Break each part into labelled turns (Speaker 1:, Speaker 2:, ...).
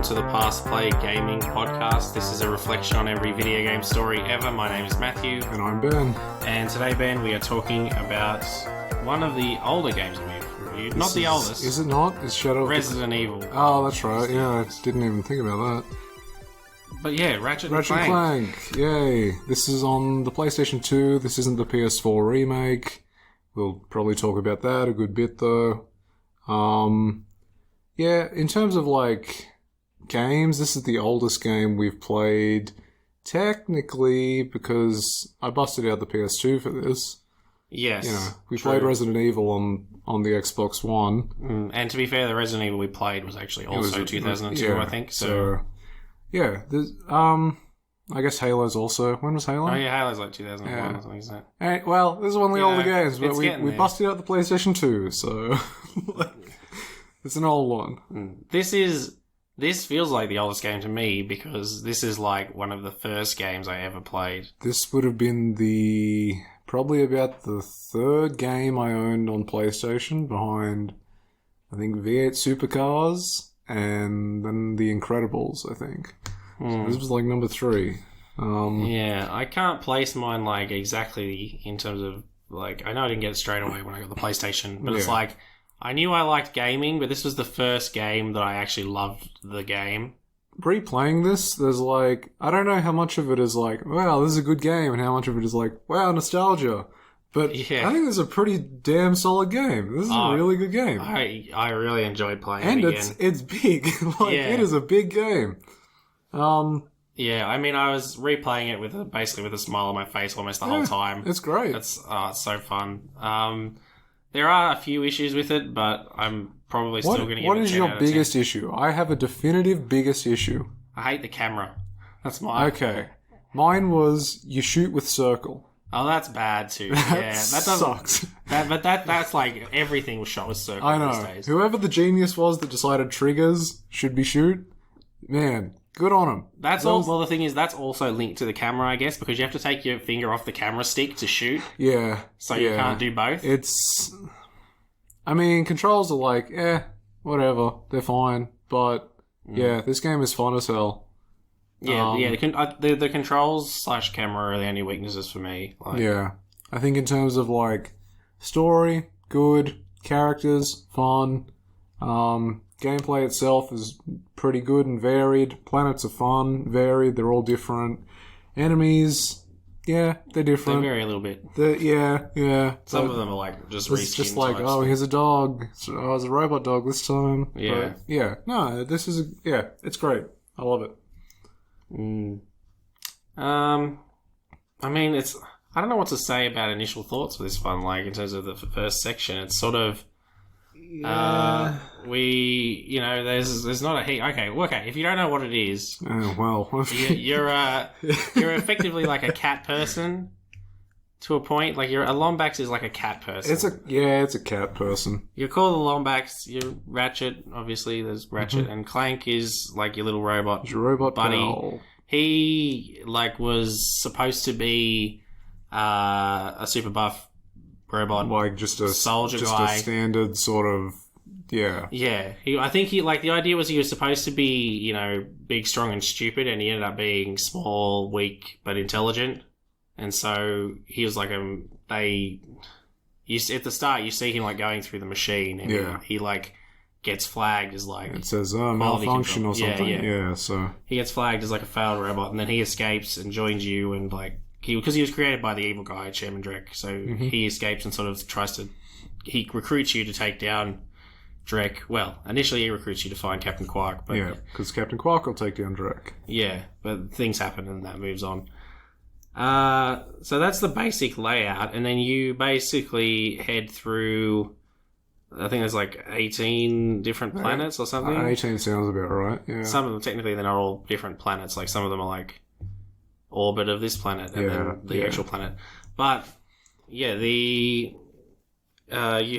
Speaker 1: to the Past Play Gaming Podcast. This is a reflection on every video game story ever. My name is Matthew.
Speaker 2: And I'm Ben.
Speaker 1: And today, Ben, we are talking about one of the older games we've reviewed. Not the oldest.
Speaker 2: Is it not? It's Shadow
Speaker 1: Resident Evil.
Speaker 2: Oh, that's right. Yeah, I didn't even think about that.
Speaker 1: But yeah, Ratchet and
Speaker 2: Ratchet and Clank. Yay. This is on the PlayStation 2. This isn't the PS4 remake. We'll probably talk about that a good bit, though. Yeah, in terms of, like, games, this is the oldest game we've played, technically, because I busted out the PS2 for this.
Speaker 1: Yes.
Speaker 2: You know, we played Resident Evil on the Xbox One.
Speaker 1: And to be fair, the Resident Evil we played was actually also 2002,
Speaker 2: yeah,
Speaker 1: I think. So
Speaker 2: yeah, there's, I guess Halo's also. When was Halo?
Speaker 1: Oh yeah, Halo's like 2001 or something, isn't it?
Speaker 2: Hey, well, this is one of the older games, but we busted out the PlayStation 2, so it's an old one.
Speaker 1: This feels like the oldest game to me because this is like one of the first games I ever played.
Speaker 2: This would have been probably about the third game I owned on PlayStation behind, I think, V8 Supercars and then The Incredibles, I think. So this was like number 3.
Speaker 1: Yeah, I can't place mine like exactly in terms of like, I know I didn't get it straight away when I got the PlayStation, but it's like, I knew I liked gaming, but this was the first game that I actually loved the game.
Speaker 2: Replaying this, there's like, I don't know how much of it is like, wow, this is a good game, and how much of it is like, wow, nostalgia. But
Speaker 1: yeah.
Speaker 2: I think this is a pretty damn solid game. This is a really good game.
Speaker 1: I really enjoyed playing it again.
Speaker 2: And it's big. It is a big game.
Speaker 1: Yeah, I mean, I was replaying it basically with a smile on my face almost the whole time.
Speaker 2: It's great.
Speaker 1: It's so fun. There are a few issues with it, but I'm probably still going to give it a 10 out of 10.
Speaker 2: What is your biggest issue? I have a definitive biggest issue.
Speaker 1: I hate the camera. That's mine.
Speaker 2: Okay. Mine was you shoot with circle.
Speaker 1: Oh, that's bad too. That
Speaker 2: sucks.
Speaker 1: That's like everything was shot with circle
Speaker 2: I know.
Speaker 1: these days.
Speaker 2: Whoever the genius was that decided triggers should be shoot, man, good on him.
Speaker 1: Well, the thing is, that's also linked to the camera, I guess, because you have to take your finger off the camera stick to shoot.
Speaker 2: Yeah.
Speaker 1: So you can't do both.
Speaker 2: I mean, controls are like, whatever, they're fine. But, yeah, this game is fun as hell.
Speaker 1: Yeah, the controls / camera are the only weaknesses for me.
Speaker 2: Yeah. I think in terms of, like, story, good, characters, fun, gameplay itself is pretty good and varied. Planets are fun, varied, they're all different. Enemies, yeah, they're different.
Speaker 1: They vary a little bit.
Speaker 2: Yeah.
Speaker 1: Some of them are like just reskin
Speaker 2: It's just like,
Speaker 1: types.
Speaker 2: here's a dog. So, it's a robot dog this time.
Speaker 1: Yeah.
Speaker 2: But, yeah. No, this is, it's great. I love it.
Speaker 1: I mean, I don't know what to say about initial thoughts for this one, like, in terms of the first section. It's sort of, there's not a heat. Okay, if you don't know what it is, you're effectively like a cat person to a point. Like, a Lombax is like a cat person.
Speaker 2: It's a cat person.
Speaker 1: You call the Lombax your Ratchet. Obviously, there's Ratchet, and Clank is like your little robot.
Speaker 2: It's your robot
Speaker 1: buddy.
Speaker 2: pal.
Speaker 1: He was supposed to be a super buff robot,
Speaker 2: like just a
Speaker 1: soldier
Speaker 2: just
Speaker 1: guy,
Speaker 2: a standard sort of
Speaker 1: Yeah. I think the idea was he was supposed to be, big, strong, and stupid, and he ended up being small, weak, but intelligent. And so he was like at the start you see him like going through the machine, and he like gets flagged as like,
Speaker 2: it says malfunction or something. Yeah, so
Speaker 1: he gets flagged as like a failed robot, and then he escapes and joins you, and like because he was created by the evil guy Chairman Drek, so he escapes and sort of he recruits you to take down Drek. Well, initially he recruits you to find Captain Quark, but
Speaker 2: because Captain Quark will take down Drek.
Speaker 1: Yeah, but things happen and that moves on. So that's the basic layout, and then you basically head through, I think there's like 18 different planets or something.
Speaker 2: 18 sounds about right, yeah.
Speaker 1: Some of them, technically, they're not all different planets. Like, some of them are like orbit of this planet and then the actual planet. But, yeah, you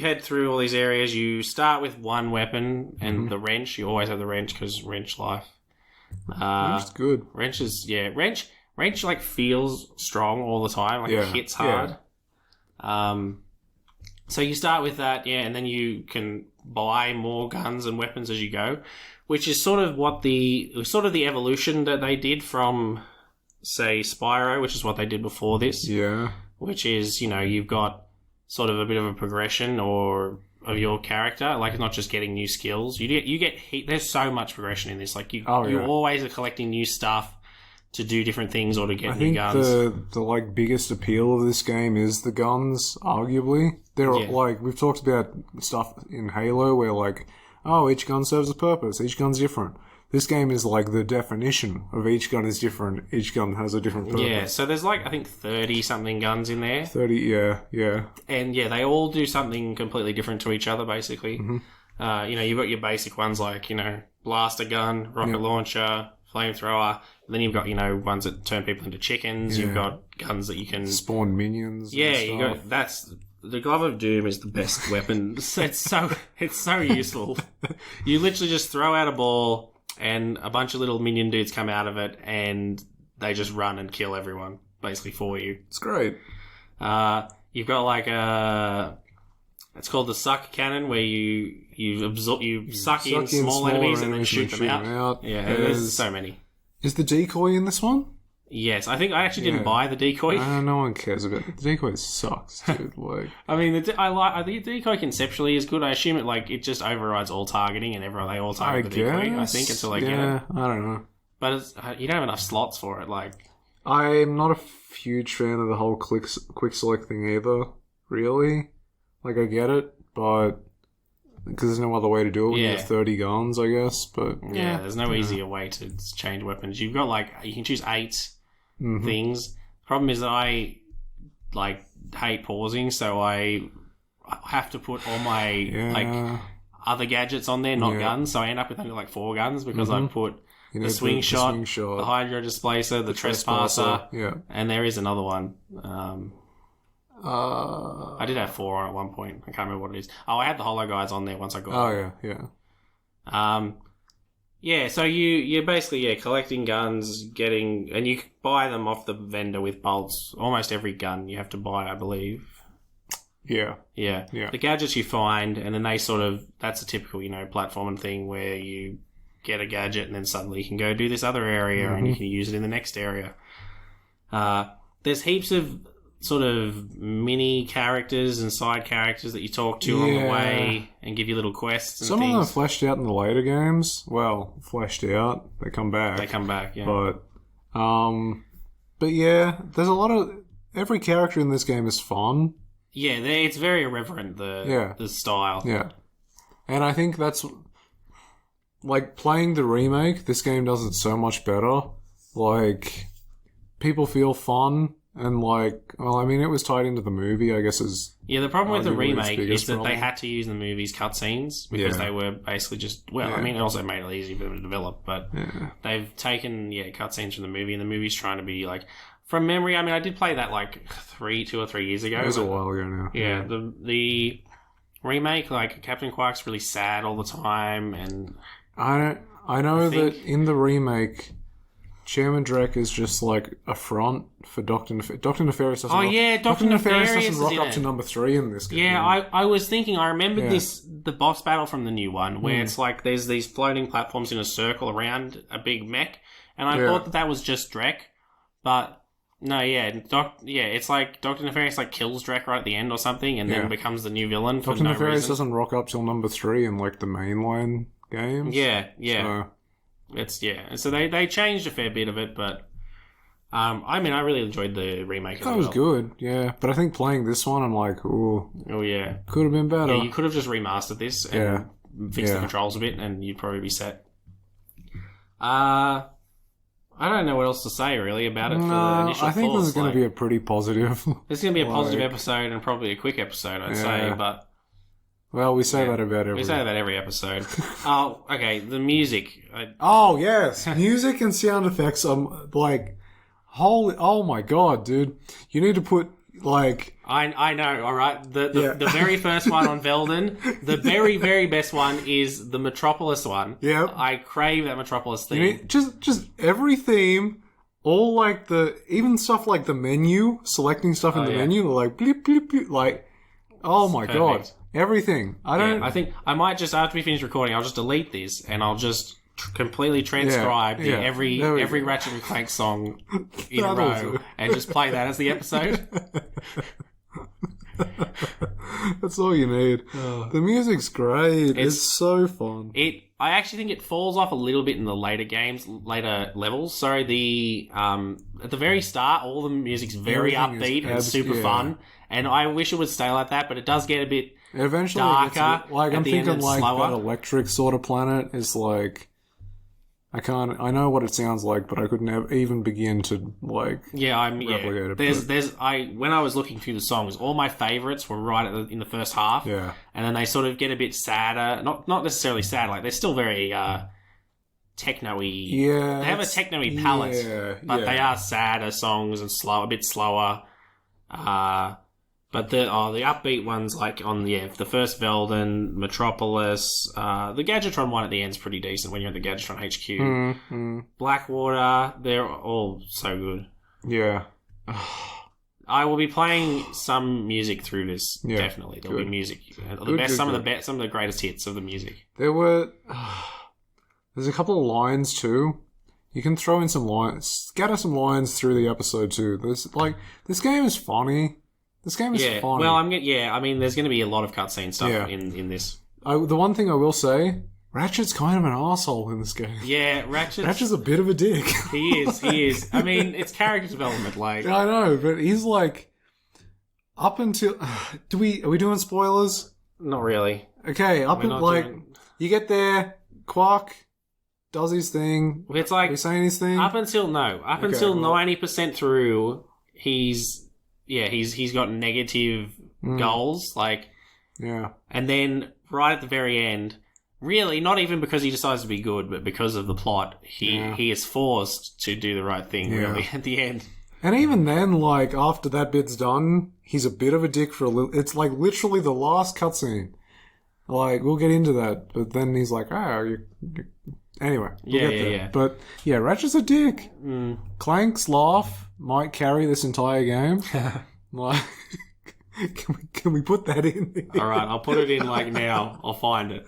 Speaker 1: head through all these areas. You start with one weapon and the wrench. You always have the wrench because wrench life.
Speaker 2: Wrench is good.
Speaker 1: Wrench like feels strong all the time. Like it hits hard. So you start with that, and then you can buy more guns and weapons as you go, which is sort of the evolution that they did from, say, Spyro, which is what they did before this.
Speaker 2: Yeah.
Speaker 1: Which is, you've got sort of a bit of a progression of your character. Like, it's not just getting new skills. There's so much progression in this. Like, you always are collecting new stuff to do different things or to get new guns.
Speaker 2: I think the like biggest appeal of this game is the guns, arguably. Like, we've talked about stuff in Halo where like, oh, each gun serves a purpose, each gun's different. This game is like the definition of each gun is different, each gun has a different purpose.
Speaker 1: Yeah, so there's like, I think 30-something guns in there.
Speaker 2: 30, yeah.
Speaker 1: And yeah, they all do something completely different to each other, basically.
Speaker 2: Mm-hmm.
Speaker 1: You've got your basic ones like, blaster gun, rocket launcher, flamethrower. Then you've got, ones that turn people into chickens.
Speaker 2: Yeah.
Speaker 1: You've got guns that you can
Speaker 2: spawn minions.
Speaker 1: Yeah, the Glove of Doom is the best weapon. It's so useful. You literally just throw out a ball and a bunch of little minion dudes come out of it and they just run and kill everyone, basically, for you.
Speaker 2: It's great.
Speaker 1: You've got like it's called the suck cannon, where you suck in small enemies and then shoot them out. Yeah, there's so many.
Speaker 2: Is the decoy in this one?
Speaker 1: Yes, I think I actually didn't buy the decoy.
Speaker 2: No one cares about it. The decoy sucks, dude. Like,
Speaker 1: I mean, I think the decoy conceptually is good. I assume it just overrides all targeting, and they all target the decoy. I think until they get it.
Speaker 2: I don't know,
Speaker 1: but you don't have enough slots for it. Like,
Speaker 2: I'm not a huge fan of the whole quick select thing either. Really, like, I get it, but because there's no other way to do it when you have 30 guns, I guess. But
Speaker 1: yeah, there's no easier way to change weapons. You've got you can choose 8 things. Problem is that I hate pausing, so I have to put all my other gadgets on there, not guns. So I end up with only 4 guns because I put the swing shot, the hydro displacer, the trespasser, and there is another one. I did have 4 on at one point. I can't remember what it is. Oh, I had the holo guys on there once I got
Speaker 2: it.
Speaker 1: Yeah, so you're basically collecting guns, and you buy them off the vendor with bolts. Almost every gun you have to buy, I believe. Yeah. The gadgets you find, and then that's a typical, platforming thing where you get a gadget and then suddenly you can go do this other area and you can use it in the next area. There's heaps of sort of mini characters and side characters that you talk to on the way and give you little quests and
Speaker 2: Some
Speaker 1: things.
Speaker 2: of them are fleshed out in the later games. Well, fleshed out. They come back.
Speaker 1: Yeah.
Speaker 2: But yeah, there's a lot of... Every character in this game is fun.
Speaker 1: Yeah, it's very irreverent, the style.
Speaker 2: Yeah. And I think that's... Like, playing the remake, this game does it so much better. Like, people feel fun... And it was tied into the movie, I guess.
Speaker 1: The problem with the remake is that they had to use the movie's cutscenes because they were basically just... Well, it also made it easy for them to develop, but they've taken cutscenes from the movie, and the movie's trying to be from memory. I did play that 2 or 3 years ago.
Speaker 2: It was a while ago now.
Speaker 1: Yeah, the remake, Captain Quark's really sad all the time, and
Speaker 2: I know that in the remake, Chairman Drek is just a front for Dr. Nefarious doesn't
Speaker 1: Dr. Nefarious
Speaker 2: doesn't rock up to number 3 in this game.
Speaker 1: Yeah, I was thinking, I remember the boss battle from the new one, where it's there's these floating platforms in a circle around a big mech, and I thought that was just Drek, but no, it's Dr. Nefarious
Speaker 2: kills
Speaker 1: Drek right at the end or something, and then becomes the new villain for
Speaker 2: Dr.
Speaker 1: no
Speaker 2: Nefarious
Speaker 1: reason.
Speaker 2: doesn't rock up till number 3 in the mainline games.
Speaker 1: Yeah. So they changed a fair bit of it, but I really enjoyed the remake.
Speaker 2: That was good, yeah. But I think playing this one, I'm ooh,
Speaker 1: oh yeah,
Speaker 2: could have been better.
Speaker 1: Yeah, you could have just remastered this and fixed the controls a bit, and you'd probably be set. I don't know what else to say really about it. For the initial
Speaker 2: I think this is going to be a pretty positive.
Speaker 1: This is going to be a positive episode and probably a quick episode, I'd say, but.
Speaker 2: Well, we say that about every...
Speaker 1: We say that every episode. Oh, okay, the music.
Speaker 2: Oh, yes. Music and sound effects are, holy... Oh, my God, dude. You need to put,
Speaker 1: I know, alright? The very first one on Velden, the very, very best one is the Metropolis one.
Speaker 2: Yep.
Speaker 1: I crave that Metropolis theme.
Speaker 2: You need, just every theme, all, even stuff like the menu, selecting stuff in the menu, bleep, bleep, bleep, oh, my God. Everything.
Speaker 1: I think I might just, after we finish recording, I'll just delete this and I'll just completely transcribe every Ratchet and Clank song in a row and just play that as the episode.
Speaker 2: That's all you need. The music's great. It's so fun.
Speaker 1: I actually think it falls off a little bit in the later levels. Sorry, at the very start, all the music's very upbeat and super fun. And I wish it would stay like that, but it does get a bit
Speaker 2: eventually
Speaker 1: darker.
Speaker 2: I'm thinking like that electric sort of planet is like, I know what it sounds like, but I could never even begin to replicate it. When I was looking through the songs, all my favourites were right in the first half. Yeah.
Speaker 1: And then they sort of get a bit sadder. Not necessarily sad, like they're still very techno-y.
Speaker 2: Yeah.
Speaker 1: They have a techno-y palette, but they are sadder songs and a bit slower. But the upbeat ones, like on the first Velden, Metropolis, the Gadgetron one at the end's pretty decent when you're at the Gadgetron HQ. Blackwater, they're all so good.
Speaker 2: Yeah.
Speaker 1: I will be playing some music through this. Yeah, definitely, there'll be music. Some of the greatest hits of the music.
Speaker 2: There's a couple of lines too. You can throw in some lines, scatter some lines through the episode too. This game is funny. This game is funny.
Speaker 1: Well, I mean, there's going to be a lot of cutscene stuff in this.
Speaker 2: The one thing I will say, Ratchet's kind of an asshole in this game.
Speaker 1: Yeah, Ratchet's
Speaker 2: a bit of a dick.
Speaker 1: He is. I mean, it's character development, like.
Speaker 2: I know, but he's like, up until, are we doing spoilers?
Speaker 1: Not really.
Speaker 2: Okay, you get there, Quark does his thing.
Speaker 1: It's like,
Speaker 2: he's saying his thing.
Speaker 1: Up until 90% through, he's got negative goals, like, and then right at the very end, really not even because he decides to be good, but because of the plot, he is forced to do the right thing. Really, at the end.
Speaker 2: And even then, like after that bit's done, he's a bit of a dick for a little. It's like literally the last cutscene. Like we'll get into that, but then he's like, anyway, we'll get there. But yeah, Ratchet's a dick. Clank's laugh might carry this entire game. Like, can we put that in?
Speaker 1: All right, I'll put it in like now. I'll find it.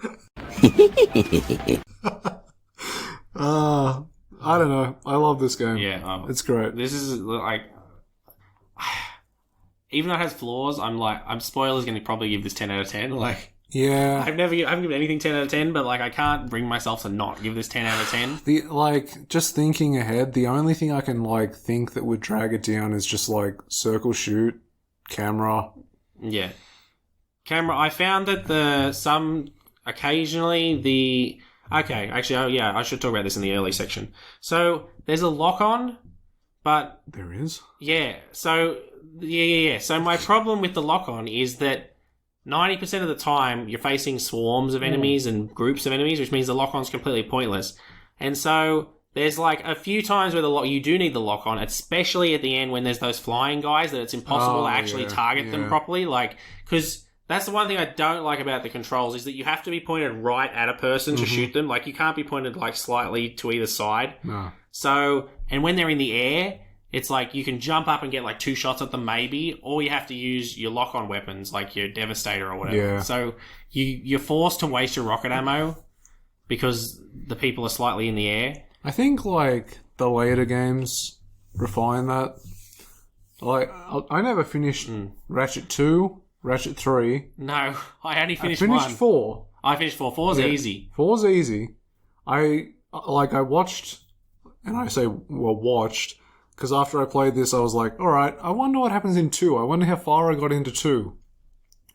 Speaker 2: I don't know. I love this game.
Speaker 1: Yeah,
Speaker 2: it's great.
Speaker 1: This is like, even though it has flaws, I'm spoilers going to probably give this 10 out of 10. Like.
Speaker 2: Yeah.
Speaker 1: I haven't given anything 10 out of 10, but like I can't bring myself to not give this 10 out of 10.
Speaker 2: Just thinking ahead, the only thing I can think that would drag it down is just circle shoot, camera.
Speaker 1: Yeah. Camera, I found that I should talk about this in the early section. So there's a lock on, but
Speaker 2: there is?
Speaker 1: Yeah. So So my problem with the lock on is that 90% of the time, you're facing swarms of enemies and groups of enemies, which means the lock-on's completely pointless. And so, there's a few times where you do need the lock-on, especially at the end when there's those flying guys, that it's impossible to actually target them properly. Because that's the one thing I don't like about the controls, is that you have to be pointed right at a person to shoot them. You can't be pointed, slightly to either side.
Speaker 2: No.
Speaker 1: So, and when they're in the air, it's you can jump up and get 2 shots at them maybe, or you have to use your lock-on weapons, like your Devastator or whatever.
Speaker 2: Yeah.
Speaker 1: So you're forced to waste your rocket ammo because the people are slightly in the air.
Speaker 2: I think the later games refine that. I never finished Ratchet 2, Ratchet 3.
Speaker 1: No, I only finished
Speaker 2: 1. 4.
Speaker 1: I finished 4. 4's easy.
Speaker 2: 4's easy. I watched, and I say watched, because after I played this, I was like, alright, I wonder what happens in 2. I wonder how far I got into 2.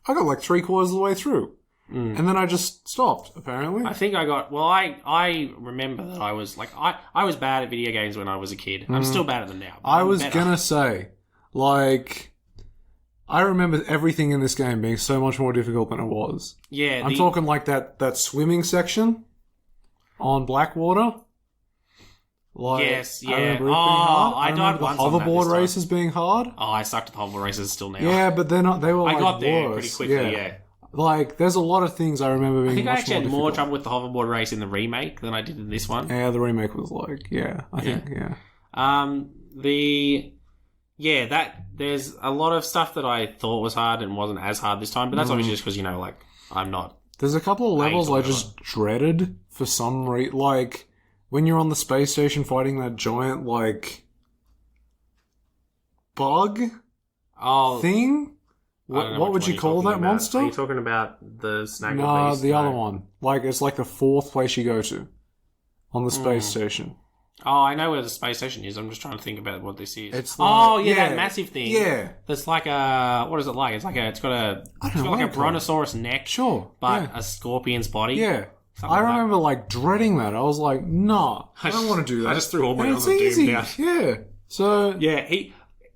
Speaker 2: I got 3/4 of the way through. And then I just stopped, apparently.
Speaker 1: I think I got... Well, I remember that I was... I was bad at video games when I was a kid. I'm still bad at them now.
Speaker 2: I was gonna say, I remember everything in this game being so much more difficult than it was.
Speaker 1: Yeah.
Speaker 2: I'm talking that swimming section on Blackwater.
Speaker 1: Yes, yeah.
Speaker 2: I remember it being hard.
Speaker 1: I died once
Speaker 2: the
Speaker 1: on that
Speaker 2: hoverboard
Speaker 1: this time.
Speaker 2: races being hard.
Speaker 1: Oh, I sucked at the hoverboard races still now.
Speaker 2: Yeah, but they were
Speaker 1: I got there
Speaker 2: worse.
Speaker 1: pretty quickly, yeah.
Speaker 2: There's a lot of things I remember being
Speaker 1: I think I actually had more
Speaker 2: difficult.
Speaker 1: trouble with the hoverboard race in the remake than I did in this one.
Speaker 2: Yeah, the remake was I think.
Speaker 1: there's a lot of stuff that I thought was hard and wasn't as hard this time, but that's obviously just because, you know, like, I'm not...
Speaker 2: There's a couple of levels I just dreaded for some reason. Like, when you're on the space station fighting that giant, like, bug thing? What would you call that monster?
Speaker 1: Are you talking about the snake?
Speaker 2: No, the other one. Like, it's like the fourth place you go to on the space station.
Speaker 1: Oh, I know where the space station is. I'm just trying to think about what this is.
Speaker 2: It's like,
Speaker 1: that massive thing.
Speaker 2: Yeah.
Speaker 1: That's like a... What is it like? It's got like a brontosaurus neck.
Speaker 2: Sure.
Speaker 1: But a scorpion's body.
Speaker 2: Yeah. I remember, like, dreading that. I was like, nah, I don't want to do that.
Speaker 1: I just threw all my
Speaker 2: other Doom down. Yeah. So...
Speaker 1: Yeah,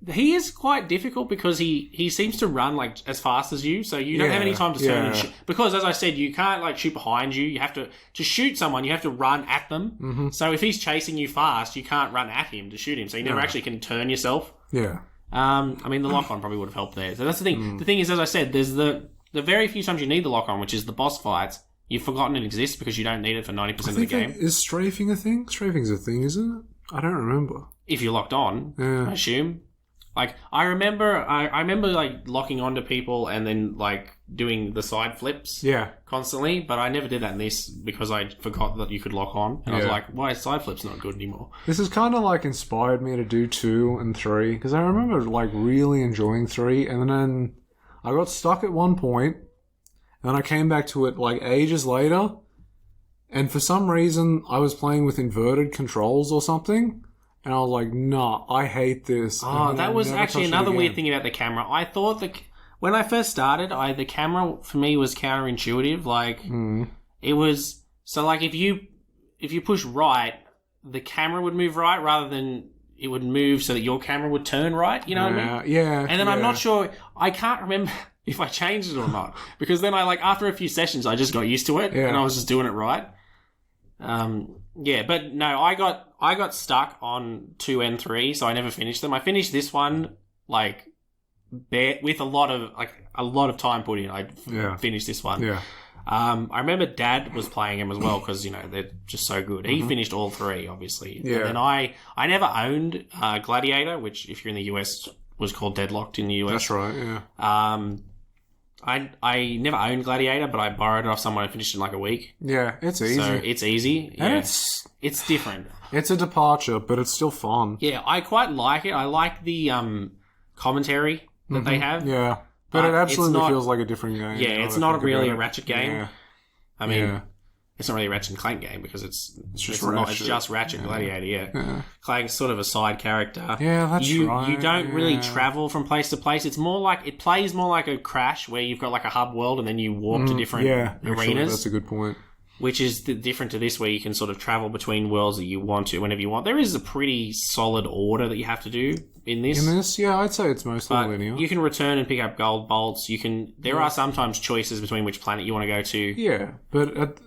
Speaker 1: he is quite difficult because he seems to run like as fast as you, so you don't have any time to turn and shoot. Because as I said, you can't like shoot behind you. You have to shoot someone. You have to run at them. Mm-hmm. So if he's chasing you fast, you can't run at him to shoot him. So you never actually can turn yourself.
Speaker 2: Yeah.
Speaker 1: I mean, the lock on probably would have helped there. So that's the thing. The thing is, as I said, there's the very few times you need the lock on, which is the boss fights. You've forgotten it exists because you don't need it for 90% of the game.
Speaker 2: Is strafing a thing? Strafing's a thing, isn't it? I don't remember.
Speaker 1: If you're locked on, I assume. Like, I remember like locking onto people and then like doing the side flips constantly, but I never did that in this because I forgot that you could lock on. And I was like, why is side flips not good anymore? This
Speaker 2: has kind of like inspired me to do 2 and 3 because I remember like really enjoying 3 and then I got stuck at one point and I came back to it like ages later and for some reason I was playing with inverted controls or something. And I was like, nah, I hate this.
Speaker 1: Oh, that was actually another weird thing about the camera. I thought when I first started, the camera for me was counterintuitive. Like, it was... So, like, if you push right, the camera would move right rather than it would move so that your camera would turn right. You know what I mean?
Speaker 2: Yeah.
Speaker 1: And then I'm not sure... I can't remember if I changed it or not. Because then after a few sessions, I just got used to it. Yeah. And I was just doing it right. Yeah, but no, I got stuck on 2 and 3, so I never finished them. I finished this one like with a lot of time put in. I finished this one.
Speaker 2: Yeah.
Speaker 1: I remember Dad was playing them as well because you know they're just so good. He finished all 3, obviously. Yeah. And then I never owned Gladiator, which if you're in the US was called Deadlocked in the US.
Speaker 2: That's right. Yeah.
Speaker 1: I never owned Gladiator, but I borrowed it off someone and finished it in like a week.
Speaker 2: Yeah, it's easy.
Speaker 1: So it's easy.
Speaker 2: And
Speaker 1: yeah. It's different.
Speaker 2: It's a departure, but it's still fun.
Speaker 1: Yeah, I quite like it. I like the commentary that they have.
Speaker 2: Yeah, but it absolutely feels like a different game.
Speaker 1: Yeah, it's not really a Ratchet game. Yeah. I mean... It's not really a Ratchet and Clank game because it's just Ratchet Gladiator, yeah. Clank's sort of a side character.
Speaker 2: Yeah, that's right.
Speaker 1: You don't really travel from place to place. It's more like, it plays more like a Crash where you've got like a hub world and then you warp to different arenas.
Speaker 2: Actually, that's a good point.
Speaker 1: Which is different to this where you can sort of travel between worlds that you want to whenever you want. There is a pretty solid order that you have to do in this.
Speaker 2: Yeah, I'd say it's mostly linear.
Speaker 1: You can return and pick up gold bolts. There are sometimes choices between which planet you want to go to.
Speaker 2: Yeah, but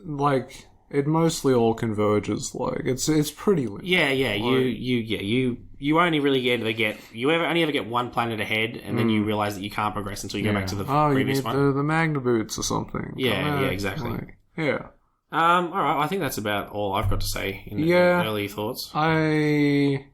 Speaker 2: it mostly all converges. Like it's pretty linear.
Speaker 1: Yeah. You only really only ever get one planet ahead, and then you realize that you can't progress until you go back to the previous one.
Speaker 2: You need the Magna Boots or something.
Speaker 1: Yeah, exactly. All right, I think that's about all I've got to say in early thoughts.
Speaker 2: I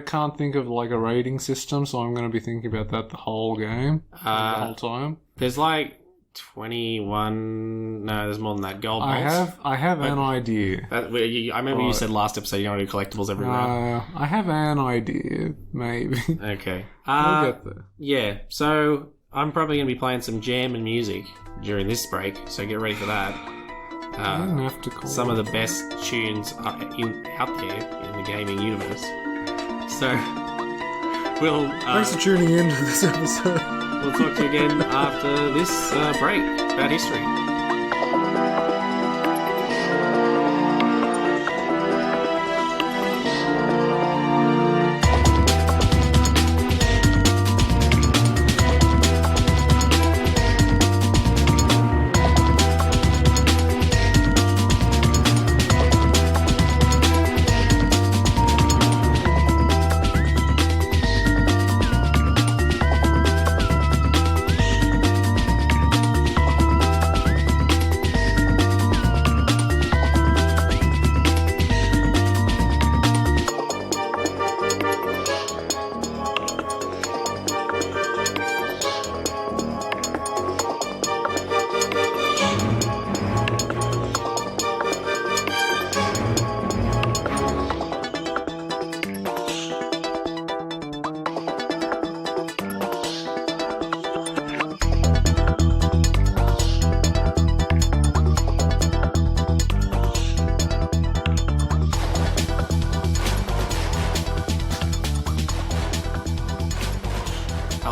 Speaker 2: can't think of like a rating system, so I'm going to be thinking about that the whole game, the whole time.
Speaker 1: There's like 21. No, there's more than that. Gold bolts.
Speaker 2: I have an idea.
Speaker 1: I remember you said last episode you don't do collectibles every round.
Speaker 2: I have an idea, maybe.
Speaker 1: Okay,
Speaker 2: we'll get there.
Speaker 1: Yeah, so I'm probably going to be playing some jam and music during this break, so get ready for that. Some of the best tunes out there in the gaming universe. So,
Speaker 2: thanks for tuning in to this episode.
Speaker 1: We'll talk to you again after this break about history.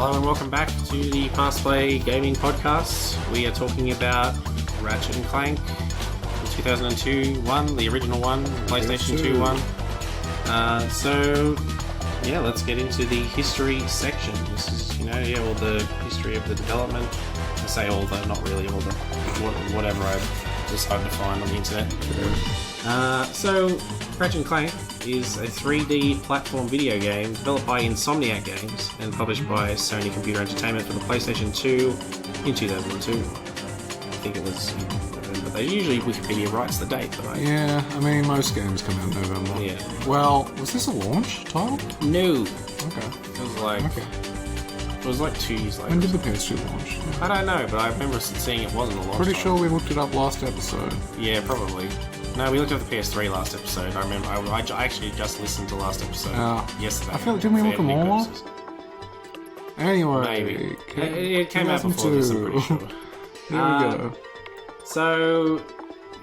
Speaker 1: Hello and welcome back to the Fast Play Gaming Podcast. We are talking about Ratchet and Clank, the 2002 one, the original one, PlayStation 2 one. Let's get into the history section. This is, all the history of the development. I say all the, not really all the, whatever I decided to find on the internet. Ratchet and Clank is a 3D platform video game developed by Insomniac Games and published by Sony Computer Entertainment for the PlayStation 2 in 2002. I think it was in November. They usually Wikipedia writes the date, but
Speaker 2: most games come out in November.
Speaker 1: Yeah.
Speaker 2: Well, was this a launch title?
Speaker 1: No.
Speaker 2: Okay.
Speaker 1: It was like 2 years later.
Speaker 2: When did the PS2 launch?
Speaker 1: I don't know, but I remember seeing it wasn't a launch
Speaker 2: Pretty
Speaker 1: title.
Speaker 2: sure we looked it up last episode.
Speaker 1: Yeah, probably. No, we looked at the PS3 last episode. I remember. I actually just listened to last episode yesterday.
Speaker 2: I feel like, didn't we look them all up? Anyway.
Speaker 1: Maybe. It came out before this, I'm pretty sure.
Speaker 2: There we go.
Speaker 1: So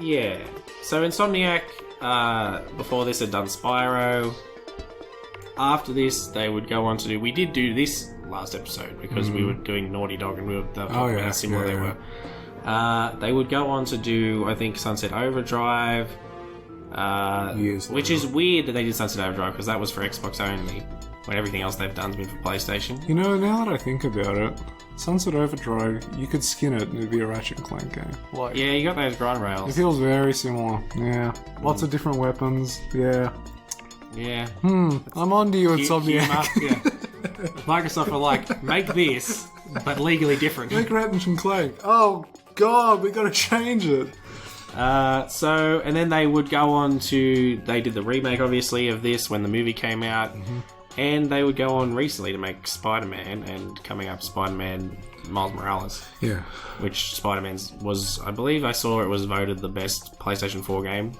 Speaker 1: Insomniac, before this, had done Spyro. After this, they would go on to do... We did do this last episode because we were doing Naughty Dog and we were talking about how similar they were. They would go on to do, I think, Sunset Overdrive, which is weird that they did Sunset Overdrive because that was for Xbox only, when everything else they've done has been for PlayStation.
Speaker 2: Now that I think about it, Sunset Overdrive, you could skin it and it'd be a Ratchet and Clank game.
Speaker 1: Yeah, you got those grind
Speaker 2: It
Speaker 1: rails.
Speaker 2: feels very similar. Yeah. Lots of different weapons. Yeah.
Speaker 1: Yeah.
Speaker 2: I'm on to you, Insomniac.
Speaker 1: Yeah. Microsoft were like, make this, but legally different.
Speaker 2: Make Ratchet and Clank. Oh, God, we gotta change it.
Speaker 1: And then they would go on to... They did the remake, obviously, of this when the movie came out. And they would go on recently to make Spider-Man, and coming up, Spider-Man Miles Morales.
Speaker 2: Yeah.
Speaker 1: Which Spider-Man was... I believe I saw it was voted the best PlayStation 4 game.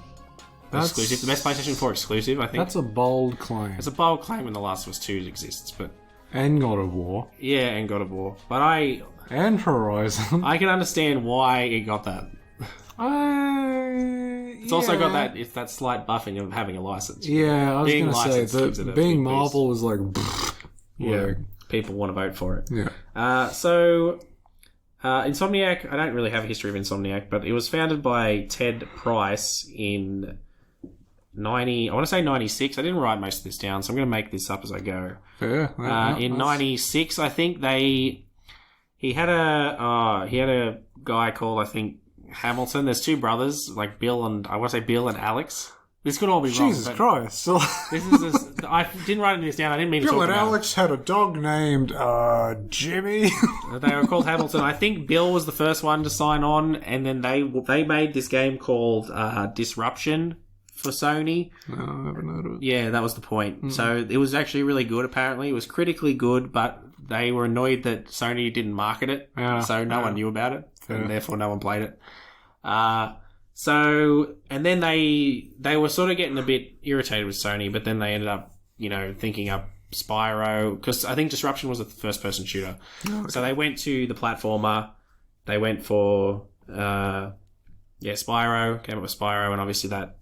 Speaker 1: Exclusive. The best PlayStation 4 exclusive, I think.
Speaker 2: That's a bold claim.
Speaker 1: It's a bold claim when The Last of Us 2 exists, but...
Speaker 2: And God of War.
Speaker 1: Yeah, and God of War. But
Speaker 2: And Horizon.
Speaker 1: I can understand why it got that. It's also got that... It's that slight buffing of having a license.
Speaker 2: Yeah, I was going to say, that being Marvel is like...
Speaker 1: Yeah, people want to vote for it.
Speaker 2: Yeah.
Speaker 1: Insomniac, I don't really have a history of Insomniac, but it was founded by Ted Price in... I want to say 96. I didn't write most of this down, so I'm going to make this up as I go.
Speaker 2: Fair.
Speaker 1: In 96, I think he had a guy called, I think, Hamilton. There's two brothers, like Bill and Alex. This could all be wrong.
Speaker 2: Jesus Christ.
Speaker 1: I didn't write this down. I didn't mean to
Speaker 2: Bill
Speaker 1: talk
Speaker 2: and
Speaker 1: about
Speaker 2: Alex had a dog named Jimmy.
Speaker 1: They were called Hamilton. I think Bill was the first one to sign on, and then they made this game called Disruption for Sony.
Speaker 2: No, I haven't heard of it.
Speaker 1: Yeah, that was the point. So it was actually really good, apparently. It was critically good, but they were annoyed that Sony didn't market it, so no one knew about it, and therefore no one played it. And then they were sort of getting a bit irritated with Sony, but then they ended up, thinking up Spyro, because I think Disruption was a first-person shooter. Oh, okay. So they went to the platformer, they went for, Spyro, came up with Spyro, and obviously that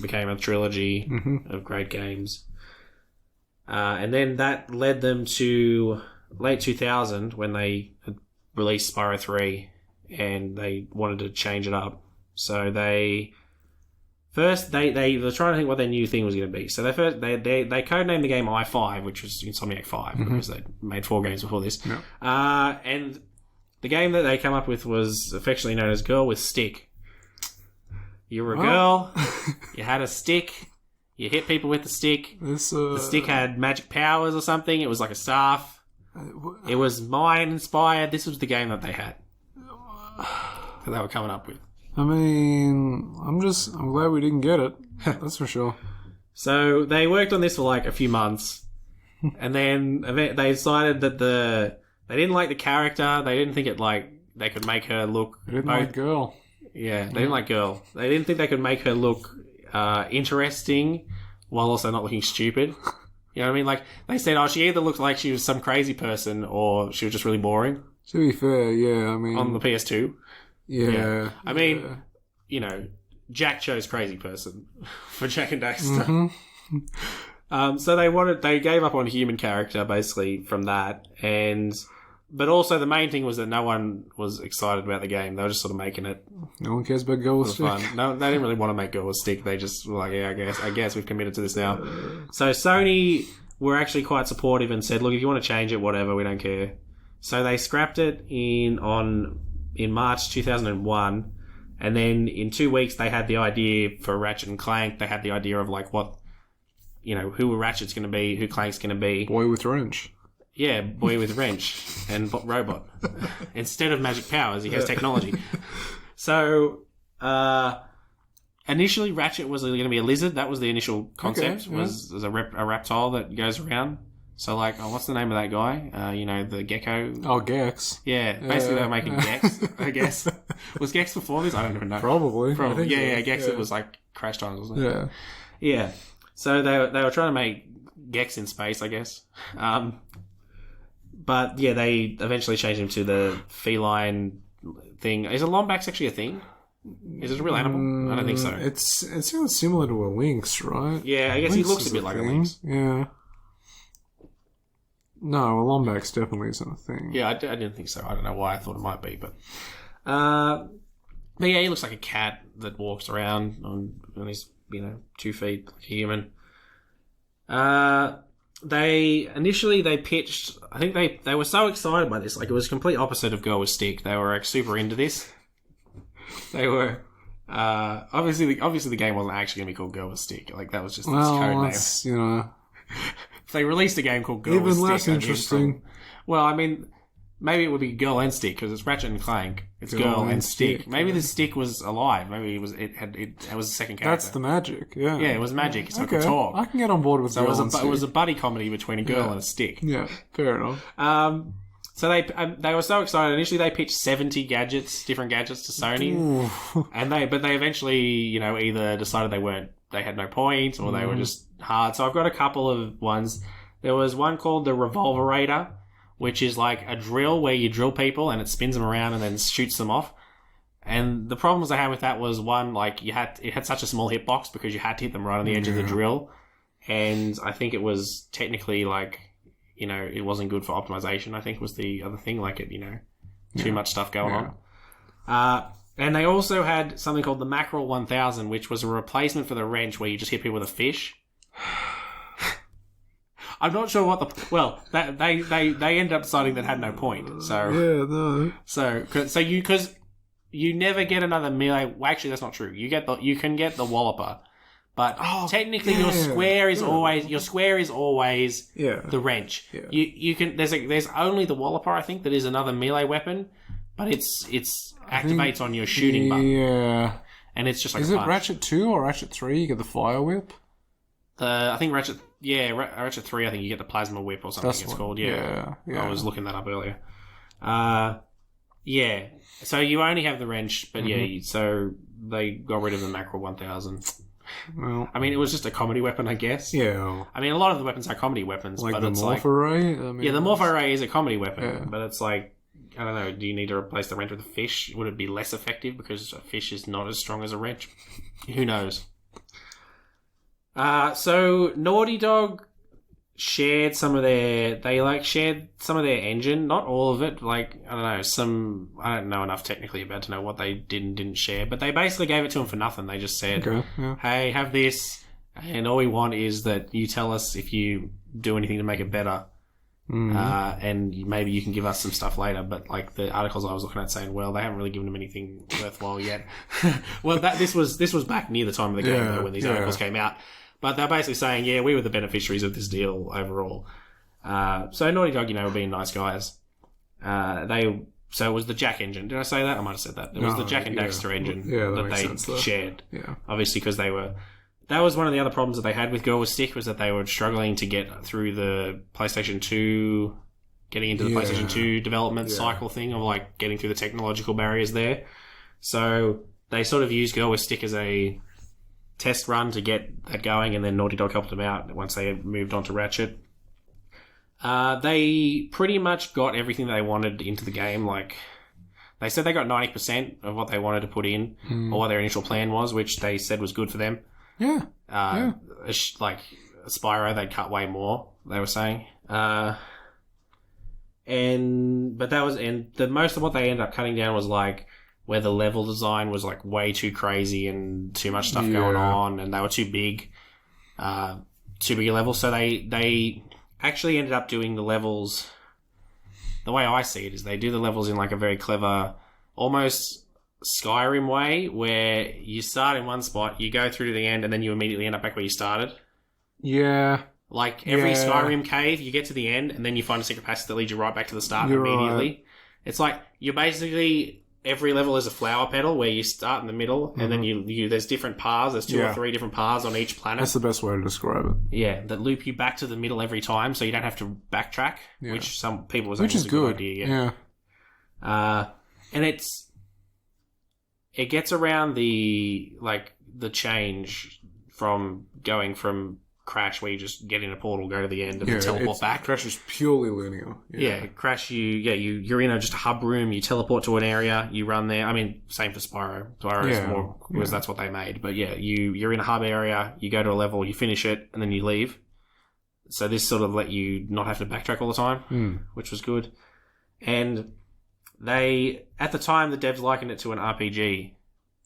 Speaker 1: became a trilogy of great games. And then that led them to late 2000 when they had released Spyro 3 and they wanted to change it up. So they were trying to think what their new thing was going to be. So they codenamed the game I-5, which was Insomniac 5, because they made 4 games before this.
Speaker 2: Yeah.
Speaker 1: And the game that they came up with was affectionately known as Girl with Stick. You were a girl, you had a stick, you hit people with the stick. The stick had magic powers or something. It was like a staff. It was Mayan-inspired. This was the game that they had. That they were coming up with.
Speaker 2: I'm glad we didn't get it. That's for sure.
Speaker 1: So they worked on this for like a few months. And then they decided that they didn't like the character. They didn't think they could make her look...
Speaker 2: They didn't like girl.
Speaker 1: Yeah, they didn't like girl. They didn't think they could make her look interesting while also not looking stupid. You know what I mean? Like, they said, she either looked like she was some crazy person or she was just really boring.
Speaker 2: To be fair, yeah,
Speaker 1: on the PS2.
Speaker 2: Yeah.
Speaker 1: I mean, Jack chose crazy person for Jack and Daxter. So they gave up on human character basically from that, but also the main thing was that no one was excited about the game. They were just sort of making it.
Speaker 2: No one cares about Go with Stick.
Speaker 1: Fun. No, they didn't really want to make Go with Stick. They just were like, yeah, I guess we've committed to this now. So Sony were actually quite supportive and said, look, if you want to change it, whatever, we don't care. So they scrapped it in March 2001, and then in 2 weeks they had the idea for Ratchet and Clank. They had the idea of like what, who Ratchet's going to be, who Clank's going to be.
Speaker 2: Boy with wrench.
Speaker 1: Yeah, boy with wrench and robot. Instead of magic powers, he has technology. So, initially Ratchet was going to be a lizard. That was the initial concept, was a reptile that goes around. So, like, what's the name of that guy? The gecko.
Speaker 2: Oh, Gex.
Speaker 1: Yeah, basically they were making Gex, I guess. Was Gex before this? I don't even know.
Speaker 2: Probably.
Speaker 1: Yeah, Gex, it was like Crash Time, wasn't it?
Speaker 2: Yeah.
Speaker 1: Yeah. So they were trying to make Gex in space, I guess. But yeah, they eventually changed him to the feline thing. Is a Lombax actually a thing? Is it a real animal? I don't think so.
Speaker 2: It sounds similar to a lynx, right?
Speaker 1: Yeah, I guess
Speaker 2: Lynx
Speaker 1: he looks
Speaker 2: is
Speaker 1: a bit like a lynx.
Speaker 2: Yeah. No, a Lombax definitely isn't a thing.
Speaker 1: Yeah, I didn't think so. I don't know why I thought it might be, but yeah, he looks like a cat that walks around on his 2 feet like a human. They pitched. I think they were so excited by this. Like, it was complete opposite of Go with Stick. They were like super into this. They were obviously the game wasn't actually going to be called Go with Stick. Like, that was just this code name. If they released a game called Go with Stick,
Speaker 2: even less interesting.
Speaker 1: Well, I mean, maybe it would be Girl and Stick because it's Ratchet and Clank. It's Girl and Stick. Maybe the stick was alive. Maybe it was a second character.
Speaker 2: That's the magic. Yeah.
Speaker 1: Yeah, it was magic. So it could talk.
Speaker 2: I can get on board with Girl and Stick.
Speaker 1: It was a buddy comedy between a girl and a stick.
Speaker 2: Yeah, fair enough.
Speaker 1: So they were so excited. Initially, they pitched 70 different gadgets to Sony, but they eventually, either decided they had no point, or they were just hard. So I've got a couple of ones. There was one called the Revolverator, which is like a drill where you drill people and it spins them around and then shoots them off. And the problems I had with that was, one, like it had such a small hitbox because you had to hit them right on the edge of the drill, and I think it was technically like, it wasn't good for optimization, I think was the other thing, like too much stuff going on. And they also had something called the Mackerel 1000, which was a replacement for the wrench where you just hit people with a fish. I'm not sure what they ended up deciding that had no point. So
Speaker 2: yeah, no.
Speaker 1: Because you never get another melee. Well, actually, that's not true. You can get the Walloper, but technically your square is always the wrench.
Speaker 2: Yeah.
Speaker 1: You can there's only the Walloper, I think, that is another melee weapon, but it's activates on your shooting button.
Speaker 2: Yeah,
Speaker 1: and it's just like
Speaker 2: is it Ratchet 2 or Ratchet 3? You get the Fire Whip. I
Speaker 1: think Ratchet 3, I think you get the Plasma Whip or something it's called. Yeah. I was looking that up earlier. Yeah. So you only have the wrench, but so they got rid of the Mackerel 1000.
Speaker 2: Well,
Speaker 1: I mean, it was just a comedy weapon, I guess.
Speaker 2: Yeah.
Speaker 1: I mean, a lot of the weapons are comedy weapons.
Speaker 2: Like
Speaker 1: but
Speaker 2: the
Speaker 1: it's
Speaker 2: Morph Array? I mean,
Speaker 1: the Morph Array is a comedy weapon, but it's like, I don't know, do you need to replace the wrench with a fish? Would it be less effective because a fish is not as strong as a wrench? Who knows? So Naughty Dog shared some of their engine, not all of it. Like, I don't know, I don't know enough technically about to know what they did and didn't share, but they basically gave it to them for nothing. They just said, hey, have this, and all we want is that you tell us if you do anything to make it better. And maybe you can give us some stuff later, but like the articles I was looking at saying, well, they haven't really given them anything worthwhile yet. Well, this was back near the time of the game though, when these articles came out. But they're basically saying, yeah, we were the beneficiaries of this deal overall. So Naughty Dog, were being nice guys. So it was the Jack engine. Did I say that? I might have said that. It was the Jack and Daxter engine that they shared. Yeah. Obviously, because that was one of the other problems that they had with Go with Stick, was that they were struggling to get through the PlayStation 2, getting into the PlayStation 2 development cycle thing of like getting through the technological barriers there. So they sort of used Go with Stick as a test run to get that going, and then Naughty Dog helped them out once they moved on to Ratchet. They pretty much got everything they wanted into the game. Like, they said they got 90% of what they wanted to put in, or what their initial plan was, which they said was good for them.
Speaker 2: Yeah.
Speaker 1: Like, Spyro, they'd cut way more. They were saying, but the most of what they ended up cutting down was like where the level design was like way too crazy and too much stuff going on, and they were too big a level. So they actually ended up doing the levels. The way I see it is they do the levels in like a very clever, almost Skyrim way, where you start in one spot, you go through to the end, and then you immediately end up back where you started.
Speaker 2: Yeah.
Speaker 1: Like every Skyrim cave, you get to the end, and then you find a secret passage that leads you right back to the start immediately. Right. It's like you're basically every level is a flower petal where you start in the middle, and then you there's different paths. There's 2 or 3 different paths on each planet.
Speaker 2: That's the best way to describe it.
Speaker 1: Yeah, that loop you back to the middle every time, so you don't have to backtrack. Yeah. Which some people was
Speaker 2: which is
Speaker 1: a
Speaker 2: good
Speaker 1: idea. Yeah. And it gets around the change from going from Crash, where you just get in a portal, go to the end, and then teleport back.
Speaker 2: Crash is purely linear.
Speaker 1: Yeah, Crash, you're in just a hub room, you teleport to an area, you run there. I mean, same for Spyro. Spyro is more, because that's what they made. But yeah, you're in a hub area, you go to a level, you finish it, and then you leave. So this sort of let you not have to backtrack all the time, which was good. And at the time, the devs likened it to an RPG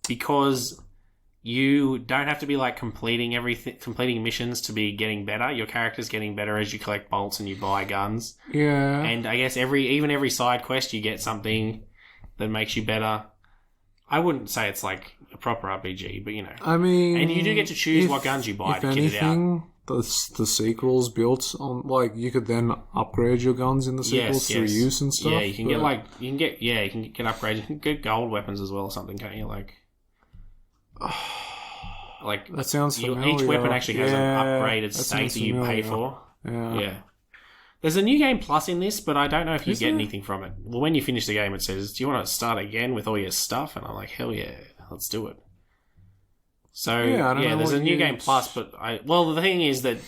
Speaker 1: because you don't have to be like completing missions to be getting better. Your character's getting better as you collect bolts and you buy guns.
Speaker 2: Yeah.
Speaker 1: And I guess every side quest you get something that makes you better. I wouldn't say it's like a proper RPG, but
Speaker 2: I mean,
Speaker 1: and you do get to choose what guns you buy to kit it out.
Speaker 2: The sequels built on, like, you could then upgrade your guns in the sequels through use and stuff.
Speaker 1: Yeah, you can get upgrades. You can get gold weapons as well or something, can't you? Like
Speaker 2: that sounds familiar.
Speaker 1: Each weapon actually has an upgraded state that you pay for. Yeah. There's a new game plus in this, but I don't know if you get anything from it. Well, when you finish the game, it says, "Do you want to start again with all your stuff?" And I'm like, "Hell yeah, let's do it." So there's a new game plus, but the thing is that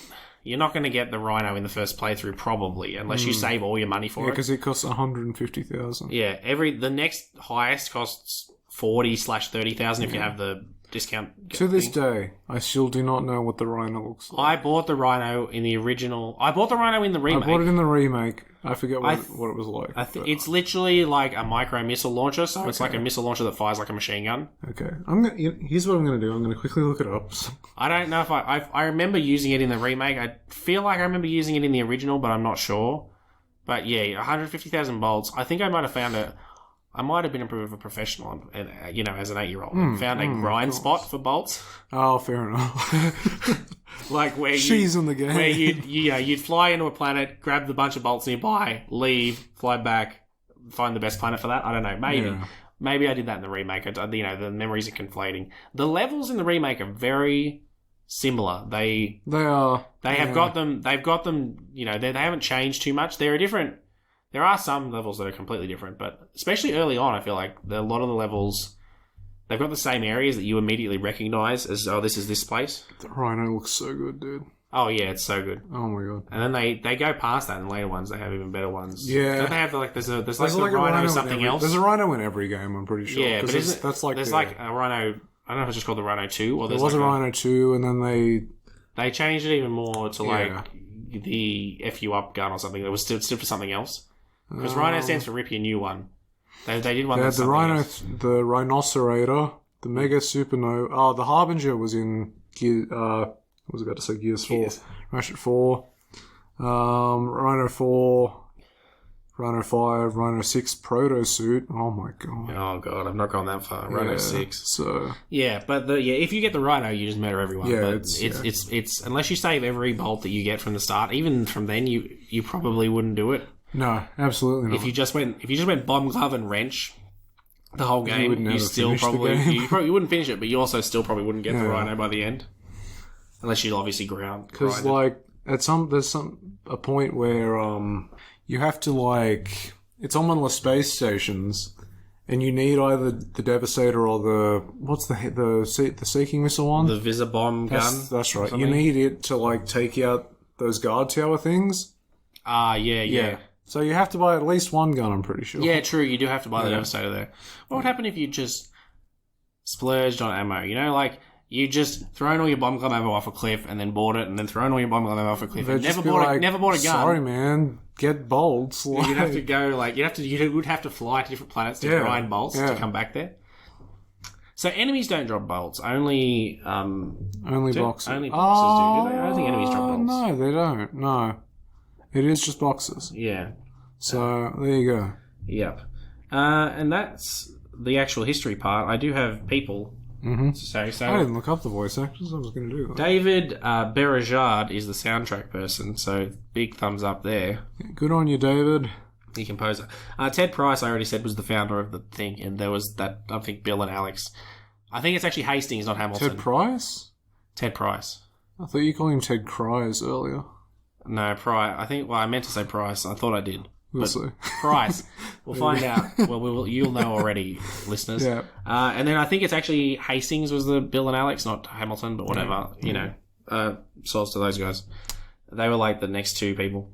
Speaker 1: you're not going to get the Rhino in the first playthrough probably, unless you save all your money for it.
Speaker 2: Because it costs 150,000.
Speaker 1: Yeah, the next highest costs 40,000/30,000 if you have the discount.
Speaker 2: To this day, I still do not know what the Rhino looks like.
Speaker 1: I bought the Rhino in the original. I bought the Rhino in the remake.
Speaker 2: I bought it in the remake. I forget what it was like.
Speaker 1: It's literally like a micro missile launcher, so it's like a missile launcher that fires like a machine gun.
Speaker 2: Okay, here's what I'm going to do. I'm going to quickly look it up.
Speaker 1: I don't know if I remember using it in the remake. I feel like I remember using it in the original, but I'm not sure. But yeah, 150,000 bolts. I think I might have found it. I might have been a bit of a professional, and as an 8-year-old, found a grind spot for bolts.
Speaker 2: Oh, fair enough.
Speaker 1: Like where
Speaker 2: she's in the game,
Speaker 1: where you'd fly into a planet, grab the bunch of bolts nearby, leave, fly back, find the best planet for that. I don't know. Maybe I did that in the remake. The memories are conflating. The levels in the remake are very similar. They are. They have got them. They've got them. They haven't changed too much. They're different. There are some levels that are completely different, but especially early on, I feel like a lot of the levels, they've got the same areas that you immediately recognise as, this is this place.
Speaker 2: The Rhino looks so good, dude.
Speaker 1: Oh, yeah, it's so good.
Speaker 2: Oh, my God.
Speaker 1: And then they go past that in later ones. They have even better ones.
Speaker 2: Yeah.
Speaker 1: Don't they have, there's like a Rhino something else?
Speaker 2: There's a Rhino in every game, I'm pretty sure.
Speaker 1: Yeah, but there's like a Rhino, I don't know if it's just called the Rhino 2, or
Speaker 2: there was a Rhino 2, and then
Speaker 1: they changed it even more to, the FU up gun or something. It was still for something else. Because Rhino stands for Rip Your New One. They did one. They had
Speaker 2: the Rhinocerator, the Mega Supernova. Oh, the Harbinger was in Gears 4. Ratchet 4. Rhino 4. Rhino 5. Rhino 6 Proto Suit. Oh my god.
Speaker 1: Oh god, I've not gone that far. Rhino 6.
Speaker 2: So
Speaker 1: yeah, but if you get the Rhino, you just murder everyone. Yeah, but it's unless you save every bolt that you get from the start. Even from then, you probably wouldn't do it.
Speaker 2: No, absolutely not.
Speaker 1: If you just went bomb, glove, and wrench the whole game, you still probably you wouldn't finish it, but you also still probably wouldn't get the Rhino by the end, unless you obviously grind.
Speaker 2: Because there's a point where you have to it's on one of the space stations, and you need either the Devastator or the Seeking Missile one,
Speaker 1: the Visibomb gun.
Speaker 2: That's right. You need it to take out those guard tower things.
Speaker 1: Yeah.
Speaker 2: So you have to buy at least one gun, I'm pretty sure.
Speaker 1: Yeah, true. You do have to buy the Devastator there. What would happen if you just splurged on ammo? you just thrown all your bomb gun ammo off a cliff and then bought it, and then thrown all your bomb gun ammo off a cliff and never bought a gun.
Speaker 2: Sorry, man. Get bolts. Like...
Speaker 1: You'd have to go you would have to fly to different planets to grind bolts to come back there. So enemies don't drop bolts. Only boxes. Only boxes do they? I don't think enemies drop bolts.
Speaker 2: No, they don't. No, it is just boxes.
Speaker 1: Yeah.
Speaker 2: So there you go.
Speaker 1: Yep. And that's the actual history part. I do have people.
Speaker 2: Mm-hmm.
Speaker 1: So
Speaker 2: I didn't look up the voice actors. I was going to do that.
Speaker 1: David Berejad is the soundtrack person, so big thumbs up there.
Speaker 2: Good on you, David.
Speaker 1: The composer. Ted Price, I already said, was the founder of the thing, and there was that, I think, Bill and Alex. I think it's actually Hastings, not Hamilton.
Speaker 2: Ted Price?
Speaker 1: Ted Price.
Speaker 2: I thought you called him Ted Cries earlier.
Speaker 1: No, I meant to say Price. I thought I did.
Speaker 2: We'll see.
Speaker 1: Price. We'll find out. Well, you'll know already, listeners.
Speaker 2: Yeah.
Speaker 1: And then I think it's actually Hastings was the Bill and Alex, not Hamilton, but whatever. You know, souls to those guys. They were like the next two people.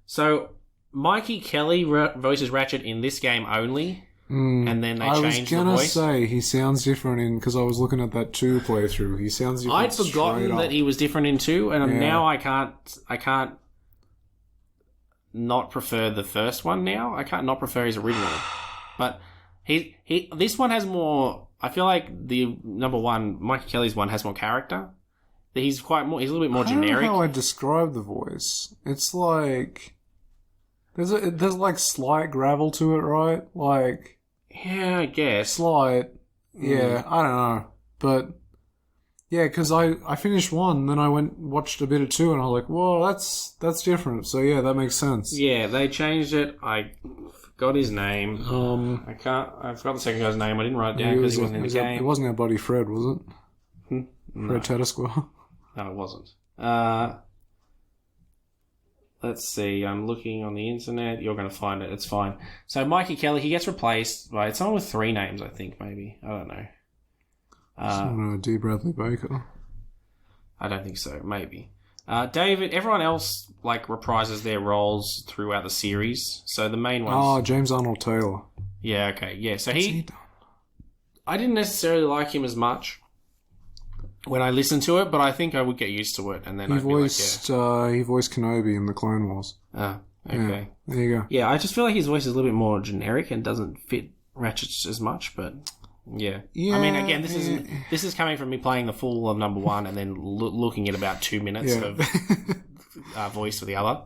Speaker 1: So Mikey Kelly voices Ratchet in this game only. And then they changed the voice. I was gonna say he sounds different because I was looking at that 2 playthrough. He sounds different. I'd forgotten that he was different in 2, and now I can't not prefer the first one now. I can't not prefer his original. But this one has more. I feel like the number one, Mikey Kelly's one, has more character. He's a little bit more generic.
Speaker 2: I don't know how I describe the voice. It's like there's like slight gravel to it, right? Like,
Speaker 1: yeah, I guess
Speaker 2: slight. Yeah, I don't know, but yeah, because I finished 1, then I watched a bit of 2, and I was like, whoa, that's different. So yeah, that makes sense.
Speaker 1: Yeah, they changed it. I forgot his name. I forgot the second guy's name. I didn't write it down because he wasn't in the game.
Speaker 2: It wasn't our buddy Fred, was it? Fred Tatasqua.
Speaker 1: No, it wasn't. Let's see. I'm looking on the internet. You're going to find it. It's fine. So Mikey Kelly, he gets replaced by someone with 3 names, I think, maybe. I don't know.
Speaker 2: D. Bradley Baker.
Speaker 1: I don't think so. Maybe. David, everyone else reprises their roles throughout the series. So the main ones.
Speaker 2: Oh, James Arnold Taylor.
Speaker 1: Yeah, okay. Yeah, so
Speaker 2: What's he done?
Speaker 1: I didn't necessarily like him as much when I listened to it, but I think I would get used to it, and then
Speaker 2: he voiced Kenobi in the Clone Wars.
Speaker 1: Ah, okay.
Speaker 2: Yeah, there you go.
Speaker 1: Yeah, I just feel like his voice is a little bit more generic and doesn't fit Ratchet's as much, but yeah. I mean, again, this is coming from me playing the full of number 1 and then looking at about 2 minutes of voice for the other.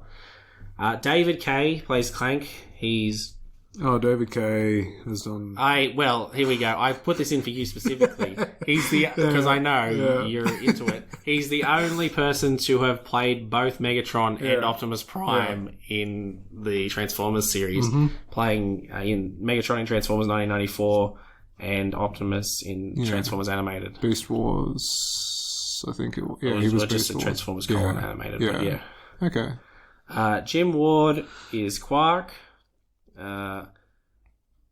Speaker 1: David Kay plays Clank. He's
Speaker 2: David Kay has done...
Speaker 1: here we go. I put this in for you specifically. He's because I know you're into it. He's the only person to have played both Megatron and Optimus Prime in the Transformers series, playing in Megatron in Transformers 1994 and Optimus in Transformers Animated.
Speaker 2: Beast Wars, I think it was. Yeah,
Speaker 1: he
Speaker 2: was
Speaker 1: just a Transformers colon animated.
Speaker 2: Yeah.
Speaker 1: But
Speaker 2: Okay.
Speaker 1: Jim Ward is Quark.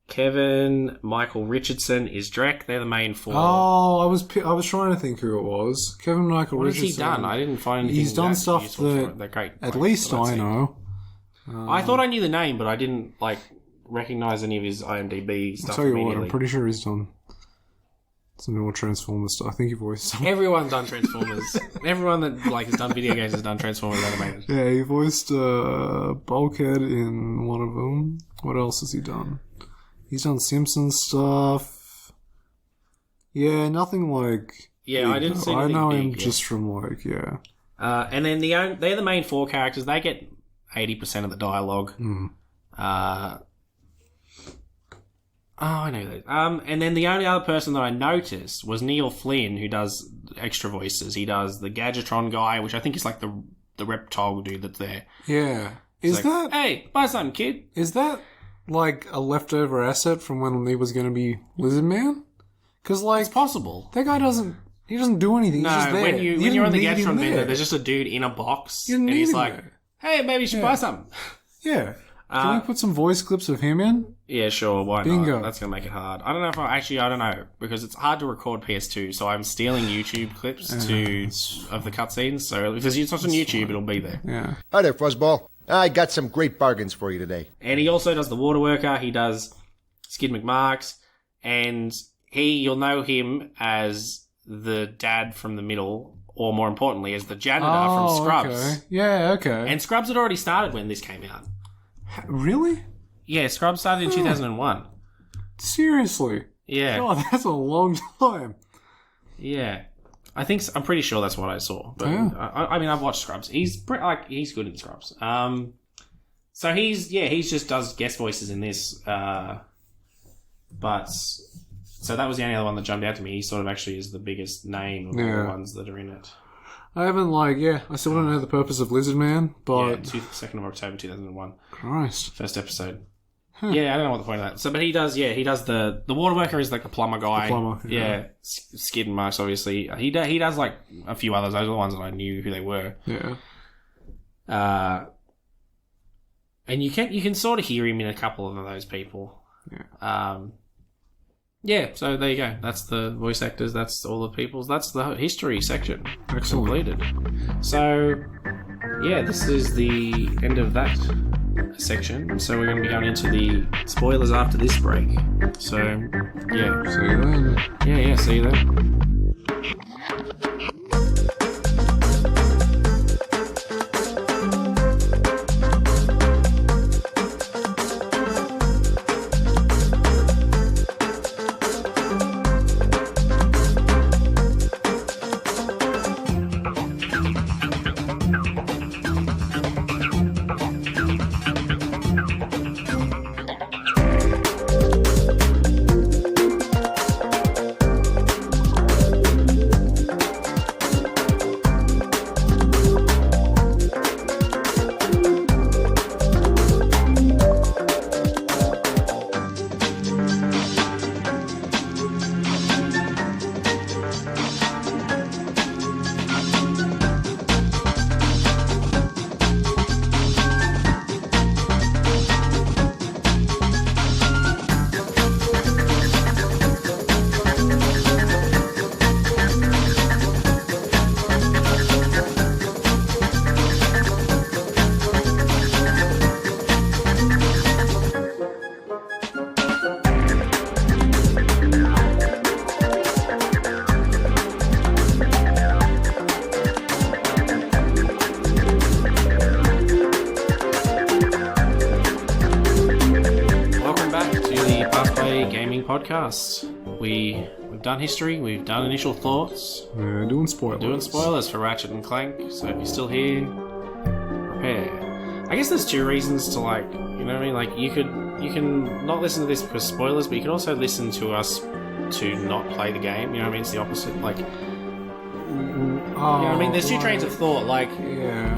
Speaker 1: Kevin Michael Richardson is Drek. They're the main 4.
Speaker 2: Oh, I was trying to think who it was. Kevin Michael Richardson.
Speaker 1: What has he done? I didn't find anything.
Speaker 2: He's done stuff that
Speaker 1: great.
Speaker 2: At least I know.
Speaker 1: I thought I knew the name, but I didn't recognize any of his IMDb stuff.
Speaker 2: I'll tell you what, I'm pretty sure he's done some more Transformers stuff. I think he voiced some.
Speaker 1: Everyone's done Transformers. Everyone that has done video games has done Transformers animated.
Speaker 2: Yeah, he voiced Bulkhead in one of them. What else has he done? He's done Simpsons stuff. Yeah, nothing like...
Speaker 1: Yeah, I didn't see anything
Speaker 2: I know him
Speaker 1: big,
Speaker 2: just from
Speaker 1: and then they're the main 4 characters. They get 80% of the dialogue. I know that. And then the only other person that I noticed was Neil Flynn, who does extra voices. He does the Gadgetron guy, which I think is like the reptile dude that's there.
Speaker 2: Yeah. Is that...
Speaker 1: Hey, buy something, kid.
Speaker 2: Is that like a leftover asset from when he was going to be Lizard Man? Because
Speaker 1: it's possible.
Speaker 2: That guy doesn't do anything.
Speaker 1: No,
Speaker 2: he's just there.
Speaker 1: when you're on the Gadgetron vendor, there's just a dude in a box, and he's like, "Hey, maybe you should buy something."
Speaker 2: Yeah. Can we put some voice clips of him in?
Speaker 1: Yeah, sure. Why
Speaker 2: Bingo.
Speaker 1: not? That's going to make it hard. I don't know if I don't know, because it's hard to record PS2, so I'm stealing YouTube clips of the cutscenes. So if it's not on YouTube, it'll be there.
Speaker 2: Yeah.
Speaker 3: Hi there, Fuzzball. I got some great bargains for you today.
Speaker 1: And he also does the water worker. He does Skid McMarks, and you'll know him as the dad from the middle, or more importantly, as the janitor from Scrubs.
Speaker 2: Okay. Yeah, okay.
Speaker 1: And Scrubs had already started when this came out.
Speaker 2: Really?
Speaker 1: Yeah, Scrubs started in 2001.
Speaker 2: Seriously?
Speaker 1: Yeah.
Speaker 2: God, that's a long time.
Speaker 1: Yeah. I'm pretty sure that's what I saw. But I mean, I've watched Scrubs. He's he's good in Scrubs. So he just does guest voices in this. But so that was the only other one that jumped out to me. He sort of actually is the biggest name of all the ones that are in it.
Speaker 2: I haven't I still don't know the purpose of Lizard Man, but
Speaker 1: 2nd of October 2001.
Speaker 2: Christ.
Speaker 1: First episode. Yeah, I don't know what the point of that. So, but he does the water worker is like the plumber guy.
Speaker 2: The plumber, yeah.
Speaker 1: Skid and Marks, obviously. He does like a few others. Those are the ones that I knew who they were.
Speaker 2: Yeah.
Speaker 1: And you can sort of hear him in a couple of those people.
Speaker 2: Yeah.
Speaker 1: So there you go. That's the voice actors. That's all the peoples. That's the history section.
Speaker 2: Excellent.
Speaker 1: Completed. So, yeah, this is the end of that section. So we're going to be going into the spoilers after this break. So, yeah.
Speaker 2: See you then.
Speaker 1: Yeah, see you then. Podcast. We've done history, we've done initial thoughts.
Speaker 2: Doing spoilers.
Speaker 1: Doing spoilers for Ratchet and Clank. So if you're still here, prepare. I guess there's two reasons to you know what I mean? Like you can not listen to this for spoilers, but you can also listen to us to not play the game. You know what I mean? It's the opposite. You know what I mean? There's two trains of thought.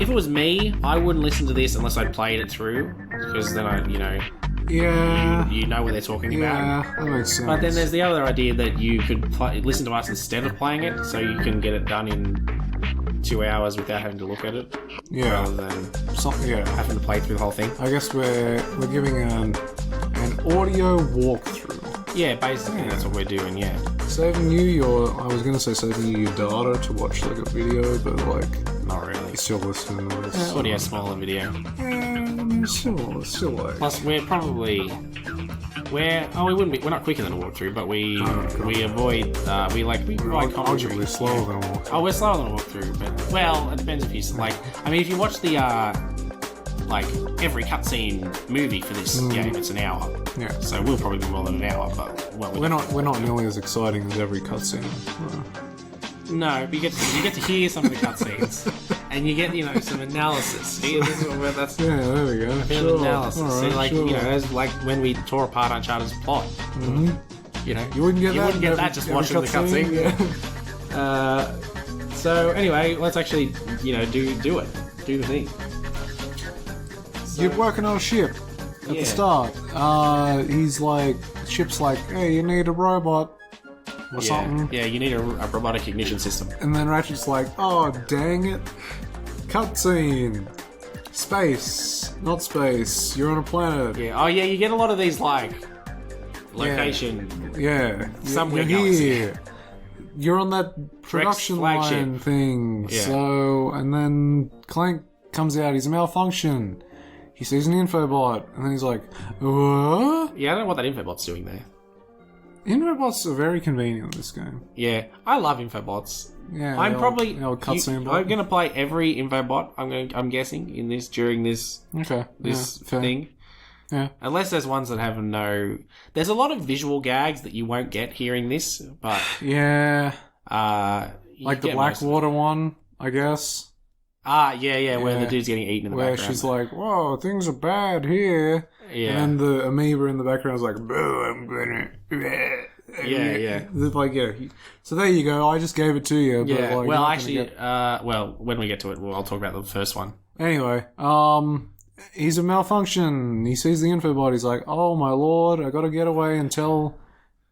Speaker 1: If it was me, I wouldn't listen to this unless I'd played it through, because then you know what they're talking about.
Speaker 2: Yeah, that makes sense.
Speaker 1: But then there's the other idea that you could listen to us instead of playing it, so you can get it done in 2 hours without having to look at it.
Speaker 2: Yeah.
Speaker 1: Rather than having to play through the whole thing.
Speaker 2: I guess we're giving an audio walkthrough.
Speaker 1: Yeah, basically that's what we're doing. Yeah.
Speaker 2: Saving you I was gonna say saving you your data to watch a video, but
Speaker 1: not really.
Speaker 2: You're still listening to this.
Speaker 1: Audio smaller video.
Speaker 2: Still
Speaker 1: Plus, we're not quicker than a walkthrough, but we avoid commentary.
Speaker 2: Arguably slower than a walkthrough.
Speaker 1: Oh, we're slower than a walkthrough, but it depends if you if you watch the every cutscene movie for this game, it's an hour.
Speaker 2: Yeah.
Speaker 1: So we'll probably be more than an hour, but
Speaker 2: we're not nearly as exciting as every cutscene.
Speaker 1: No, but you get to hear some of the cutscenes, and you get some analysis. See, this is where that's
Speaker 2: there we go.
Speaker 1: A bit of analysis. Right, see, there's when we tore apart Uncharted's plot.
Speaker 2: Mm-hmm.
Speaker 1: You wouldn't get that just watching the cutscene. Yeah. So anyway, let's actually do it. Do the thing. So,
Speaker 2: you're working on a ship at the start. Ship's like, hey, you need a robot. Or something.
Speaker 1: Yeah, you need a robotic ignition system.
Speaker 2: And then Ratchet's like, oh, dang it. Cutscene. Space. Not space. You're on a planet.
Speaker 1: Yeah. Oh, yeah, you get a lot of these, location.
Speaker 2: Yeah.
Speaker 1: Somewhere
Speaker 2: you're here. You're on that production line thing.
Speaker 1: Yeah.
Speaker 2: So, and then Clank comes out. He's a malfunction. He sees an infobot. And then he's like, what?
Speaker 1: Yeah, I don't know what that infobot's doing there.
Speaker 2: Infobots are very convenient in this game.
Speaker 1: Yeah, I love Infobots.
Speaker 2: Yeah,
Speaker 1: I'm probably
Speaker 2: cutscene.
Speaker 1: I'm gonna play every Infobot. I'm guessing in this during this thing.
Speaker 2: Yeah.
Speaker 1: Unless there's ones that have no. There's a lot of visual gags that you won't get hearing this, but
Speaker 2: yeah,
Speaker 1: like
Speaker 2: the Blackwater one, I guess.
Speaker 1: Yeah, where the dude's getting eaten in the background.
Speaker 2: Where she's like, "Whoa, things are bad here."
Speaker 1: Yeah.
Speaker 2: And then the amoeba in the background is like, "Boo, I'm gonna."
Speaker 1: Yeah.
Speaker 2: Like, yeah. So there you go. I just gave it to you. But
Speaker 1: Yeah.
Speaker 2: like,
Speaker 1: Well, actually, when we get to it, I'll talk about the first one.
Speaker 2: Anyway, he's a malfunction. He sees the infobot. He's like, "Oh my lord, I gotta get away and tell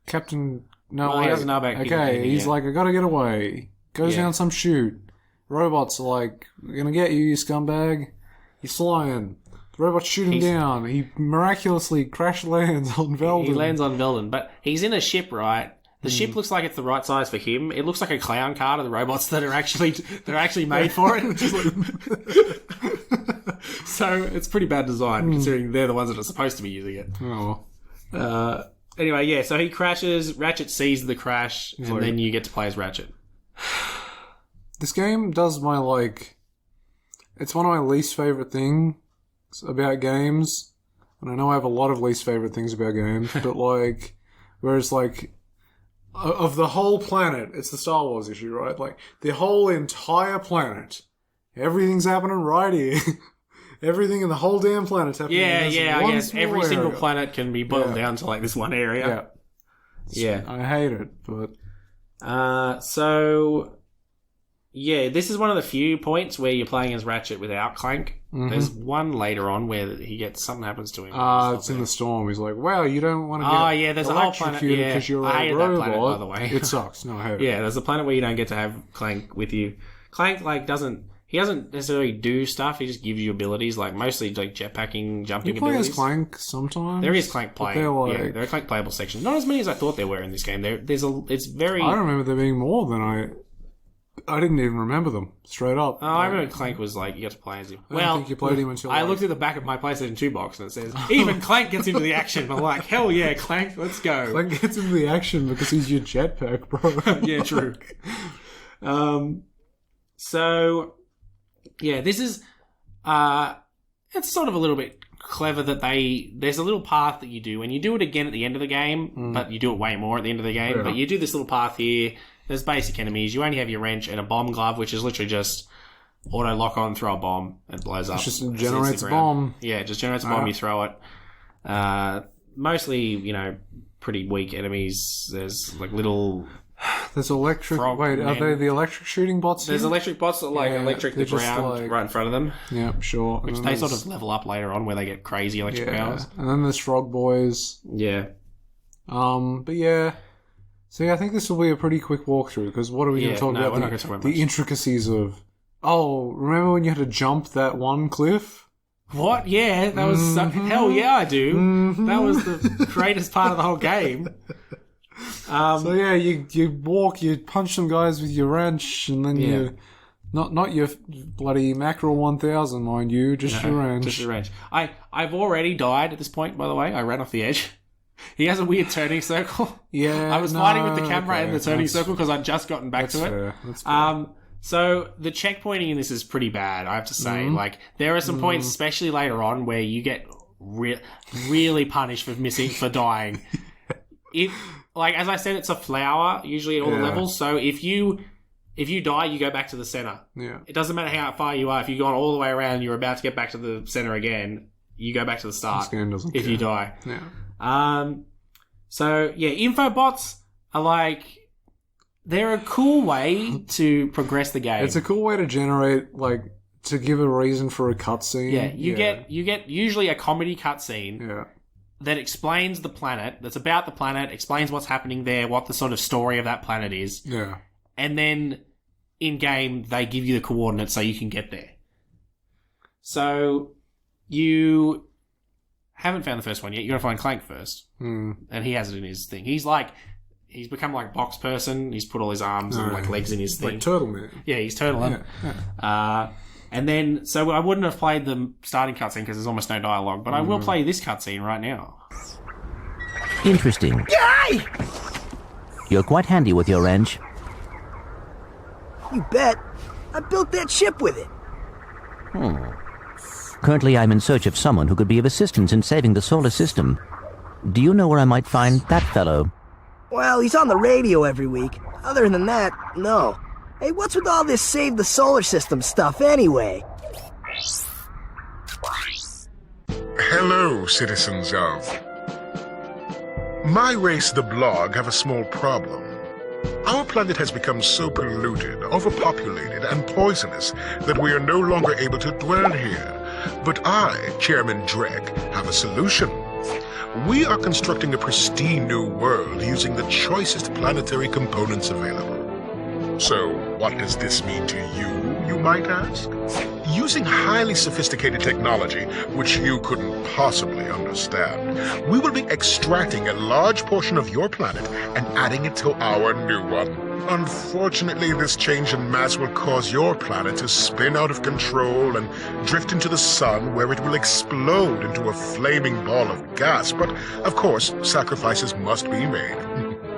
Speaker 2: Captain." No,
Speaker 1: Well, he doesn't know about
Speaker 2: Okay, he's like, "I gotta get away." Goes down some chute. Robots are like, "We're gonna get you, you scumbag." He's flying. The robots shoot him down. He miraculously crash lands on Velden.
Speaker 1: He lands on Velden, but he's in a ship, right? The ship looks like it's the right size for him. It looks like a clown car to the robots that are actually made for it. So it's pretty bad design considering they're the ones that are supposed to be using it.
Speaker 2: Oh.
Speaker 1: Anyway, yeah. So he crashes. Ratchet sees the crash, and then you get to play as Ratchet.
Speaker 2: This game does it's one of my least favorite things about games. And I know I have a lot of least favorite things about games, but whereas of the whole planet, it's the Star Wars issue, right? Like, the whole entire planet, everything's happening right here. Everything in the whole damn planet's happening in this
Speaker 1: I
Speaker 2: one
Speaker 1: guess
Speaker 2: small
Speaker 1: every single
Speaker 2: area.
Speaker 1: planet can be boiled down to this one area. Yeah.
Speaker 2: I hate it, but...
Speaker 1: this is one of the few points where you're playing as Ratchet without Clank.
Speaker 2: Mm-hmm.
Speaker 1: There's one later on where something happens to him.
Speaker 2: It's in the storm. He's like, "Wow, you don't want to get
Speaker 1: there's a whole planet.
Speaker 2: electrocuted
Speaker 1: Yeah,
Speaker 2: because you're
Speaker 1: I
Speaker 2: a
Speaker 1: hated
Speaker 2: robot."
Speaker 1: that planet, by the way.
Speaker 2: It sucks. No, I hate it.
Speaker 1: Yeah, there's a planet where you don't get to have Clank with you. Clank doesn't necessarily do stuff. He just gives you abilities, mostly jetpacking, jumping
Speaker 2: You play
Speaker 1: abilities.
Speaker 2: as Clank sometimes.
Speaker 1: There is Clank playing. There are Clank playable sections. Not as many as I thought there were in this game. It's very.
Speaker 2: I remember there being more than I didn't even remember them, straight up.
Speaker 1: Oh, I remember Clank was you got to play as him.
Speaker 2: I don't think you played him until
Speaker 1: I looked at the back of my PlayStation 2 box and it says, even Clank gets into the action. I'm like, hell yeah, Clank, let's go.
Speaker 2: Clank gets into the action because he's your jetpack, bro.
Speaker 1: Yeah, true. So, yeah, this is, it's sort of a little bit clever that there's a little path that you do, and you do it again at the end of the game, but you do it way more at the end of the game, but you do this little path here. There's basic enemies. You only have your wrench and a bomb glove, which is literally just auto lock on, throw a bomb, and it blows up.
Speaker 2: It just generates a bomb.
Speaker 1: Yeah, it just generates a bomb, you throw it. Mostly, pretty weak enemies. There's little...
Speaker 2: There's electric... Are they the electric shooting bots here?
Speaker 1: There's electric bots that electric the ground right in front of them.
Speaker 2: Yeah, sure.
Speaker 1: Which they sort of level up later on where they get crazy electric powers.
Speaker 2: And then there's frog boys.
Speaker 1: Yeah.
Speaker 2: But yeah... See, I think this will be a pretty quick walkthrough, because what are we going to talk about?
Speaker 1: We're not going to talk about
Speaker 2: the intricacies of... Oh, remember when you had to jump that one cliff?
Speaker 1: What? Yeah, that was... Hell yeah, I do. Mm-hmm. That was the greatest part of the whole game.
Speaker 2: So yeah, you walk, you punch some guys with your wrench, and then you... Not your bloody Mackerel 1000, mind you, just your wrench.
Speaker 1: Just your wrench. I've already died at this point, by the way. I ran off the edge. He has a weird turning circle.
Speaker 2: Yeah,
Speaker 1: I was fighting with the camera in the turning circle because I'd just gotten back to it.
Speaker 2: That's fair.
Speaker 1: So the checkpointing in this is pretty bad, I have to say. There are some points, especially later on, where you get really punished for dying. As I said, it's a flower usually at all the levels. So if you die, you go back to the center.
Speaker 2: Yeah.
Speaker 1: It doesn't matter how far you are. If you've gone all the way around and you're about to get back to the center again, you go back to the start.
Speaker 2: This game doesn't
Speaker 1: if
Speaker 2: care.
Speaker 1: you die.
Speaker 2: Yeah.
Speaker 1: Infobots are they're a cool way to progress the game.
Speaker 2: It's a cool way to generate, to give a reason for a cutscene.
Speaker 1: Yeah, you get usually a comedy cutscene that explains the planet, that's about the planet, explains what's happening there, what the sort of story of that planet is.
Speaker 2: Yeah.
Speaker 1: And then in-game, they give you the coordinates so you can get there. So, you haven't found the first one yet. You're going to find Clank first. And he has it in his thing. He's become box person. He's put all his arms and legs in his thing.
Speaker 2: Like Turtle Man.
Speaker 1: Yeah, he's Turtle Man. Yeah. And then, so I wouldn't have played the starting cutscene because there's almost no dialogue, but I will play this cutscene right now.
Speaker 4: Interesting.
Speaker 5: Yay!
Speaker 4: You're quite handy with your wrench.
Speaker 5: You bet. I built that ship with it.
Speaker 4: Currently, I'm in search of someone who could be of assistance in saving the solar system. Do you know where I might find that fellow?
Speaker 5: Well, he's on the radio every week. Other than that, no. Hey, what's with all this save the solar system stuff anyway?
Speaker 6: Hello, citizens of... My race, the Blog, have a small problem. Our planet has become so polluted, overpopulated, and poisonous that we are no longer able to dwell here. But I, Chairman Drek, have a solution. We are constructing a pristine new world using the choicest planetary components available. So, what does this mean to you might ask? Using highly sophisticated technology, which you couldn't possibly understand, we will be extracting a large portion of your planet and adding it to our new one. Unfortunately, this change in mass will cause your planet to spin out of control and drift into the sun, where it will explode into a flaming ball of gas. But, of course, sacrifices must be made.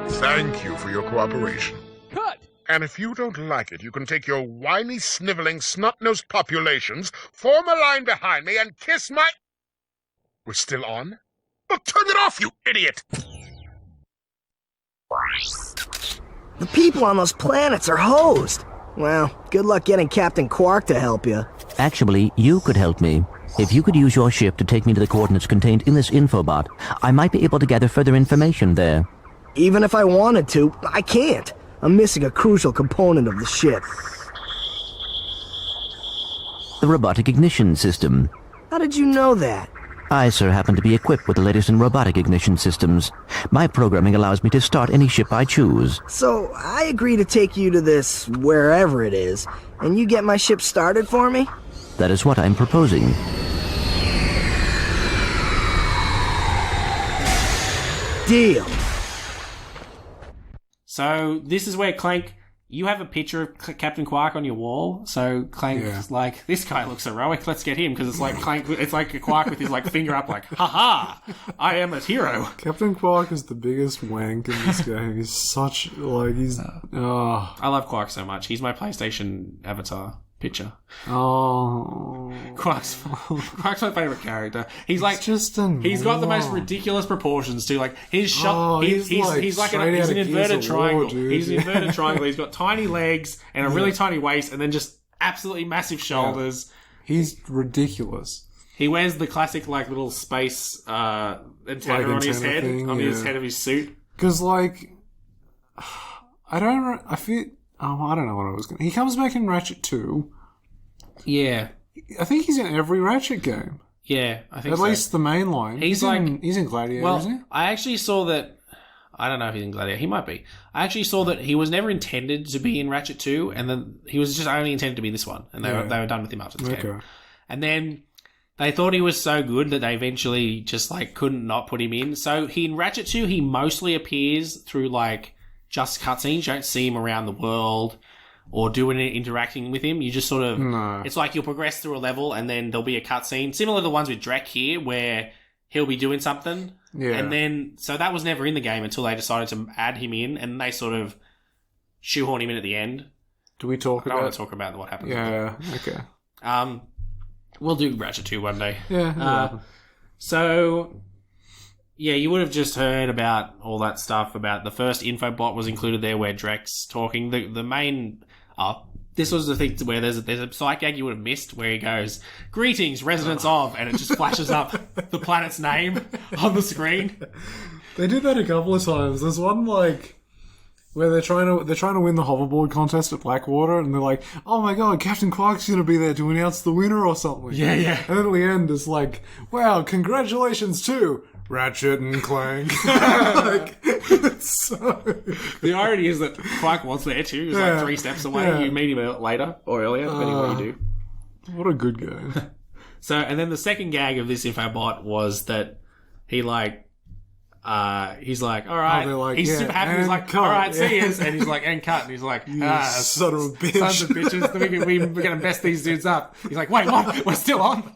Speaker 6: Thank you for your cooperation.
Speaker 7: Cut!
Speaker 6: And if you don't like it, you can take your whiny, sniveling, snot-nosed populations, form a line behind me, and kiss my... We're still on? Well, turn it off, you idiot!
Speaker 5: The people on those planets are hosed. Well, good luck getting Captain Quark to help you.
Speaker 4: Actually, you could help me. If you could use your ship to take me to the coordinates contained in this infobot, I might be able to gather further information there.
Speaker 5: Even if I wanted to, I can't. I'm missing a crucial component of the ship.
Speaker 4: The robotic ignition system.
Speaker 5: How did you know that?
Speaker 4: I, sir, happen to be equipped with the latest in robotic ignition systems. My programming allows me to start any ship I choose.
Speaker 5: So, I agree to take you to this, wherever it is, and you get my ship started for me?
Speaker 4: That is what I'm proposing.
Speaker 5: Deal.
Speaker 1: So this is where Clank, you have a picture of Captain Quark on your wall. So Clank's like, this guy looks heroic. Let's get him, because it's like Clank. It's like a Quark with his like finger up, like, haha, I am a hero.
Speaker 2: Captain Quark is the biggest wank in this game. He's such like he's.
Speaker 1: I love Quark so much. He's my PlayStation avatar picture.
Speaker 2: Oh,
Speaker 1: Quark's my favorite character. He's like
Speaker 2: just
Speaker 1: he's got the most ridiculous proportions too. Like his shot,
Speaker 2: Oh,
Speaker 1: he's
Speaker 2: he's
Speaker 1: he's
Speaker 2: like
Speaker 1: like he's
Speaker 2: straight
Speaker 1: an
Speaker 2: out of
Speaker 1: inverted
Speaker 2: Gears of War,
Speaker 1: triangle.
Speaker 2: dude.
Speaker 1: He's an inverted triangle. He's got tiny legs and a really tiny waist, and then just absolutely massive shoulders.
Speaker 2: he's ridiculous.
Speaker 1: He wears the classic like little space antenna on his head,
Speaker 2: thing,
Speaker 1: on his
Speaker 2: yeah.
Speaker 1: head of his suit.
Speaker 2: Because like, I feel. Oh, I don't know what I was going to... He comes back in Ratchet 2.
Speaker 1: Yeah,
Speaker 2: I think he's in every Ratchet game.
Speaker 1: yeah, I think
Speaker 2: At
Speaker 1: so.
Speaker 2: least the main line.
Speaker 1: He's like-
Speaker 2: he's in Gladiator,
Speaker 1: Well,
Speaker 2: isn't he?
Speaker 1: I actually saw that. I don't know if he's in Gladiator. He might be. I actually saw that he was never intended to be in Ratchet 2, and then he was just only intended to be in this one, and they were done with him after this game. And then they thought he was so good that they eventually just like couldn't not put him in. So in Ratchet 2, he mostly appears through like just cutscenes. You don't see him around the world or doing it, interacting with him. You just sort of...
Speaker 2: No.
Speaker 1: It's like you'll progress through a level and then there'll be a cutscene, similar to the ones with Drek here, where he'll be doing something.
Speaker 2: Yeah.
Speaker 1: And then... So that was never in the game until they decided to add him in, and they sort of shoehorn him in at the end.
Speaker 2: Do we talk
Speaker 1: I don't
Speaker 2: about...
Speaker 1: want to talk about what happened.
Speaker 2: Yeah, okay.
Speaker 1: We'll do Ratchet 2 one day.
Speaker 2: Yeah.
Speaker 1: So... Yeah, you would have just heard about all that stuff about the first infobot was included there where Drek's talking. The main... this was the thing where there's a sight gag you would have missed where he goes, "Greetings, residents of," and it just flashes up the planet's name on the screen.
Speaker 2: They did that a couple of times. There's one like where they're trying to win the hoverboard contest at Blackwater, and they're like, "Oh my god, Captain Quark's gonna be there to announce the winner or something."
Speaker 1: Yeah.
Speaker 2: And then at the end, it's like, "Wow, congratulations to Ratchet and Clank." Like, it's so...
Speaker 1: The irony is that Quark was there too. He was like 3 steps away.
Speaker 2: Yeah.
Speaker 1: You meet him later or earlier, depending on what you do.
Speaker 2: What a good game.
Speaker 1: So, and then the second gag of this infobot was that he like... he's like, all right.
Speaker 2: they're like,
Speaker 1: he's
Speaker 2: yeah,
Speaker 1: super happy. He's
Speaker 2: and
Speaker 1: like,
Speaker 2: cut,
Speaker 1: all right, see
Speaker 2: yeah.
Speaker 1: yous. And he's like, and cut. And he's like,
Speaker 2: son of a bitch.
Speaker 1: Sons of bitches. We're going to mess these dudes up. He's like, wait, what? We're still on?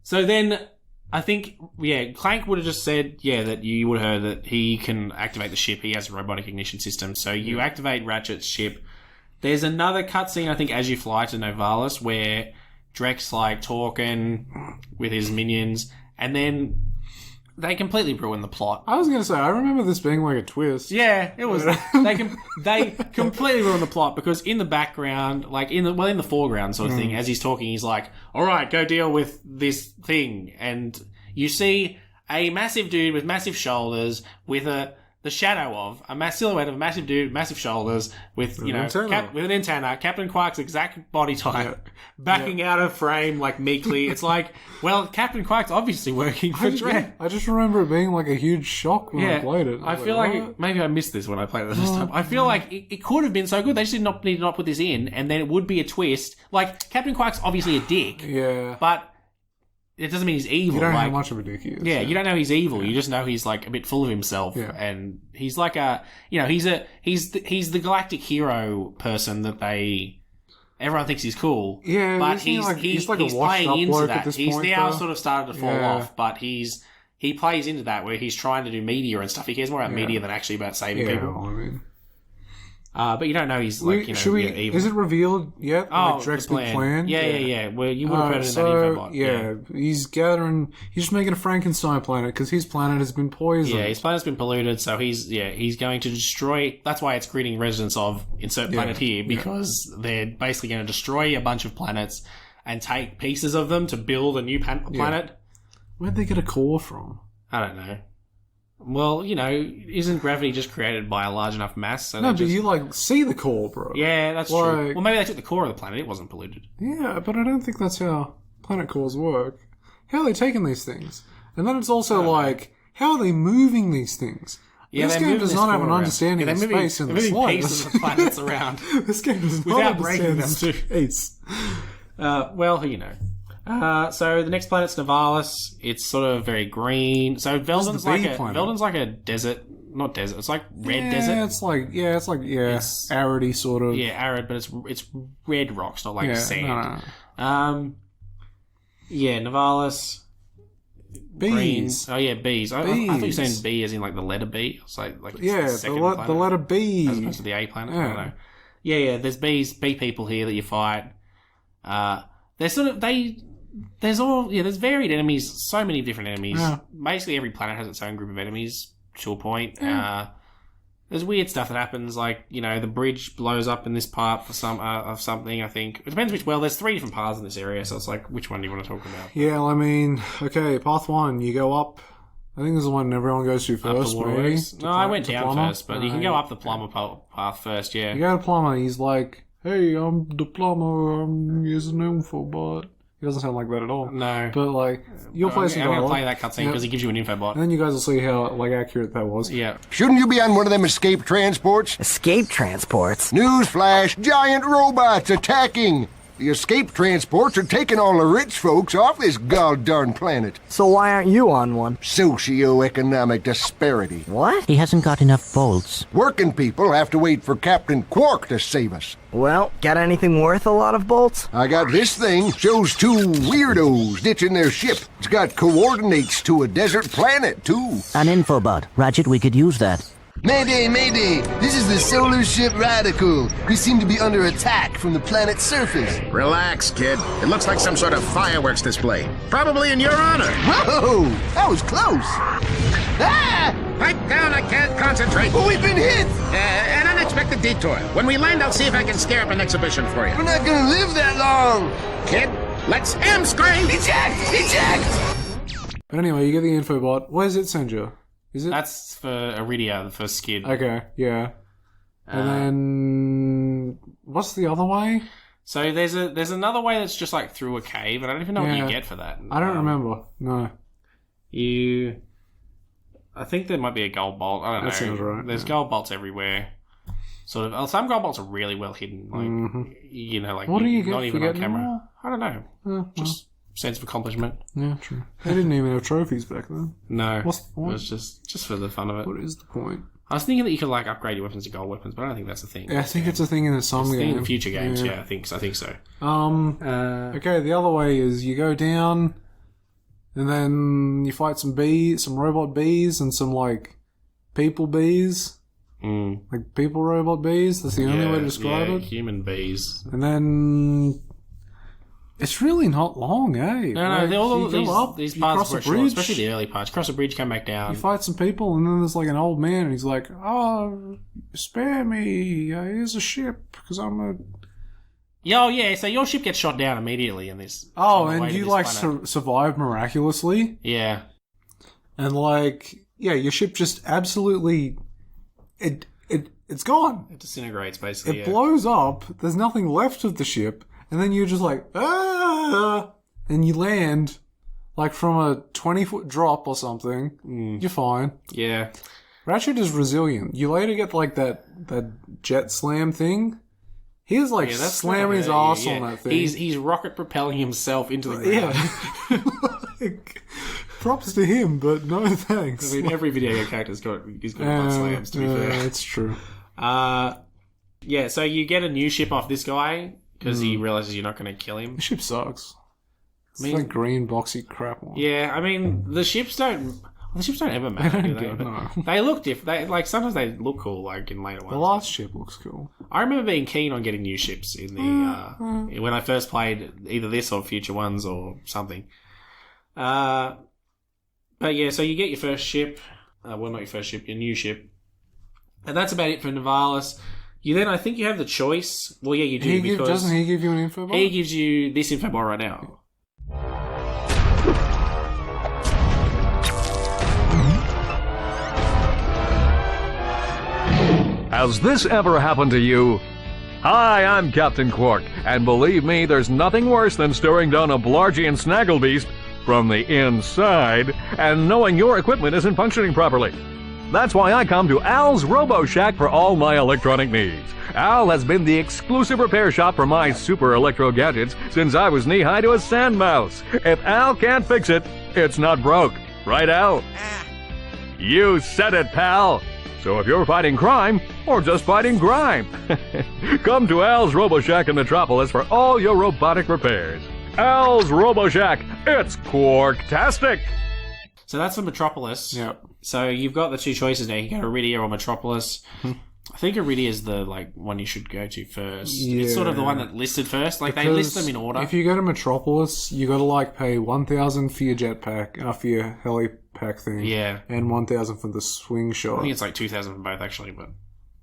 Speaker 1: So then I think, Clank would have just said, that you would have heard that he can activate the ship. He has a robotic ignition system. So you activate Ratchet's ship. There's another cutscene, I think, as you fly to Novalis, where Drek's, like, talking with his minions, and then they completely ruin the plot.
Speaker 2: I was going to say, I remember this being like a twist.
Speaker 1: Yeah, it was. They completely ruined the plot because in the background, like in the foreground sort of thing, as he's talking, he's like, "All right, go deal with this thing," and you see a massive dude with massive shoulders with the shadow of a silhouette of a massive dude with massive shoulders with with an antenna, Captain Quark's exact body type, backing out of frame like meekly. It's like, well, Captain Quark's obviously working for Drek.
Speaker 2: I just remember it being like a huge shock when I played it.
Speaker 1: I feel like maybe I missed this when I played it the first time. I feel like it could have been so good. They just need to not put this in, and then it would be a twist. Like, Captain Quark's obviously a dick.
Speaker 2: Yeah.
Speaker 1: But it doesn't mean he's evil.
Speaker 2: You don't know how much of a dick he is.
Speaker 1: Yeah, you don't know he's evil. You just know he's like a bit full of himself, and he's like he's the galactic hero person that everyone thinks he's cool.
Speaker 2: Yeah,
Speaker 1: but he's
Speaker 2: like a
Speaker 1: playing into that.
Speaker 2: He's
Speaker 1: now sort of started to fall off, but he plays into that where he's trying to do media and stuff. He cares more about media than actually about saving people.
Speaker 2: Well, I mean.
Speaker 1: But you don't know he's like evil.
Speaker 2: Is it revealed yet? Drek's big plan?
Speaker 1: Yeah. Well, you would have put it in that info bot.
Speaker 2: Yeah, he's just making a Frankenstein planet because his planet has been poisoned.
Speaker 1: Yeah, his planet's been polluted, so he's going to destroy. That's why it's greeting residents of insert planet here, because they're basically going to destroy a bunch of planets and take pieces of them to build a new planet.
Speaker 2: Where'd they get a core from?
Speaker 1: I don't know. Well, isn't gravity just created by a large enough mass? So
Speaker 2: no, but you, see the core, bro.
Speaker 1: Yeah, that's true. Well, maybe they took the core of the planet. It wasn't polluted.
Speaker 2: Yeah, but I don't think that's how planet cores work. How are they taking these things? And then it's also how are they moving these things?
Speaker 1: Yeah,
Speaker 2: this game does not have an understanding of space in the slightest.
Speaker 1: Pieces of planets around.
Speaker 2: This game does not
Speaker 1: without breaking them.
Speaker 2: Space.
Speaker 1: Well, so the next planet's Novalis. It's sort of very green. So Veldon's like a desert, not desert. It's like red desert.
Speaker 2: It's aridy sort of.
Speaker 1: Yeah, arid, but it's red rocks, not like sand.
Speaker 2: No.
Speaker 1: Novalis.
Speaker 2: Bees.
Speaker 1: Green. Oh yeah, bees. I thought you were saying B as in like the letter B. It's like
Speaker 2: the letter B
Speaker 1: as opposed to the A planet. I don't know. Yeah. There's bees, bee people here that you fight. There's varied enemies, so many different enemies.
Speaker 2: Yeah.
Speaker 1: Basically, every planet has its own group of enemies to a point. There's weird stuff that happens, like, the bridge blows up in this part for of something, I think. It depends there's 3 different paths in this area, so it's like, which one do you want to talk about?
Speaker 2: Yeah, I mean, okay, path 1, you go up. I think this is the one everyone goes to first, maybe.
Speaker 1: No, I went down first, but you can go up the plumber path first, yeah.
Speaker 2: You go to plumber, he's like, hey, I'm the plumber, I'm using info bot. He doesn't sound like that at all.
Speaker 1: No.
Speaker 2: But, your place
Speaker 1: I'm going to play that cutscene because he gives you an info bot.
Speaker 2: And then you guys will see how, accurate that was.
Speaker 1: Yeah.
Speaker 3: Shouldn't you be on one of them escape transports?
Speaker 5: Escape transports?
Speaker 3: Newsflash, giant robots attacking! The escape transports are taking all the rich folks off this god-darn planet.
Speaker 5: So why aren't you on one?
Speaker 3: Socioeconomic disparity.
Speaker 5: What?
Speaker 4: He hasn't got enough bolts.
Speaker 3: Working people have to wait for Captain Quark to save us.
Speaker 5: Well, got anything worth a lot of bolts?
Speaker 3: I got this thing. Shows 2 weirdos ditching their ship. It's got coordinates to a desert planet, too.
Speaker 4: An infobot. Ratchet, we could use that.
Speaker 7: Mayday, mayday! This is the solar ship Radical. We seem to be under attack from the planet's surface.
Speaker 6: Relax, kid. It looks like some sort of fireworks display. Probably in your honor.
Speaker 7: Whoa! That was close! Ah!
Speaker 6: Pipe down, I can't concentrate.
Speaker 7: Oh, we've been hit!
Speaker 6: An unexpected detour. When we land, I'll see if I can scare up an exhibition for you.
Speaker 7: We're not gonna live that long!
Speaker 6: Kid, let's M-screen!
Speaker 7: Eject! Eject!
Speaker 2: But anyway, you get the info bot. Where does it send you? Is it?
Speaker 1: That's for Iridia, the first skid.
Speaker 2: Okay, yeah. And then what's the other way?
Speaker 1: So there's another way that's just like through a cave, and I don't even know what you get for that.
Speaker 2: I don't remember. No.
Speaker 1: I think there might be a gold bolt. I don't know.
Speaker 2: That sounds right.
Speaker 1: There's gold bolts everywhere. Sort of. Some gold bolts are really well hidden. Like
Speaker 2: what do you get
Speaker 1: not even on camera.
Speaker 2: More?
Speaker 1: I don't know. Just sense of accomplishment.
Speaker 2: Yeah, true. They didn't even have trophies back then.
Speaker 1: No.
Speaker 2: What's the point?
Speaker 1: It was just for the fun of it.
Speaker 2: What is the point?
Speaker 1: I was thinking that you could upgrade your weapons to gold weapons, but I don't think that's a thing.
Speaker 2: Yeah, I think it's a thing in some games.
Speaker 1: In future games, I think so.
Speaker 2: Okay, the other way is you go down, And then you fight some robot bees, and some, like, people bees. Like, people robot bees. That's the only way to describe it.
Speaker 1: Human bees.
Speaker 2: And then... It's really not long, eh?
Speaker 1: No,
Speaker 2: Like,
Speaker 1: these
Speaker 2: you
Speaker 1: parts
Speaker 2: cross
Speaker 1: were
Speaker 2: a
Speaker 1: short,
Speaker 2: bridge,
Speaker 1: especially the early parts. Cross a bridge, come back down.
Speaker 2: you fight some people, and then there's like an old man, and he's like, "Oh, spare me! Here's a ship because I'm a."
Speaker 1: Yeah, so your ship gets shot down immediately in this.
Speaker 2: Oh,
Speaker 1: on the way
Speaker 2: and
Speaker 1: to
Speaker 2: you
Speaker 1: this
Speaker 2: like
Speaker 1: planet.
Speaker 2: survive miraculously,
Speaker 1: Yeah.
Speaker 2: and like your ship just absolutely it's gone.
Speaker 1: It disintegrates, basically.
Speaker 2: It blows up. There's nothing left of the ship, and then you're just like, and you land like from a 20-foot drop or something. You're fine.
Speaker 1: Yeah.
Speaker 2: Ratchet is resilient. You later get like that jet slam thing. He's like
Speaker 1: that's
Speaker 2: slamming his ass on that thing.
Speaker 1: He's rocket propelling himself into the ground.
Speaker 2: Yeah. Like, props to him, but no thanks.
Speaker 1: I mean, every video game character's got butt slams, to be fair.
Speaker 2: It's true.
Speaker 1: Yeah, so you get a new ship off this guy because he realizes you're not going to kill him.
Speaker 2: The ship sucks. It's
Speaker 1: I mean-
Speaker 2: like green boxy crap one.
Speaker 1: Yeah, I mean, the ships don't ever matter, do they?
Speaker 2: don't,
Speaker 1: But
Speaker 2: no.
Speaker 1: they look different. Like, sometimes they look cool, like in later ones.
Speaker 2: The last ship looks cool.
Speaker 1: I remember being keen on getting new ships in the when I first played either this or future ones or something. But yeah, so you get your first ship. Well, not your first ship, your new ship. And that's about it for Nivalis. You then, I think you have the choice. Well, yeah, you do, because
Speaker 2: Doesn't he give you an info bar?
Speaker 1: he gives you this info bar right now.
Speaker 8: Has this ever happened to you? Hi, I'm Captain Quark, and believe me, there's nothing worse than staring down a Blargian snagglebeast from the inside and knowing your equipment isn't functioning properly. That's why I come to Al's Robo Shack for all my electronic needs. Al has been the exclusive repair shop for my super electro gadgets since I was knee-high to a sand mouse. If Al can't fix it, it's not broke. Right, Al? You said it, pal! So if you're fighting crime, or just fighting grime, come to Al's Robo Shack in Metropolis for all your robotic repairs. Al's Robo Shack, it's Quarktastic!
Speaker 1: So that's for Metropolis.
Speaker 2: Yep.
Speaker 1: So you've got the two choices now. You can go to Iridia or Metropolis. I think Iridia is the one you should go to first. It's sort of the one that listed first. Like they list them in order.
Speaker 2: If you go to Metropolis, you got to like pay 1,000 for your jetpack, for your helipack thing.
Speaker 1: Yeah.
Speaker 2: And 1,000 for the swing shot.
Speaker 1: I think it's like 2,000 for both, actually. But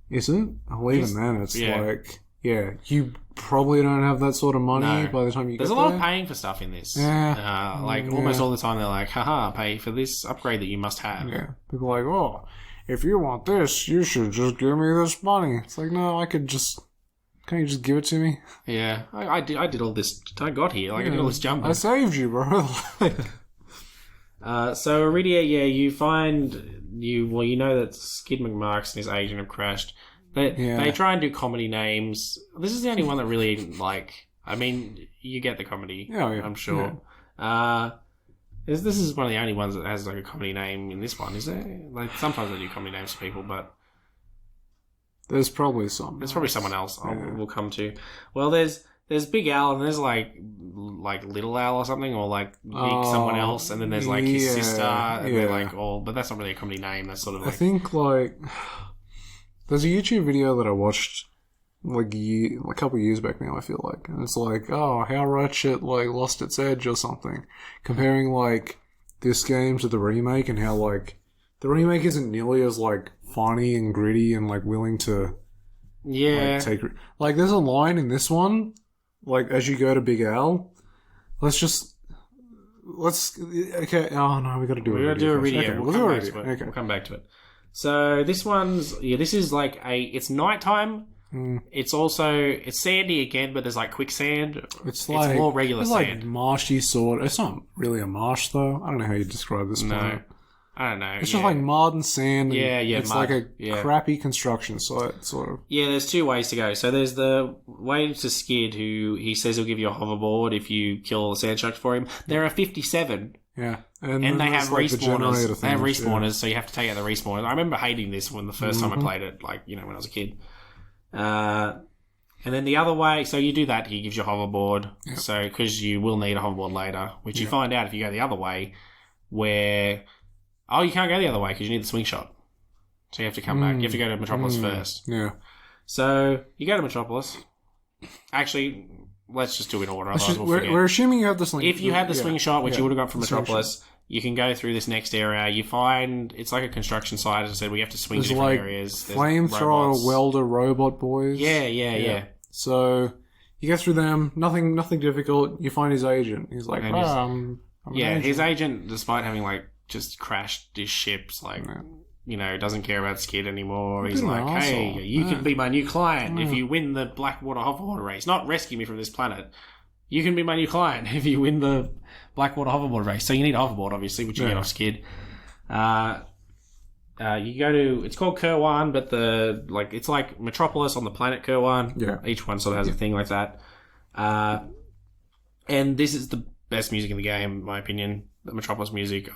Speaker 2: Is it? Well, even then, it's like, you probably don't have that sort of money by the time you
Speaker 1: there's
Speaker 2: get
Speaker 1: a lot
Speaker 2: there.
Speaker 1: of paying for stuff in this.
Speaker 2: Yeah.
Speaker 1: Almost all the time they're like, haha, pay for this upgrade that you must have.
Speaker 2: Yeah. People are like, oh, if you want this, you should just give me this money. It's like, no, can't you just give it to me?
Speaker 1: Yeah. I did all this. I got here. I did all this jumping.
Speaker 2: I saved you, bro.
Speaker 1: So Iridia, you find you know that Skid McMarx and his agent have crashed. They try and do comedy names. This is the only one that really I mean, you get the comedy.
Speaker 2: Yeah.
Speaker 1: I'm sure.
Speaker 2: Yeah.
Speaker 1: This is one of the only ones that has like a comedy name in this one, is there? Like sometimes they do comedy names for people, but
Speaker 2: there's probably some.
Speaker 1: There's probably someone else we'll come to. Well, there's Big Al and there's like Little Al or something, or like Big someone else, and then there's like his sister, and they're like all, but that's not really a comedy name. That's sort of like,
Speaker 2: I think there's a YouTube video that I watched a couple of years back now, I feel like, and it's like, oh, how Ratchet lost its edge or something, comparing this game to the remake, and how the remake isn't nearly as funny and gritty and willing to take there's a line in this one, as you go to Big Al, okay, oh no, we gotta do it.
Speaker 1: We're gonna do a video.
Speaker 2: Okay,
Speaker 1: We'll come back to it. So this one's this is it's nighttime. It's sandy again, but there's quicksand. It's more regular sand.
Speaker 2: Marshy sort. It's not really a marsh though. I don't know how you describe this.
Speaker 1: No, I don't know.
Speaker 2: It's just mud and sand. And it's
Speaker 1: mud.
Speaker 2: a crappy construction site, sort of.
Speaker 1: Yeah, there's two ways to go. So there's the way to Skid, who he says he'll give you a hoverboard if you kill all the sand sharks for him. There are 57.
Speaker 2: Yeah.
Speaker 1: And they have respawners. They have respawners, so you have to take out the respawners. I remember hating this when the first time I played it, when I was a kid. And then the other way, so you do that, he gives you a hoverboard. Yep. So, because you will need a hoverboard later, which you find out if you go the other way, where, you can't go the other way because you need the swing shot. So you have to come back. You have to go to Metropolis first.
Speaker 2: Yeah.
Speaker 1: So you go to Metropolis. Actually, let's just do it in order.
Speaker 2: We're assuming you have the swing.
Speaker 1: If you had the swing shot, which you would have got from Metropolis, you can go through this next area. You find it's like a construction site. As I said, we have to swing to different areas. There's
Speaker 2: flamethrower, welder, robot boys.
Speaker 1: Yeah.
Speaker 2: So you go through them. Nothing difficult. You find his agent. He's like,
Speaker 1: his agent, despite having like just crashed his ships, like. You know, doesn't care about Skid anymore. He's like, hey, you can be my new client if you win the Blackwater Hoverboard race. Not rescue me from this planet. You can be my new client if you win the Blackwater Hoverboard race. So you need a hoverboard, obviously, which you get off Skid. You go to, it's called Kerwan, but it's like Metropolis on the planet Kerwan. Yeah. Each one sort of has a thing like that. And this is the best music in the game, in my opinion. The Metropolis music.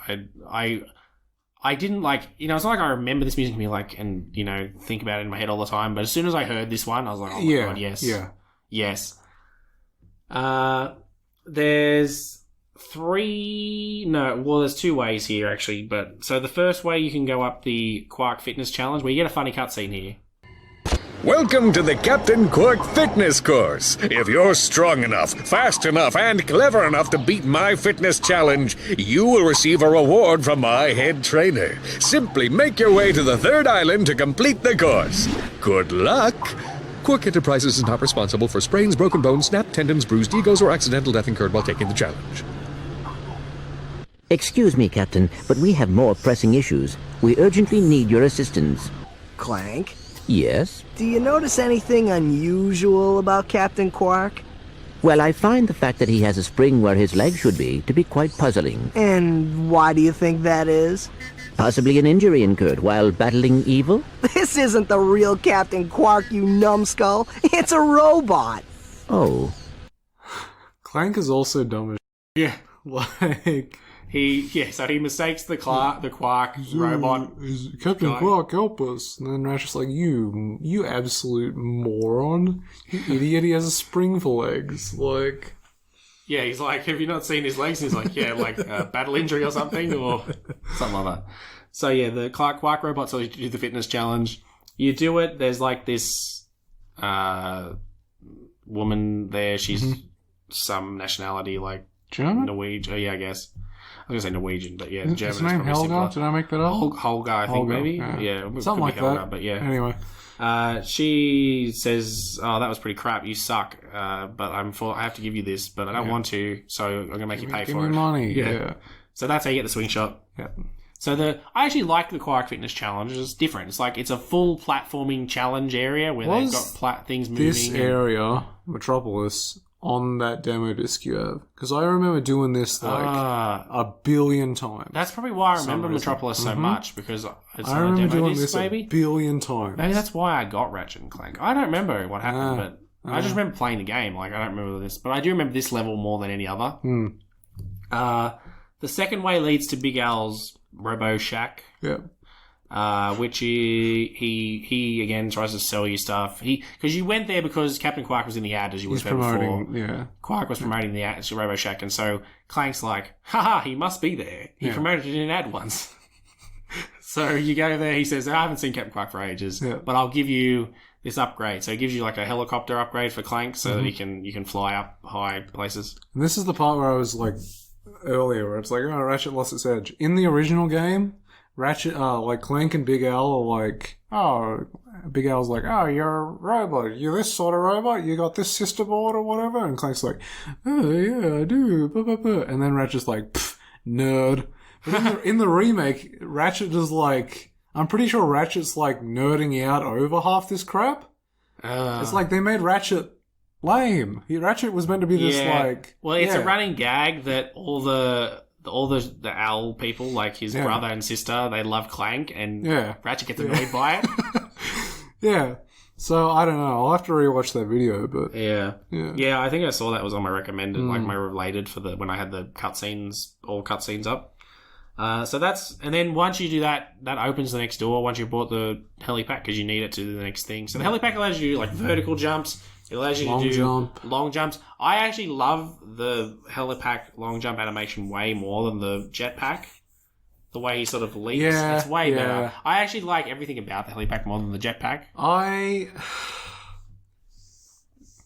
Speaker 1: I didn't it's not like I remember this music and think about it in my head all the time, but as soon as I heard this one, I was like, oh my god, yes. Yeah. Yes. There's there's two ways here actually, so the first way you can go up the Quark Fitness Challenge, where you get a funny cutscene here.
Speaker 9: Welcome to the Captain Quark Fitness Course. If you're strong enough, fast enough, and clever enough to beat my fitness challenge, you will receive a reward from my head trainer. Simply make your way to the third island to complete the course. Good luck! Quark Enterprises is not responsible for sprains, broken bones, snapped tendons, bruised egos, or accidental death incurred while taking the challenge.
Speaker 4: Excuse me, Captain, but we have more pressing issues. We urgently need your assistance.
Speaker 5: Clank?
Speaker 4: Yes?
Speaker 5: Do you notice anything unusual about Captain Quark?
Speaker 4: Well, I find the fact that he has a spring where his leg should be to be quite puzzling.
Speaker 5: And why do you think that is?
Speaker 4: Possibly an injury incurred while battling evil?
Speaker 5: This isn't the real Captain Quark, you numbskull. It's a robot.
Speaker 4: Oh.
Speaker 2: Clank is also dumb as
Speaker 1: Yeah.
Speaker 2: Like...
Speaker 1: So he mistakes the Quark robot.
Speaker 2: Captain
Speaker 1: guy.
Speaker 2: Quark, help us. And then Ratchet's like, you absolute moron. You idiot, he has a spring for legs. Like...
Speaker 1: Yeah, he's like, have you not seen his legs? He's like, yeah, like a battle injury or something, or something like that. So yeah, the Quark robot, so you do the fitness challenge. You do it, there's like this woman there, she's some nationality, like
Speaker 2: German?
Speaker 1: Norwegian, I guess. I was going to say Norwegian, but yeah, German.
Speaker 2: His name Helga? Did I make that up?
Speaker 1: Holga, I think, maybe? Yeah,
Speaker 2: something like
Speaker 1: Helga,
Speaker 2: that.
Speaker 1: But yeah.
Speaker 2: Anyway.
Speaker 1: She says, oh, that was pretty crap, you suck, but I have to give you this, but I don't want to, so I'm going to make you pay
Speaker 2: give
Speaker 1: for
Speaker 2: me
Speaker 1: it.
Speaker 2: Money, yeah.
Speaker 1: So that's how you get the swing shot.
Speaker 2: Yeah.
Speaker 1: So I actually like the Quark Fitness Challenge. It's different. It's like, it's a full platforming challenge area where they've got things moving.
Speaker 2: This area, Metropolis, on that demo disc you have? Because I remember doing this a billion times.
Speaker 1: That's probably why I remember Metropolis so much, because it's
Speaker 2: I
Speaker 1: on a
Speaker 2: remember
Speaker 1: demo
Speaker 2: doing
Speaker 1: disc,
Speaker 2: this
Speaker 1: maybe?
Speaker 2: a billion times.
Speaker 1: Maybe that's why I got Ratchet and Clank. I don't remember what happened, but I just remember playing the game. Like, I don't remember this. But I do remember this level more than any other. The second way leads to Big Al's Robo Shack.
Speaker 2: Yeah.
Speaker 1: Which he again tries to sell you stuff. Because you went there because Captain Quark was in the ad, as you would have heard before.
Speaker 2: Yeah.
Speaker 1: Quark was promoting the ad, Robo Shack, and so Clank's like, haha, he must be there. He promoted it in an ad once. So you go there, he says, I haven't seen Captain Quark for ages, but I'll give you this upgrade. So he gives you like a helicopter upgrade for Clank so that you can fly up high places.
Speaker 2: And this is the part where I was like, earlier, where it's like, oh, Ratchet lost its edge. In the original game, Ratchet, like Clank and Big Al are like, oh, Big Al's like, oh, you're a robot. You're this sort of robot. You got this sister board or whatever. And Clank's like, oh, yeah, I do. Blah, blah, blah. And then Ratchet's like, pff, nerd. But in the remake, Ratchet is like, I'm pretty sure Ratchet's like nerding out over half this crap. It's like they made Ratchet lame. Ratchet was meant to be this like...
Speaker 1: Well, it's a running gag that all the owl people, like his brother and sister, they love Clank, and Ratchet gets annoyed by it.
Speaker 2: Yeah. So, I don't know. I'll have to rewatch that video, but...
Speaker 1: Yeah, I think I saw that was on my recommended, like my related for when I had the cutscenes up. So that's, and then once you do that, that opens the next door once you bought the helipack because you need it to do the next thing. So the helipack allows you to do like vertical jumps. It allows you to do long jumps. I actually love the helipack long jump animation way more than the jetpack. The way he sort of leaps, it's way better. I actually like everything about the helipack more than the jetpack.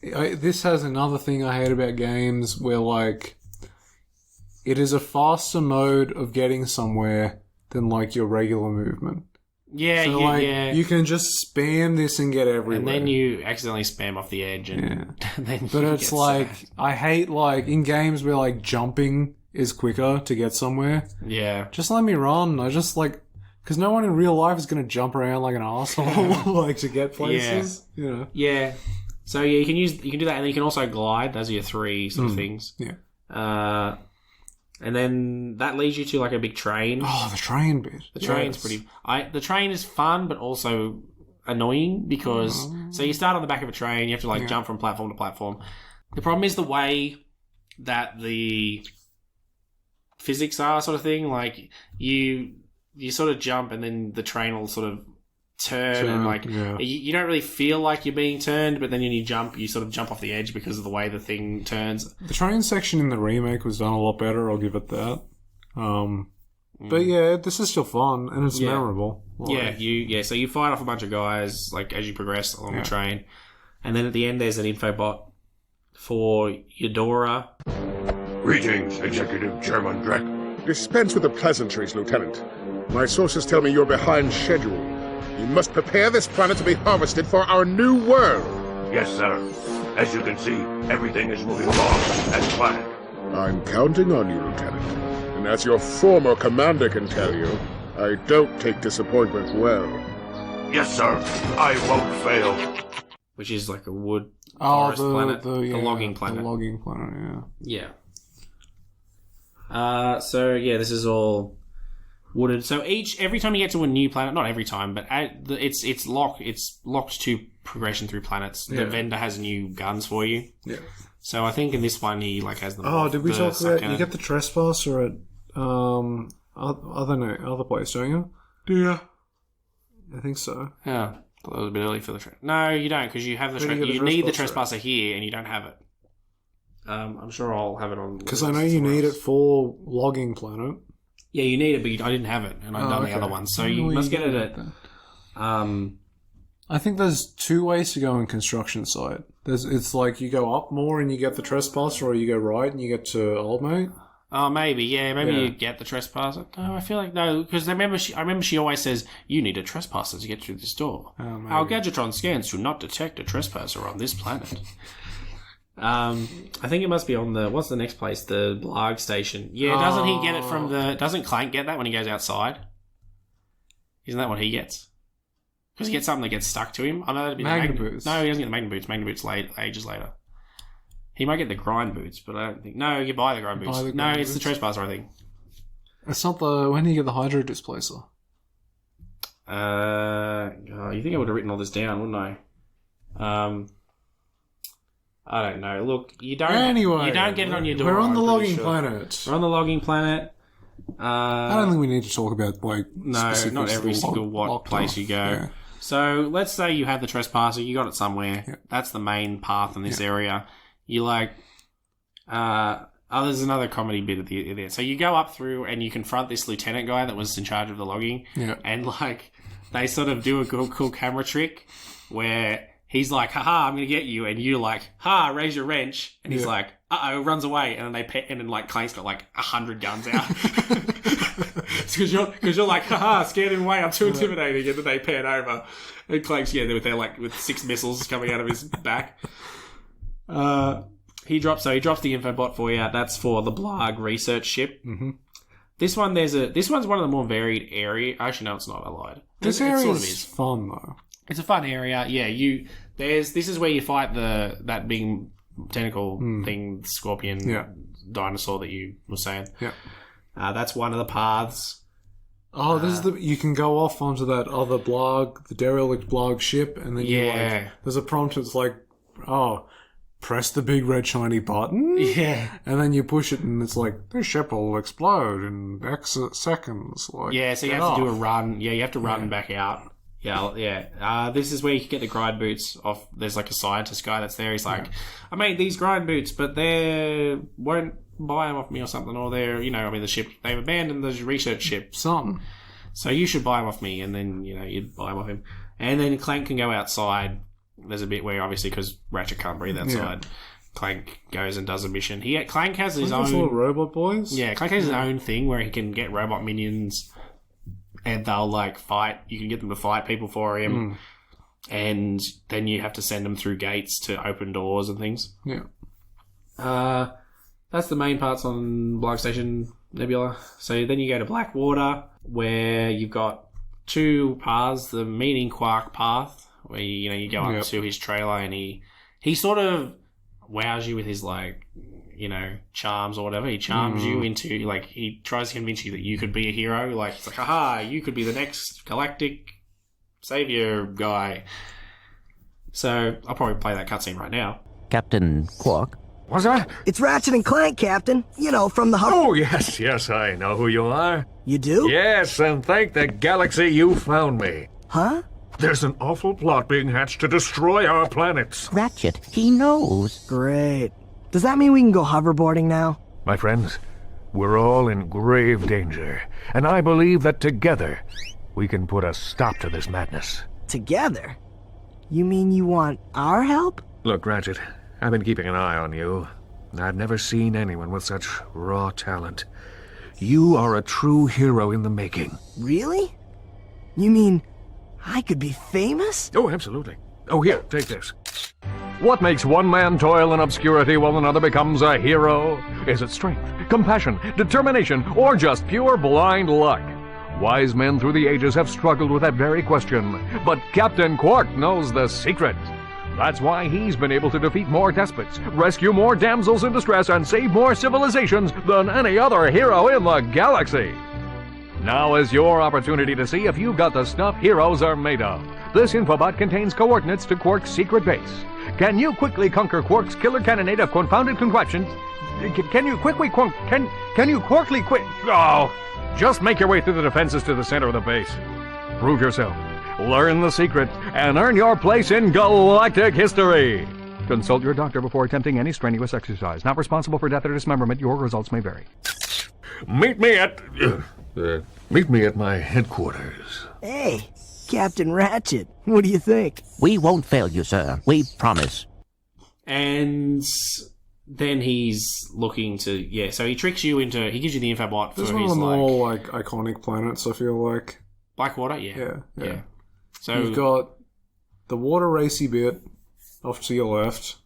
Speaker 2: This has another thing I hate about games where, like, it is a faster mode of getting somewhere than, like, your regular movement.
Speaker 1: Yeah,
Speaker 2: so, you can just spam this and get everywhere.
Speaker 1: And then you accidentally spam off the edge. And, then
Speaker 2: but it's like, I hate, like, in games where, like, jumping is quicker to get somewhere.
Speaker 1: Yeah.
Speaker 2: Just let me run. I just, like... Because no one in real life is going to jump around like an asshole, like, to get places.
Speaker 1: Yeah.
Speaker 2: You know?
Speaker 1: Yeah. So, yeah, you can do that, and then you can also glide. Those are your three sort of things.
Speaker 2: Yeah.
Speaker 1: And then that leads you to, like, a big train.
Speaker 2: Oh, the train bit.
Speaker 1: The train's pretty... The train is fun, but also annoying because... So you start on the back of a train, you have to, like, jump from platform to platform. The problem is the way that the physics are, sort of thing. Like, you sort of jump and then the train will sort of turn and, like, you don't really feel like you're being turned, but then when you jump, you sort of jump off the edge because of the way the thing turns.
Speaker 2: The train section in the remake was done a lot better, I'll give it that. But yeah, this is still fun and it's memorable.
Speaker 1: Like, so you fight off a bunch of guys, like, as you progress along the train. And then at the end, there's an info bot for Eudora.
Speaker 10: Greetings, Executive Chairman Drek.
Speaker 6: Dispense with the pleasantries, Lieutenant. My sources tell me you're behind schedule. You must prepare this planet to be harvested for our new world.
Speaker 10: Yes, sir. As you can see, everything is moving along as planned.
Speaker 6: I'm counting on you, Lieutenant. And as your former commander can tell you, I don't take disappointment well.
Speaker 10: Yes, sir. I won't fail.
Speaker 1: Which is like a wood forest planet. The logging planet.
Speaker 2: The logging planet,
Speaker 1: yeah. So, yeah, this is all wooded. So every time you get to a new planet, not every time, but it's locked to progression through planets. The vendor has new guns for you.
Speaker 2: Yeah.
Speaker 1: So I think in this one he like has the.
Speaker 2: Oh, did we talk about you get the trespasser at other place, don't you?
Speaker 1: Yeah.
Speaker 2: I think so.
Speaker 1: Yeah. That was a bit early for the No, you don't, because you have the you need the trespasser here and you don't have it. I'm sure I'll have it on.
Speaker 2: Because I know you need it for logging planet.
Speaker 1: Yeah, you need it, but I didn't have it, and I've done the other one, so you must get it at.
Speaker 2: I think there's two ways to go in construction site. It's like you go up more and you get the trespasser, or you go right and you get to old mate.
Speaker 1: Oh, maybe, you get the trespasser. No, I feel like no, because I remember she always says you need a trespasser to get through this door.
Speaker 2: Oh,
Speaker 1: our Gadgetron scans do not detect a trespasser on this planet. I think it must be on what's the next place? The Blarg station. Yeah, doesn't he get it from doesn't Clank get that when he goes outside? Isn't that what he gets? Because he gets something that gets stuck to him. I know that'd be
Speaker 2: Magna
Speaker 1: the
Speaker 2: boots.
Speaker 1: No, he doesn't get the Magna boots. Magna boots ages later. He might get the grind boots, but I don't think. No, you buy the grind boots. It's the trespasser, I think.
Speaker 2: It's not the. When do you get the hydro displacer?
Speaker 1: You think I would have written all this down, wouldn't I? I don't know. Look, you don't.
Speaker 2: Anyway,
Speaker 1: you don't get it on your door.
Speaker 2: We're on the logging planet.
Speaker 1: We're on the logging planet.
Speaker 2: I don't think we need to talk about
Speaker 1: not every single place you go.
Speaker 2: Yeah.
Speaker 1: So let's say you have the trespasser. You got it somewhere. Yeah. That's the main path in this area. You like. There's another comedy bit at the there. So you go up through and you confront this lieutenant guy that was in charge of the logging.
Speaker 2: Yeah.
Speaker 1: And like they sort of do a cool camera trick where he's like, haha, I'm going to get you. And you're like, ha, raise your wrench. And he's like, uh-oh, runs away. And then and then like Clank's got like 100 guns out. Because you're like, haha, scared him away. I'm too intimidating. And then they pan over. And Clank's, with 6 missiles coming out of his back. He drops the info bot for you. That's for the Blarg research ship.
Speaker 2: Mm-hmm.
Speaker 1: This one's one of the more varied area. Actually, no, it's not. I lied.
Speaker 2: This area is fun though.
Speaker 1: It's a fun area. Yeah, this is where you fight that big tentacle thing, scorpion dinosaur that you were saying.
Speaker 2: Yeah.
Speaker 1: That's one of the paths.
Speaker 2: Oh, this is you can go off onto that other Blarg, the derelict Blarg ship, and then there's a prompt that's like, press the big red shiny button.
Speaker 1: Yeah.
Speaker 2: And then you push it and it's like, this ship will explode in X seconds. Like,
Speaker 1: Yeah, so you have to do a run. Yeah, you have to run back out. Yeah. This is where you can get the grind boots off. There's like a scientist guy that's there. He's like, I made these grind boots, but they won't buy them off me or something. Or they're, the ship, they've abandoned the research ship.
Speaker 2: Something.
Speaker 1: So you should buy them off me. And then, you'd buy them off him. And then Clank can go outside. There's a bit where, obviously, because Ratchet can't breathe outside, Clank goes and does a mission. Clank has his own...
Speaker 2: little robot boys?
Speaker 1: Yeah, Clank has his own thing where he can get robot minions and they'll, fight. You can get them to fight people for him. And then you have to send them through gates to open doors and things.
Speaker 2: Yeah.
Speaker 1: That's the main parts on Blarg Station Nebula. So then you go to Blackwater, where you've got two paths, the Meaning Quark path, where you go up to his trailer and he sort of wows you with his charms or whatever. He charms you into he tries to convince you that you could be a hero. It's like, haha, you could be the next galactic savior guy. So I'll probably play that cutscene right now.
Speaker 4: Captain Quark?
Speaker 9: What's that?
Speaker 5: It's Ratchet and Clank, Captain. From the...
Speaker 9: Oh, yes, I know who you are.
Speaker 5: You do?
Speaker 9: Yes, and thank the galaxy you found me.
Speaker 5: Huh?
Speaker 9: There's an awful plot being hatched to destroy our planets.
Speaker 4: Ratchet, he knows.
Speaker 5: Great. Does that mean we can go hoverboarding now?
Speaker 9: My friends, we're all in grave danger, and I believe that together we can put a stop to this madness.
Speaker 5: Together? You mean you want our help?
Speaker 9: Look, Ratchet, I've been keeping an eye on you. I've never seen anyone with such raw talent. You are a true hero in the making.
Speaker 5: Really? You mean I could be famous?
Speaker 9: Oh, absolutely. Oh, here, take this.
Speaker 8: What makes one man toil in obscurity while another becomes a hero? Is it strength, compassion, determination, or just pure blind luck? Wise men through the ages have struggled with that very question, but Captain Quark knows the secret. That's why he's been able to defeat more despots, rescue more damsels in distress, and save more civilizations than any other hero in the galaxy. Now is your opportunity to see if you've got the stuff heroes are made of. This infobot contains coordinates to Quark's secret base. Can you quickly conquer Quark's killer cannonade of confounded contraptions? Can you quickly just make your way through the defenses to the center of the base. Prove yourself, learn the secret, and earn your place in galactic history. Consult your doctor before attempting any strenuous exercise. Not responsible for death or dismemberment. Your results may vary.
Speaker 9: Meet me at my headquarters.
Speaker 5: Hey, Captain Ratchet, what do you think?
Speaker 4: We won't fail you, sir. We promise.
Speaker 1: And then he's looking to... so he tricks you into... He gives you the infobot for
Speaker 2: his...
Speaker 1: This
Speaker 2: one of the more, iconic planets, I feel like.
Speaker 1: Blackwater? Yeah. So
Speaker 2: you've got the water racy bit off to your left.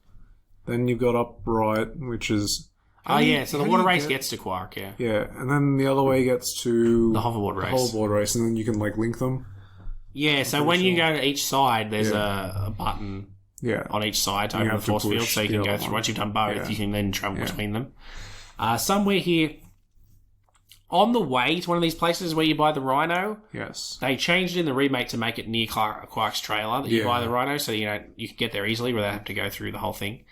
Speaker 2: Then you've got up right, which is...
Speaker 1: so the water race gets to Quark, yeah.
Speaker 2: Yeah, and then the other way gets to...
Speaker 1: The hoverboard race.
Speaker 2: The hoverboard race, and then you can, link them.
Speaker 1: Yeah, so when you go to each side, there's a button on each side to open the force field, so you can go through. Once you've done both, you can then travel between them. Somewhere here, on the way to one of these places where you buy the Rhino, they changed it in the remake to make it near Quark's trailer that you buy the Rhino, so you can get there easily without having to go through the whole thing.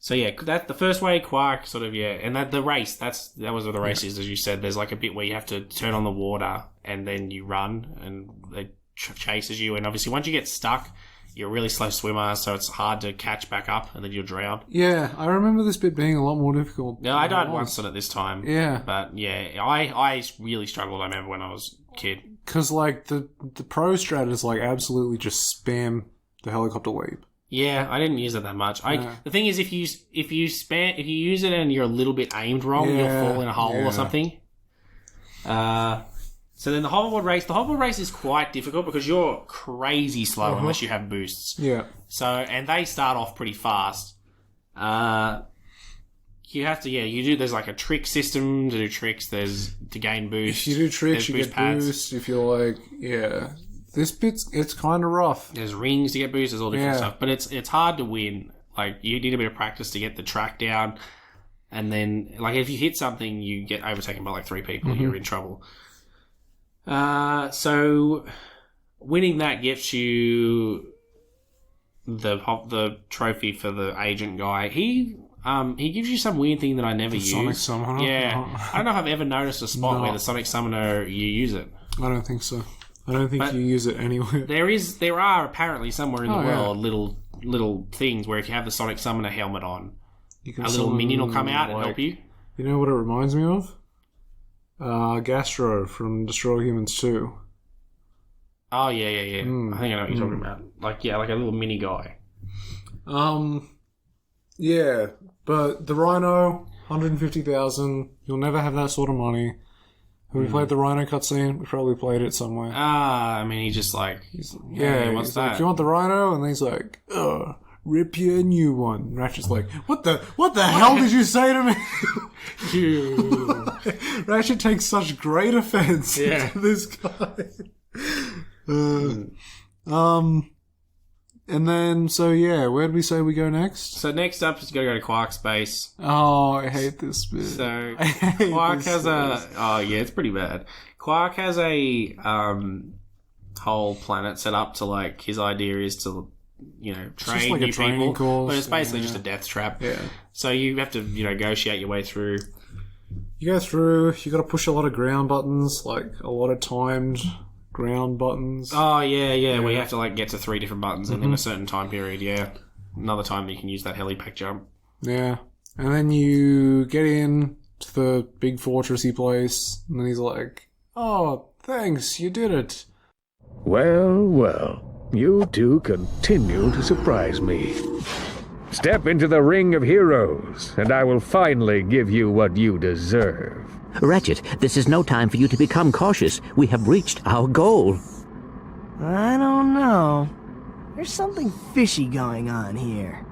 Speaker 1: So that the first way Quark sort of and that the race that was what the race is, as you said. There's a bit where you have to turn on the water and then you run and it chases you, and obviously once you get stuck, you're a really slow swimmer, so it's hard to catch back up and then you'll drown.
Speaker 2: Yeah, I remember this bit being a lot more difficult.
Speaker 1: No, I died once on it this time.
Speaker 2: Yeah,
Speaker 1: but I really struggled. I remember when I was a kid
Speaker 2: because the pro strat is absolutely just spam the helicopter leap.
Speaker 1: Yeah, I didn't use it that much. The thing is, if you use it and you're a little bit aimed wrong, you'll fall in a hole or something. So then the hoverboard race is quite difficult because you're crazy slow unless you have boosts.
Speaker 2: Yeah.
Speaker 1: So, and they start off pretty fast. You have to, you do, there's a trick system to do tricks, there's to gain boosts.
Speaker 2: If you do tricks, you get boosts. If you're this it's kind of rough.
Speaker 1: There's rings to get boosts, there's all different stuff. But it's hard to win. You need a bit of practice to get the track down. And then, if you hit something, you get overtaken by 3 people, you're in trouble. So winning that gets you the trophy for the agent guy, he gives you some weird thing that I never use.
Speaker 2: Sonic Summoner?
Speaker 1: Yeah. I don't know if I've ever noticed a spot where the Sonic Summoner, you use it.
Speaker 2: I don't think so. I don't think you use it anywhere.
Speaker 1: There are apparently somewhere in the world little things where if you have the Sonic Summoner helmet on, a little minion will come out and help you.
Speaker 2: You know what it reminds me of? Gastro from Destroy Humans 2.
Speaker 1: Oh, yeah. I think I know what you're talking about. Like a little mini guy.
Speaker 2: Yeah, but the Rhino, 150,000. You'll never have that sort of money. Have we played the Rhino cutscene? We probably played it somewhere.
Speaker 1: I mean, he's just like...
Speaker 2: He's like, do you want the Rhino? And he's like, rip you a new one. Ratchet's like, what the hell did you say to me?
Speaker 1: You.
Speaker 2: Ratchet takes such great offense to this guy. And then, where did we say we go next?
Speaker 1: So next up is you gotta go to Quark's base.
Speaker 2: Oh, I hate this bit.
Speaker 1: So Quark has it's pretty bad. Quark has a whole planet set up to, like, his idea is to, train
Speaker 2: like
Speaker 1: new people.
Speaker 2: Course,
Speaker 1: but it's basically just a death trap.
Speaker 2: Yeah.
Speaker 1: So you have to, negotiate your way through.
Speaker 2: You go through, you gotta push a lot of ground buttons, like a lot of timed ground buttons.
Speaker 1: Oh, yeah. Where you have to, like, get to 3 different buttons in a certain time period, Another time you can use that helipack jump.
Speaker 2: Yeah. And then you get in to the big fortressy place, and then he's like, oh, thanks, you did it.
Speaker 9: Well, you two continue to surprise me. Step into the ring of heroes, and I will finally give you what you deserve.
Speaker 4: Ratchet, this is no time for you to become cautious. We have reached our goal.
Speaker 5: I don't know. There's something fishy going on here.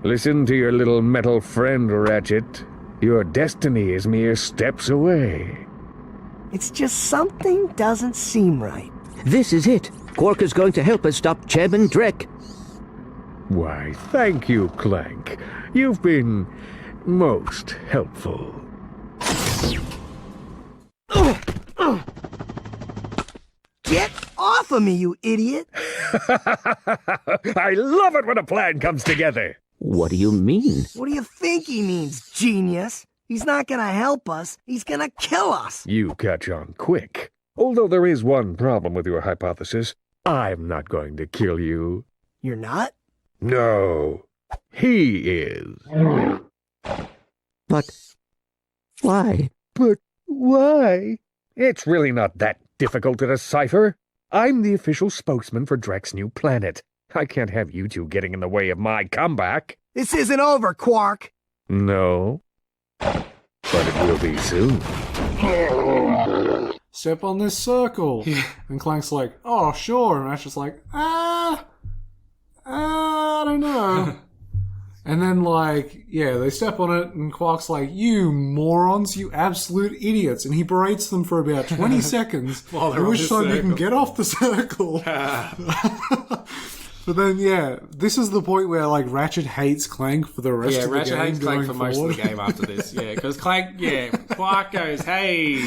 Speaker 9: Listen to your little metal friend, Ratchet. Your destiny is mere steps away.
Speaker 5: It's just something doesn't seem right.
Speaker 4: This is it. Quark is going to help us stop Cheb and Drek.
Speaker 9: Why, thank you, Clank. You've been most helpful.
Speaker 5: Get off of me, you idiot!
Speaker 9: I love it when a plan comes together.
Speaker 4: What do you mean?
Speaker 5: What do you think he means, genius? He's not gonna help us. He's gonna kill us.
Speaker 9: You catch on quick. Although there is one problem with your hypothesis. I'm not going to kill you.
Speaker 5: You're not?
Speaker 9: No. He is.
Speaker 4: But why?
Speaker 9: But why? It's really not that difficult to decipher. I'm the official spokesman for Drek's new planet. I can't have you two getting in the way of my comeback.
Speaker 5: This isn't over, Quark.
Speaker 9: No. But it will be soon.
Speaker 2: Step on this circle. And Clank's like, oh, sure. And Ratchet's like, I don't know. And then, they step on it, and Quark's like, you morons, you absolute idiots. And he berates them for about 20 seconds, at which time you can get off the circle. But then, this is the point where, Ratchet hates Clank for the rest of the game.
Speaker 1: Yeah, Ratchet hates Clank for most of the game after this. Yeah, because Quark goes, hey,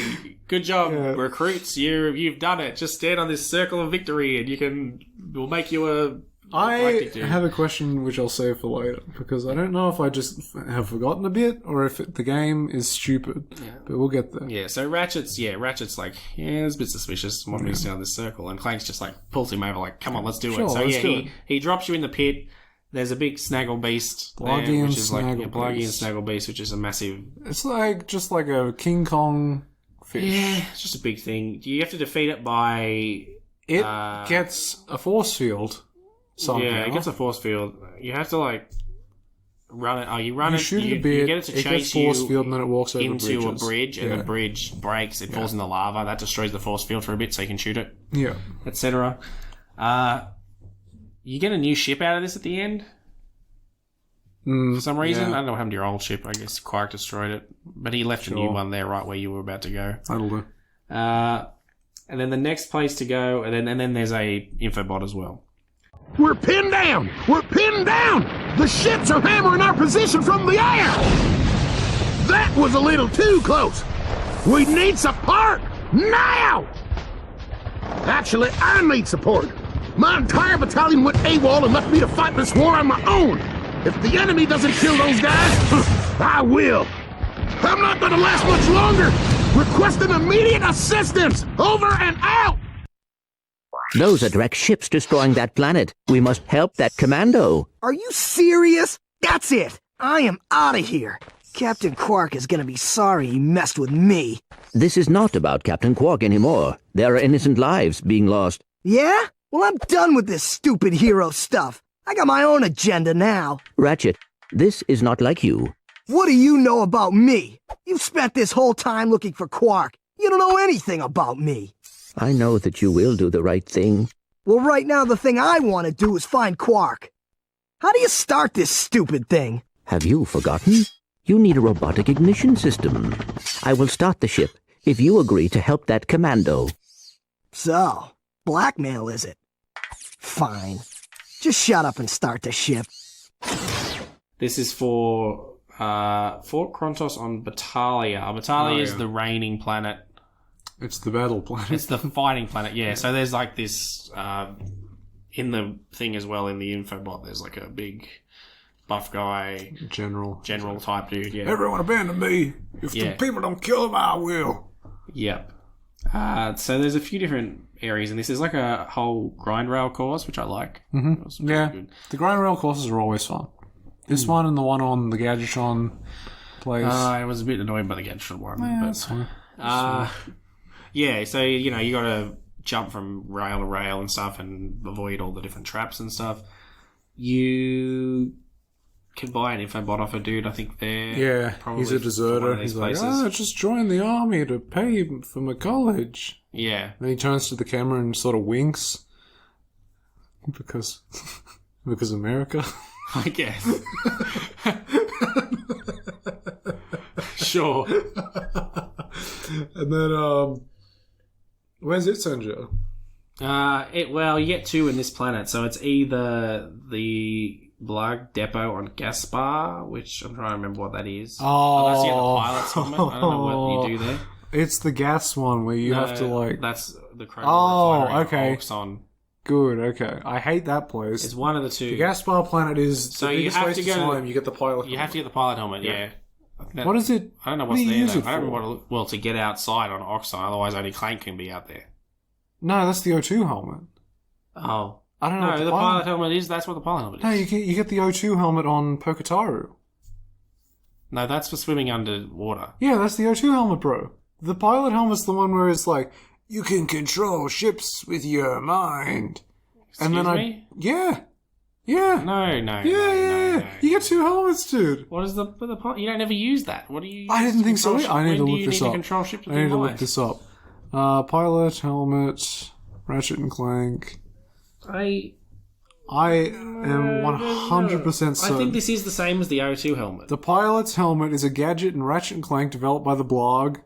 Speaker 1: good job, recruits, you've done it. Just stand on this circle of victory and we'll make you a...
Speaker 2: I have a question which I'll save for later, because I don't know if I just have forgotten a bit or if the game is stupid, but we'll get there.
Speaker 1: Yeah, so Ratchet's like, it's a bit suspicious when we stand on this circle, and Clank's just pulls him over like, come on, let's do it. So he drops you in the pit. There's a big snaggle beast there, which is like a Plug-in snaggle beast, which is a massive...
Speaker 2: It's just like a King Kong fish.
Speaker 1: Yeah, it's just a big thing. You have to defeat it by...
Speaker 2: It gets a force field. Somehow.
Speaker 1: Yeah, it gets a force field. You have to run it. Oh, you run it.
Speaker 2: Shoot
Speaker 1: you
Speaker 2: it a bit.
Speaker 1: Get it to
Speaker 2: it
Speaker 1: chase
Speaker 2: gets force
Speaker 1: you
Speaker 2: field, and then it walks over
Speaker 1: into a bridge, and the bridge breaks. It falls in the lava. That destroys the force field for a bit, so you can shoot it.
Speaker 2: Yeah,
Speaker 1: etc. You get a new ship out of this at the end. For some reason, I don't know what happened to your old ship. I guess Quark destroyed it, but he left a new one there, right where you were about to go.
Speaker 2: That'll do.
Speaker 1: And then the next place to go, and then there's a infobot as well.
Speaker 3: We're pinned down! We're pinned down! The ships are hammering our position from the air! That was a little too close! We need support! Now! Actually, I need support! My entire battalion went AWOL and left me to fight this war on my own. If the enemy doesn't kill those guys, I will. I'm not gonna last much longer. Requesting immediate assistance. Over and out.
Speaker 4: Those are direct ships destroying that planet. We must help that commando.
Speaker 5: Are you serious? That's it. I am out of here. Captain Quark is gonna be sorry he messed with me.
Speaker 4: This is not about Captain Quark anymore. There are innocent lives being lost.
Speaker 5: Yeah? Well, I'm done with this stupid hero stuff. I got my own agenda now.
Speaker 4: Ratchet, this is not like you.
Speaker 5: What do you know about me? You've spent this whole time looking for Quark. You don't know anything about me.
Speaker 4: I know that you will do the right thing.
Speaker 5: Well, right now the thing I want to do is find Quark. How do you start this stupid thing?
Speaker 4: Have you forgotten? You need a robotic ignition system. I will start the ship if you agree to help that commando.
Speaker 5: So, blackmail is it? Fine. Just shut up and start the ship.
Speaker 1: This is for Fort Krontos on Batalia. Batalia is the reigning planet.
Speaker 2: It's the battle planet.
Speaker 1: It's the fighting planet, yeah. So there's like this, in the thing as well, in the infobot, there's like a big buff guy. General type dude, yeah.
Speaker 2: Everyone abandon me. If the people don't kill him, I will.
Speaker 1: Yep. So there's a few different areas in this. There's like a whole grind rail course, which I like.
Speaker 2: Mm-hmm. Yeah. Good. The grind rail courses are always fun. This one and the one on the Gadgetron place.
Speaker 1: I was a bit annoyed by the Gadgetron one.
Speaker 2: Yeah,
Speaker 1: but,
Speaker 2: that's fine.
Speaker 1: Yeah, so, you know, you got to jump from rail to rail and stuff and avoid all the different traps and stuff. You can buy an infobot off a dude, I think they're...
Speaker 2: Yeah, he's a deserter. He's like, just joined the army to pay for my college.
Speaker 1: Yeah.
Speaker 2: Then he turns to the camera and sort of winks. Because America.
Speaker 1: I guess. Sure.
Speaker 2: And then, where's it send you?
Speaker 1: Well, you get two in this planet, so it's either the Blag Depot on Gaspar, which I'm trying to remember what that is. That's the pilot's helmet. I don't know what you do there.
Speaker 2: It's the gas one where you have to like...
Speaker 1: That's the Chrome
Speaker 2: okay.
Speaker 1: On.
Speaker 2: Good, okay. I hate that place.
Speaker 1: It's one of the two.
Speaker 2: The Gaspar planet is
Speaker 1: so
Speaker 2: the biggest waste of time. You get the pilot helmet.
Speaker 1: You have to get the pilot helmet, yeah.
Speaker 2: What is it?
Speaker 1: I don't know what's there, though. I don't know what... Well, to get outside on Oxide, otherwise only Clank can be out there.
Speaker 2: No, that's the O2 helmet.
Speaker 1: Oh.
Speaker 2: I don't know.
Speaker 1: No, the pilot helmet is... That's what the pilot helmet is.
Speaker 2: No, you get the O2 helmet on Poketaru.
Speaker 1: No, that's for swimming underwater.
Speaker 2: Yeah, that's the O2 helmet, bro. The pilot helmet's the one where it's like, you can control ships with your mind.
Speaker 1: Excuse me?
Speaker 2: Yeah. Yeah.
Speaker 1: No.
Speaker 2: Yeah. You get two helmets, dude.
Speaker 1: What is the you don't ever use that. What do you use?
Speaker 2: I didn't think so. I need to look this up.
Speaker 1: Control ships with
Speaker 2: I need to look this up. Pilot helmet, Ratchet and Clank. I am 100% certain.
Speaker 1: I think this is the same as the O2 helmet.
Speaker 2: The pilot's helmet is a gadget in Ratchet and Clank developed by the blog.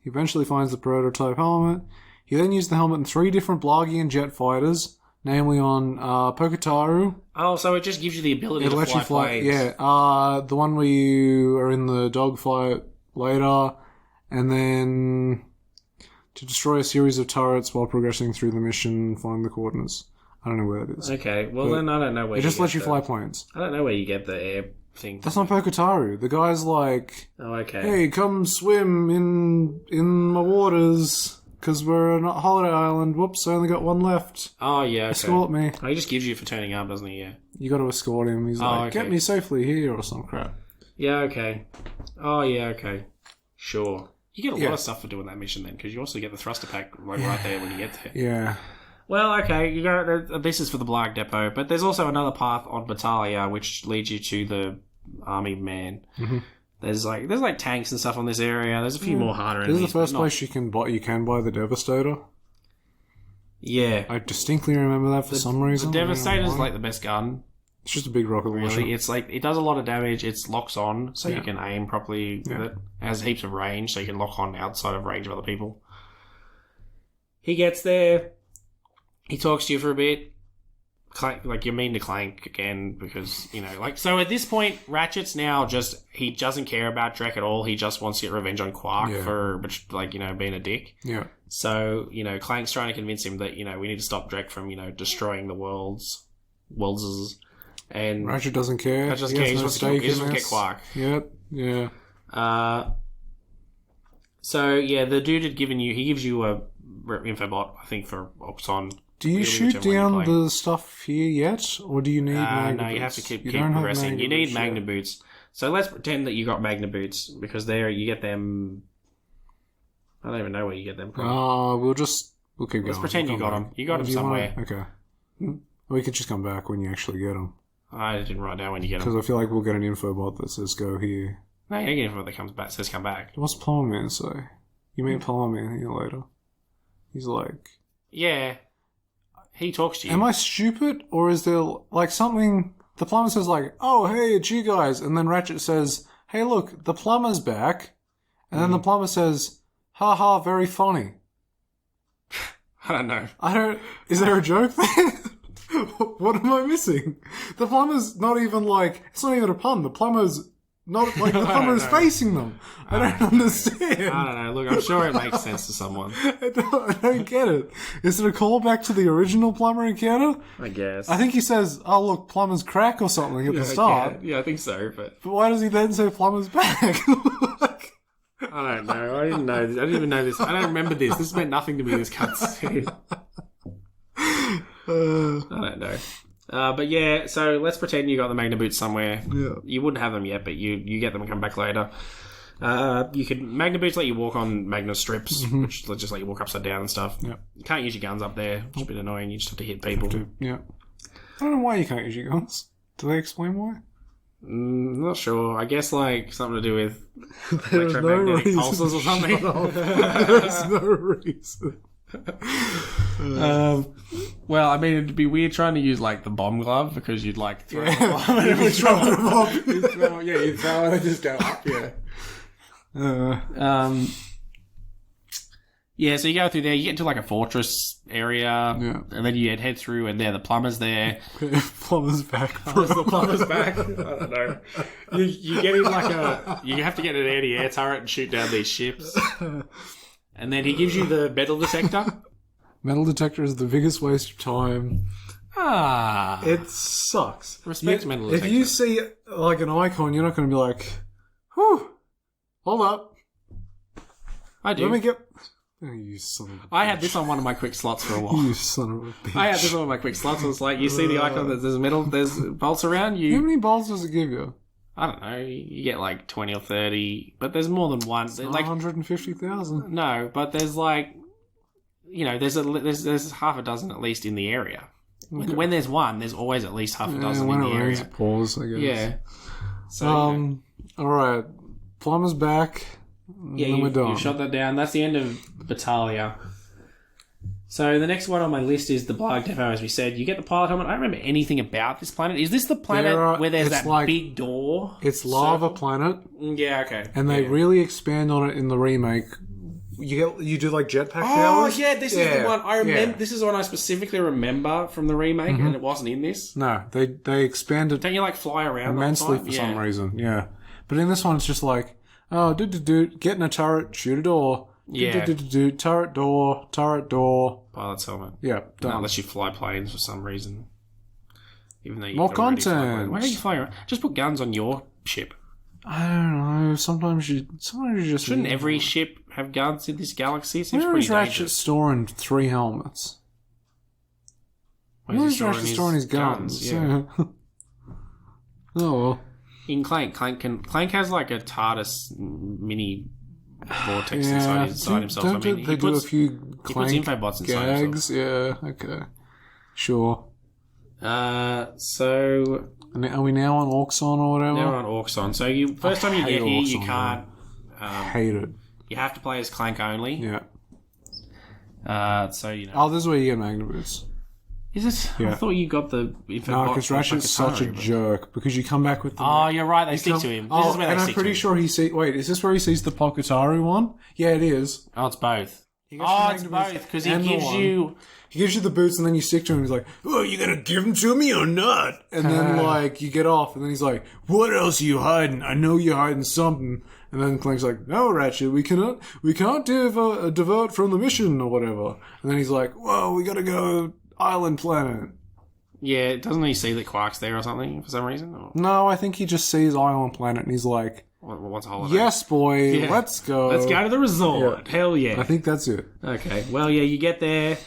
Speaker 2: He eventually finds the prototype helmet. He then used the helmet in 3 different Blogian jet fighters, namely on Poketaru.
Speaker 1: Oh, so it just gives you the ability to fly planes.
Speaker 2: Yeah, the one where you are in the dogfight later, and then to destroy a series of turrets while progressing through the mission, find the coordinates. I don't know where it is.
Speaker 1: Okay, well then I don't know where
Speaker 2: it just lets you fly planes.
Speaker 1: I don't know where you get the air thing.
Speaker 2: That's not Poketaru. The guy's like,
Speaker 1: oh, okay.
Speaker 2: Hey, come swim in my waters. Because we're on a holiday island. Whoops, I only got one left.
Speaker 1: Oh, yeah, okay.
Speaker 2: Escort me.
Speaker 1: Oh, he just gives you for turning up, doesn't he? Yeah.
Speaker 2: You got to escort him. He's like, get me safely here or some crap.
Speaker 1: Yeah, okay. Oh, yeah, okay. Sure. You get a lot of stuff for doing that mission then, because you also get the thruster pack right there when you get there.
Speaker 2: Yeah.
Speaker 1: Well, okay, you go. This is for the Blag Depot, but there's also another path on Batalia which leads you to the Army Man.
Speaker 2: Mm-hmm.
Speaker 1: There's like tanks and stuff on this area. There's a few more harder enemies.
Speaker 2: This is the first place you can buy the Devastator.
Speaker 1: Yeah.
Speaker 2: I distinctly remember that for some reason.
Speaker 1: The Devastator's like the best gun.
Speaker 2: It's just a big rocket launcher.
Speaker 1: Really, it's like it does a lot of damage. It locks on, so you can aim properly with it. It has heaps of range, so you can lock on outside of range of other people. He gets there. He talks to you for a bit. Clank, like, you're mean to Clank again because, you know, like, so at this point, Ratchet's now just, he doesn't care about Drek at all. He just wants to get revenge on Quark for, like, you know, being a dick.
Speaker 2: Yeah.
Speaker 1: So, you know, Clank's trying to convince him that, you know, we need to stop Drek from, you know, destroying the worlds. And
Speaker 2: Ratchet doesn't care.
Speaker 1: Ratchet doesn't care. He just wants to get Quark.
Speaker 2: Yep. Yeah.
Speaker 1: So, yeah, the dude had given you, he gives you a infobot, I think, for Oxon.
Speaker 2: Do you shoot down the stuff here yet? Or do you need Magna
Speaker 1: No, you
Speaker 2: boots?
Speaker 1: have to keep progressing. You need Magna boots. So let's pretend that you got Magna boots, because there you get them... I don't even know where you get them from.
Speaker 2: We'll keep going.
Speaker 1: Let's pretend you got them. You got them somewhere.
Speaker 2: Okay. We could just come back when you actually get them.
Speaker 1: I didn't write down when you get them.
Speaker 2: Because I feel like we'll get an infobot that says go here.
Speaker 1: No, you don't get info that comes back, says come back.
Speaker 2: What's Plumber Man say? You meet Plumber Man here later. He's like...
Speaker 1: Yeah. He talks to you.
Speaker 2: Am I stupid? Or is there like something... The plumber says like, oh, hey, it's you guys. And then Ratchet says, hey, look, the plumber's back. And then the plumber says, ha ha, very funny.
Speaker 1: I don't know.
Speaker 2: Is there a joke there? What am I missing? The plumber's not even like... It's not even a pun. The plumber's not like... The plumber is facing them. I don't understand.
Speaker 1: I don't know. Look, I'm sure it makes sense to someone.
Speaker 2: I don't get it. Is it a callback to the original plumber encounter?
Speaker 1: I guess.
Speaker 2: I think he says, oh, look, plumber's crack or something at the start.
Speaker 1: Yeah, I think so, but
Speaker 2: why does he then say plumber's back?
Speaker 1: I don't know. I didn't know this. I didn't even know this. I don't remember this. This meant nothing to me, this cutscene. I don't know. But yeah, so let's pretend you got the Magna boots somewhere.
Speaker 2: Yeah.
Speaker 1: You wouldn't have them yet, but you get them and come back later. You can Magna boots let you walk on Magna strips, which just let you walk upside down and stuff.
Speaker 2: Yeah.
Speaker 1: You can't use your guns up there. It's a bit annoying. You just have to hit people.
Speaker 2: Yeah. I don't know why you can't use your guns. Do they explain why?
Speaker 1: Not sure. I guess like something to do with
Speaker 2: There's
Speaker 1: electromagnetic pulses or something.
Speaker 2: There's no reason.
Speaker 1: Well, I mean, it'd be weird trying to use like the bomb glove because you'd like throw the bomb.
Speaker 2: You'd throw the bomb.
Speaker 1: You'd throw it and just go up. Yeah. So you go through there. You get into like a fortress area, and then you head through, and the plumber's there.
Speaker 2: Plumber's back.
Speaker 1: The plumber's back. I don't know. You get in like you have to get an anti-air turret and shoot down these ships. And then he gives you the metal detector.
Speaker 2: Metal detector is the biggest waste of time.
Speaker 1: It
Speaker 2: sucks.
Speaker 1: Respect metal detector.
Speaker 2: If you see like an icon, you're not going to be like, whew, hold up.
Speaker 1: I do.
Speaker 2: Let me get... Oh, you son of a bitch.
Speaker 1: I had this on one of my quick slots for a while.
Speaker 2: You son of a bitch.
Speaker 1: I had this on one of my quick slots. It's like, you see the icon that there's bolts around you.
Speaker 2: How many bolts does it give you?
Speaker 1: I don't know. You get like 20 or 30, but there's more than one.
Speaker 2: It's
Speaker 1: like
Speaker 2: 150,000.
Speaker 1: No, but there's like, you know, there's half a dozen at least in the area. Okay. When there's one, there's always at least half a dozen in the area.
Speaker 2: Pause, I guess.
Speaker 1: Yeah. So,
Speaker 2: all right. Plumber's back.
Speaker 1: Yeah,
Speaker 2: we're done.
Speaker 1: You've shot that down. That's the end of Battaglia. So the next one on my list is the Blarg Depot, as we said. You get the pilot helmet. I don't remember anything about this planet. Is this the planet where there's that like, big door?
Speaker 2: It's lava planet.
Speaker 1: Yeah, okay.
Speaker 2: And they really expand on it in the remake. You do like jetpack towers?
Speaker 1: Oh, yeah, this is the one. I remember. This is one I specifically remember from the remake, and it wasn't in this.
Speaker 2: No, they expanded.
Speaker 1: Don't you like fly around
Speaker 2: immensely for some reason? Yeah, but in this one, it's just like, oh, get in a turret, shoot a door.
Speaker 1: Yeah.
Speaker 2: Turret door.
Speaker 1: Pilot's helmet.
Speaker 2: Yeah, done.
Speaker 1: Unless you fly planes for some reason. Even though you
Speaker 2: more content.
Speaker 1: Why don't you fly around? Just put guns on your ship.
Speaker 2: I don't know. Sometimes you just...
Speaker 1: Shouldn't every ship have guns in this galaxy? It seems
Speaker 2: Where
Speaker 1: pretty
Speaker 2: is Ratchet
Speaker 1: dangerous.
Speaker 2: storing 3 helmets? Where is Ratchet storing his guns?
Speaker 1: Yeah.
Speaker 2: Oh, well.
Speaker 1: In Clank has like a TARDIS mini vortex inside himself.
Speaker 2: Don't they do a few Clank
Speaker 1: he puts infobots inside
Speaker 2: gags?
Speaker 1: himself.
Speaker 2: Yeah, okay. Sure.
Speaker 1: So...
Speaker 2: Are we now on Auxon or whatever?
Speaker 1: Now we're on Auxon. So first time you get here, you can't...
Speaker 2: hate it.
Speaker 1: You have to play as Clank only.
Speaker 2: Yeah.
Speaker 1: So, you know...
Speaker 2: Oh, this is where you get Magna boots.
Speaker 1: Is it? Yeah. I thought you got the...
Speaker 2: No, because Ratchet's such a jerk. Because you come back with the...
Speaker 1: Oh, you're right. They stick to him.
Speaker 2: This is where and I'm pretty sure he sees... Wait, is this where he sees the Pokutaru one? Yeah, it is.
Speaker 1: Oh, it's both.
Speaker 2: He gets
Speaker 1: Oh,
Speaker 2: the
Speaker 1: it's
Speaker 2: magnet boots
Speaker 1: both, because he
Speaker 2: and the
Speaker 1: gives
Speaker 2: one.
Speaker 1: you...
Speaker 2: He gives you the boots, and then you stick to him. He's like, "Oh, you gonna give them to me or not?" And then like you get off, and then he's like, "What else are you hiding? I know you're hiding something." And then Clank's like, "No, Ratchet, we can't divert from the mission or whatever." And then he's like, "Whoa, we gotta go island planet."
Speaker 1: Yeah, doesn't he see that Quark's there or something for some reason? Or
Speaker 2: No, I think he just sees island planet, and he's like,
Speaker 1: what's a holiday?
Speaker 2: "Yes, boy,
Speaker 1: Yeah.
Speaker 2: let's go.
Speaker 1: Let's go to the resort.
Speaker 2: Yeah.
Speaker 1: Hell yeah."
Speaker 2: I think that's it.
Speaker 1: Okay, well, yeah, you get there.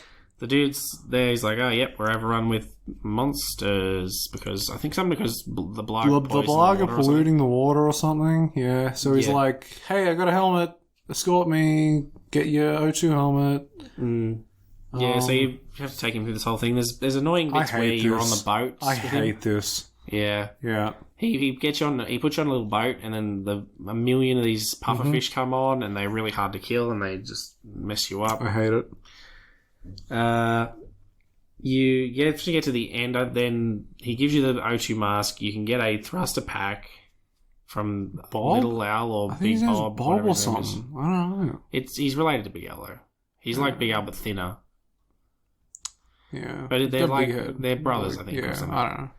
Speaker 1: The dude's there. He's like, "Oh, yep, we're overrun with monsters because I think the blag
Speaker 2: The blag are polluting the water or something. Yeah. So he's
Speaker 1: Yeah.
Speaker 2: like, "Hey, I got a helmet. Escort me. Get your O2 helmet."
Speaker 1: Yeah, so you have to take him through this whole thing. There's annoying bits where you're on the boat.
Speaker 2: I hate this.
Speaker 1: Yeah.
Speaker 2: Yeah.
Speaker 1: He gets you on. He puts you on a little boat, and then a million of these puffer fish come on, and they're really hard to kill, and they just mess you up.
Speaker 2: I hate it.
Speaker 1: You have to get to the end, then he gives you the O2 mask. You can get a thruster pack from
Speaker 2: Bob?
Speaker 1: Little Al or
Speaker 2: I think
Speaker 1: Big
Speaker 2: his name's
Speaker 1: Bob.
Speaker 2: Bob
Speaker 1: whatever
Speaker 2: or
Speaker 1: his name is.
Speaker 2: something. I don't know.
Speaker 1: He's related to Big Al though. He's like Big Al but thinner.
Speaker 2: Yeah.
Speaker 1: But they're
Speaker 2: The
Speaker 1: like
Speaker 2: big head.
Speaker 1: they're brothers, I think.
Speaker 2: Yeah.
Speaker 1: Or something.
Speaker 2: I don't know.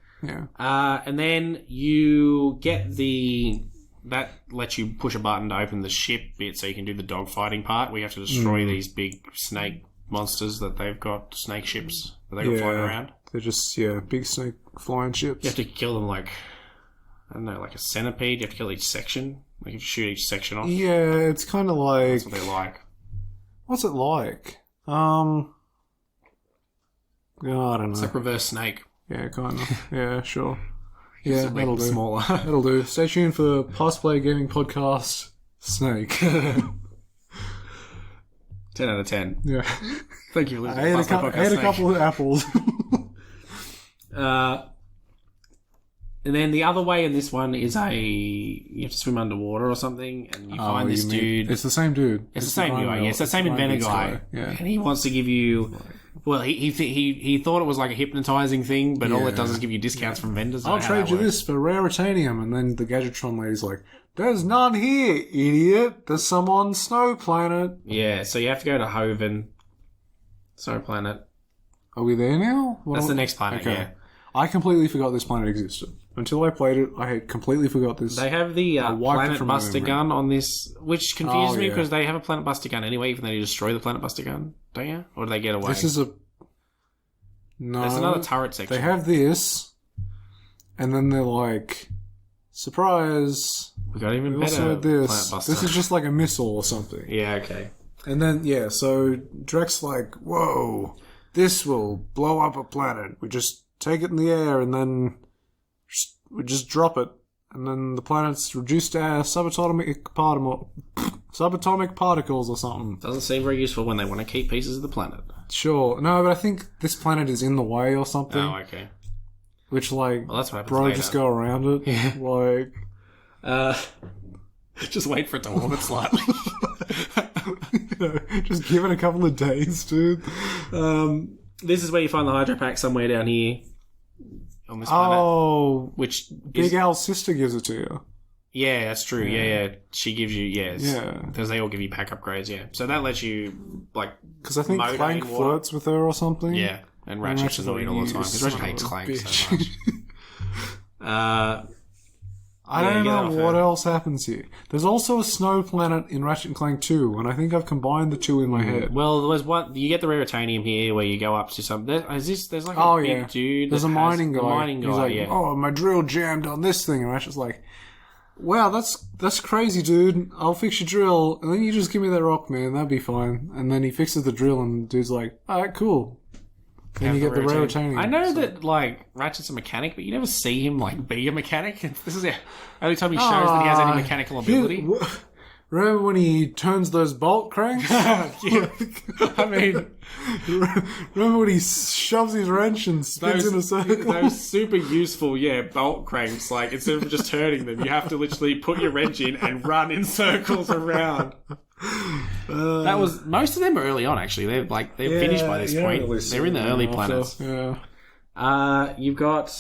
Speaker 2: Yeah.
Speaker 1: And then you get that lets you push a button to open the ship bit, so you can do the dogfighting part. We have to destroy these big snake monsters that they've got, snake ships that they've got flying around.
Speaker 2: They're just big snake flying ships.
Speaker 1: You have to kill them like like a centipede. You have to kill each section. Like you have to shoot each section off.
Speaker 2: Yeah, it's kind of like.
Speaker 1: That's what they're like.
Speaker 2: What's it like? I don't know.
Speaker 1: It's like reverse snake.
Speaker 2: Yeah, kind of. Yeah, sure. Yeah,
Speaker 1: Just make
Speaker 2: that'll
Speaker 1: them
Speaker 2: do.
Speaker 1: smaller.
Speaker 2: That'll do. Stay tuned for Past Play Gaming Podcast Snake.
Speaker 1: 10 out of 10.
Speaker 2: Yeah.
Speaker 1: Thank you for listening.
Speaker 2: I
Speaker 1: to
Speaker 2: ate
Speaker 1: Past Play Podcast
Speaker 2: a
Speaker 1: Snake.
Speaker 2: couple of apples.
Speaker 1: And then the other way in this one is you have to swim underwater or something, and you find this dude.
Speaker 2: It's the same dude.
Speaker 1: It's the same guy. Yeah, it's the same inventor guy.
Speaker 2: Yeah.
Speaker 1: And he wants to give you. Well, he thought it was like a hypnotizing thing, but all it does is give you discounts from vendors.
Speaker 2: I'll trade you this for raritanium. And then the Gadgetron lady's like, "There's none here, idiot. There's some on Snow Planet."
Speaker 1: Yeah, so you have to go to Hoven, Snow Planet.
Speaker 2: Are we there now?
Speaker 1: That's the next planet, yeah.
Speaker 2: I completely forgot this planet existed. Until I played it, I had completely forgot this.
Speaker 1: They have the
Speaker 2: wiped it
Speaker 1: Planet
Speaker 2: from my
Speaker 1: Buster
Speaker 2: memory.
Speaker 1: gun on this, which confuses me
Speaker 2: yeah.
Speaker 1: because they have a Planet Buster gun anyway, even though you destroy the Planet Buster gun, don't you? Or do they get away?
Speaker 2: This is a... No.
Speaker 1: There's another turret section.
Speaker 2: They have this, and then they're like, surprise,
Speaker 1: We got even
Speaker 2: we
Speaker 1: better
Speaker 2: also had
Speaker 1: Planet
Speaker 2: this.
Speaker 1: Buster.
Speaker 2: This is just like a missile or something.
Speaker 1: Yeah, okay.
Speaker 2: And then, so Drek's like, whoa, this will blow up a planet. We just take it in the air and then we just drop it. And then the planet's reduced to subatomic particles or something.
Speaker 1: Doesn't seem very useful when they want to keep pieces of the planet.
Speaker 2: Sure. No, but I think this planet is in the way or something.
Speaker 1: Oh, okay.
Speaker 2: Which, like,
Speaker 1: Well, that's what happens
Speaker 2: bro,
Speaker 1: later.
Speaker 2: just go around it.
Speaker 1: Yeah.
Speaker 2: Like...
Speaker 1: Just wait for it to orbit slightly.
Speaker 2: Just give it a couple of days, dude.
Speaker 1: This is where you find the Hydro Pack somewhere down here on this planet.
Speaker 2: Oh,
Speaker 1: Which
Speaker 2: Big Al's sister gives it to you.
Speaker 1: Yeah, that's true. Yeah. She gives you,
Speaker 2: Yeah.
Speaker 1: Because they all give you pack upgrades, yeah. So that lets you, like,
Speaker 2: Because I think
Speaker 1: motor
Speaker 2: Clank
Speaker 1: in water.
Speaker 2: flirts with her or something.
Speaker 1: Yeah, and Ratchet's
Speaker 2: Ratchet's
Speaker 1: annoyed
Speaker 2: like,
Speaker 1: all the time.
Speaker 2: "You
Speaker 1: Because Ratchet
Speaker 2: son of
Speaker 1: hates
Speaker 2: a
Speaker 1: Clank
Speaker 2: bitch."
Speaker 1: so much.
Speaker 2: I
Speaker 1: Yeah,
Speaker 2: don't
Speaker 1: get
Speaker 2: know
Speaker 1: that off
Speaker 2: what
Speaker 1: her.
Speaker 2: else happens here. There's also a snow planet in Ratchet and Clank 2, and I think I've combined the two in my head.
Speaker 1: Well, there was one. You get the raritanium here, where you go up to some. There's like a
Speaker 2: Oh,
Speaker 1: big
Speaker 2: yeah.
Speaker 1: dude.
Speaker 2: There's
Speaker 1: that
Speaker 2: a
Speaker 1: has-
Speaker 2: mining guy.
Speaker 1: The mining
Speaker 2: He's
Speaker 1: guy.
Speaker 2: like,
Speaker 1: Yeah.
Speaker 2: "Oh, my drill jammed on this thing," and Ratchet's like, "Wow, that's crazy, dude. I'll fix your drill, and then you just give me that rock, man. That'd be fine." And then he fixes the drill, and the dude's like, "Alright, cool." Then you get the raritanium.
Speaker 1: I know that like Ratchet's a mechanic, but you never see him like be a mechanic. This is the only time he shows that he has any mechanical ability.
Speaker 2: Remember when he turns those bolt cranks?
Speaker 1: Yeah. I mean,
Speaker 2: remember when he shoves his wrench and spins in a circle?
Speaker 1: those super useful, bolt cranks. Like instead of just turning them, you have to literally put your wrench in and run in circles around. That was most of them are early on. Actually, they're finished by this point. They're in the early planets.
Speaker 2: Yeah.
Speaker 1: You've got,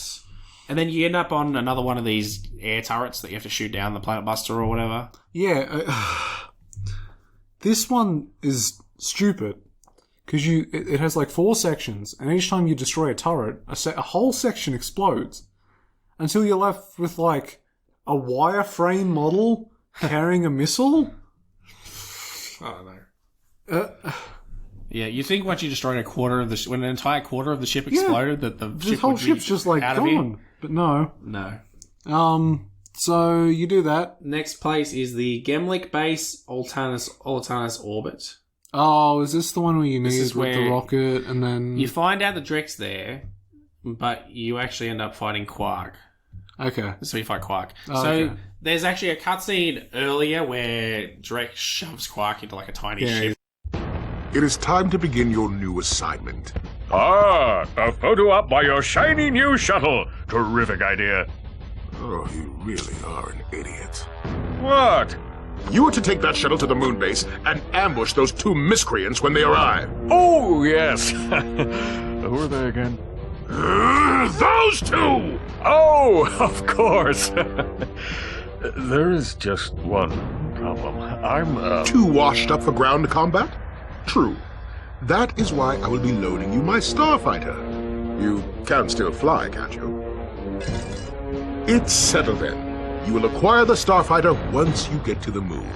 Speaker 1: and then you end up on another one of these air turrets that you have to shoot down the Planet Buster or whatever.
Speaker 2: Yeah. This one is stupid. Because it has like 4 sections, and each time you destroy a turret, a whole section explodes. Until you're left with like a wireframe model carrying a missile?
Speaker 1: I don't know. Yeah, you think once you destroyed a quarter of when an entire quarter of the ship exploded, that the
Speaker 2: whole ship's just like gone. But no.
Speaker 1: No.
Speaker 2: So you do that.
Speaker 1: Next place is the Gemlik base Altanus orbit.
Speaker 2: Oh, is this the one where you need with
Speaker 1: where
Speaker 2: the rocket and then...
Speaker 1: You find out the Drek's there, but you actually end up fighting Quark.
Speaker 2: Okay.
Speaker 1: So you fight Quark.
Speaker 2: Okay.
Speaker 1: There's actually a cutscene earlier where Drek shoves Quark into like a tiny ship.
Speaker 6: It is time to begin your new assignment.
Speaker 8: Ah, a photo op by your shiny new shuttle. Terrific idea.
Speaker 6: Oh, you really are an idiot.
Speaker 8: What?
Speaker 6: You are to take that shuttle to the moon base and ambush those 2 miscreants when they arrive.
Speaker 8: Oh, yes. Who are they again?
Speaker 6: Those 2!
Speaker 8: Oh, of course. There is just one problem. I'm,
Speaker 6: Too washed up for ground combat? True. That is why I will be loaning you my starfighter. You can still fly, can't you? It's settled then. You will acquire the starfighter once you get to the moon.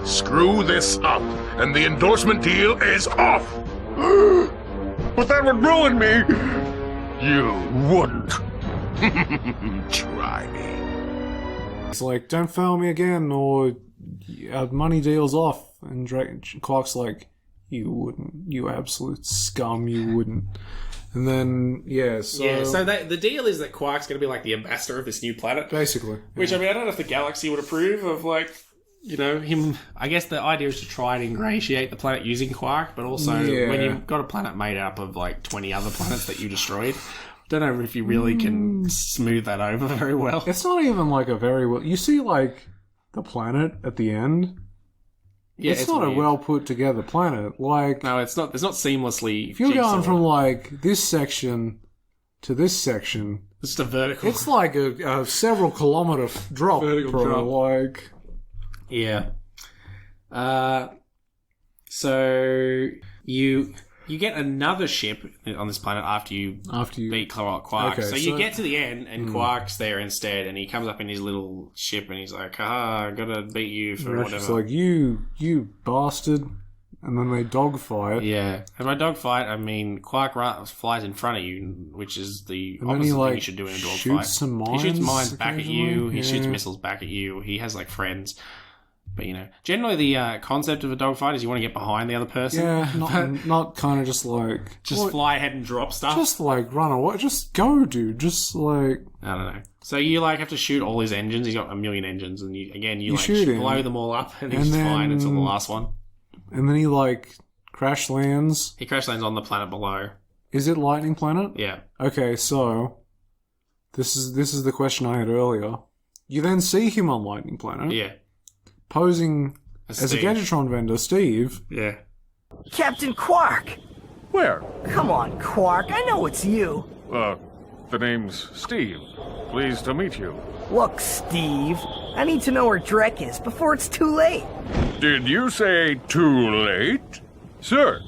Speaker 6: Screw this up, and the endorsement deal is off!
Speaker 8: But that would ruin me! You wouldn't.
Speaker 6: Try me.
Speaker 2: It's like, don't fail me again, or money deal's off. And Clark's like, you wouldn't. You absolute scum, you wouldn't. And then, so
Speaker 1: the deal is that Quark's going to be like the ambassador of this new planet.
Speaker 2: Basically.
Speaker 1: Which, I mean, I don't know if the galaxy would approve of, like, you know, him... I guess the idea is to try and ingratiate the planet using Quark, but also when you've got a planet made up of, like, 20 other planets that you destroyed, don't know if you really can smooth that over very well.
Speaker 2: It's not even, like, a very well... You see, like, the planet at the end... Yeah, it's not weird. A well put together planet. Like,
Speaker 1: no, it's not. It's not seamlessly.
Speaker 2: If you're going from like this section to this section,
Speaker 1: it's just a vertical.
Speaker 2: It's like a several kilometer drop.
Speaker 1: Vertical drop.
Speaker 2: Like,
Speaker 1: yeah. So you get another ship on this planet after you beat Quark. Okay, so you get to the end and Quark's there instead, and he comes up in his little ship and he's like, "Ha, I gotta beat you for whatever."
Speaker 2: It's like, you bastard, and then they dogfight.
Speaker 1: Yeah, and by dogfight I mean Quark flies in front of you, which is the opposite thing you should do in a dogfight. He shoots mines back at you. He shoots missiles back at you. He has like friends. But, you know, generally the concept of a dogfight is you want to get behind the other person.
Speaker 2: Yeah, not kind of just like...
Speaker 1: Just fly ahead and drop stuff.
Speaker 2: Just, like, run away. Just go, dude. Just, like...
Speaker 1: I don't know. So you, like, have to shoot all his engines. He's got 1 million engines. And, you blow them all up. And he's fine until the last one.
Speaker 2: And then he, like, crash lands.
Speaker 1: He crash lands on the planet below.
Speaker 2: Is it Lightning Planet?
Speaker 1: Yeah.
Speaker 2: Okay, so... This is the question I had earlier. You then see him on Lightning Planet.
Speaker 1: Yeah.
Speaker 2: Posing as a Gadgetron vendor, Steve.
Speaker 1: Yeah.
Speaker 5: Captain Quark!
Speaker 8: Where?
Speaker 5: Come on, Quark. I know it's you.
Speaker 8: The name's Steve. Pleased to meet you.
Speaker 5: Look, Steve. I need to know where Drek is before it's too late.
Speaker 8: Did you say too late? Sir,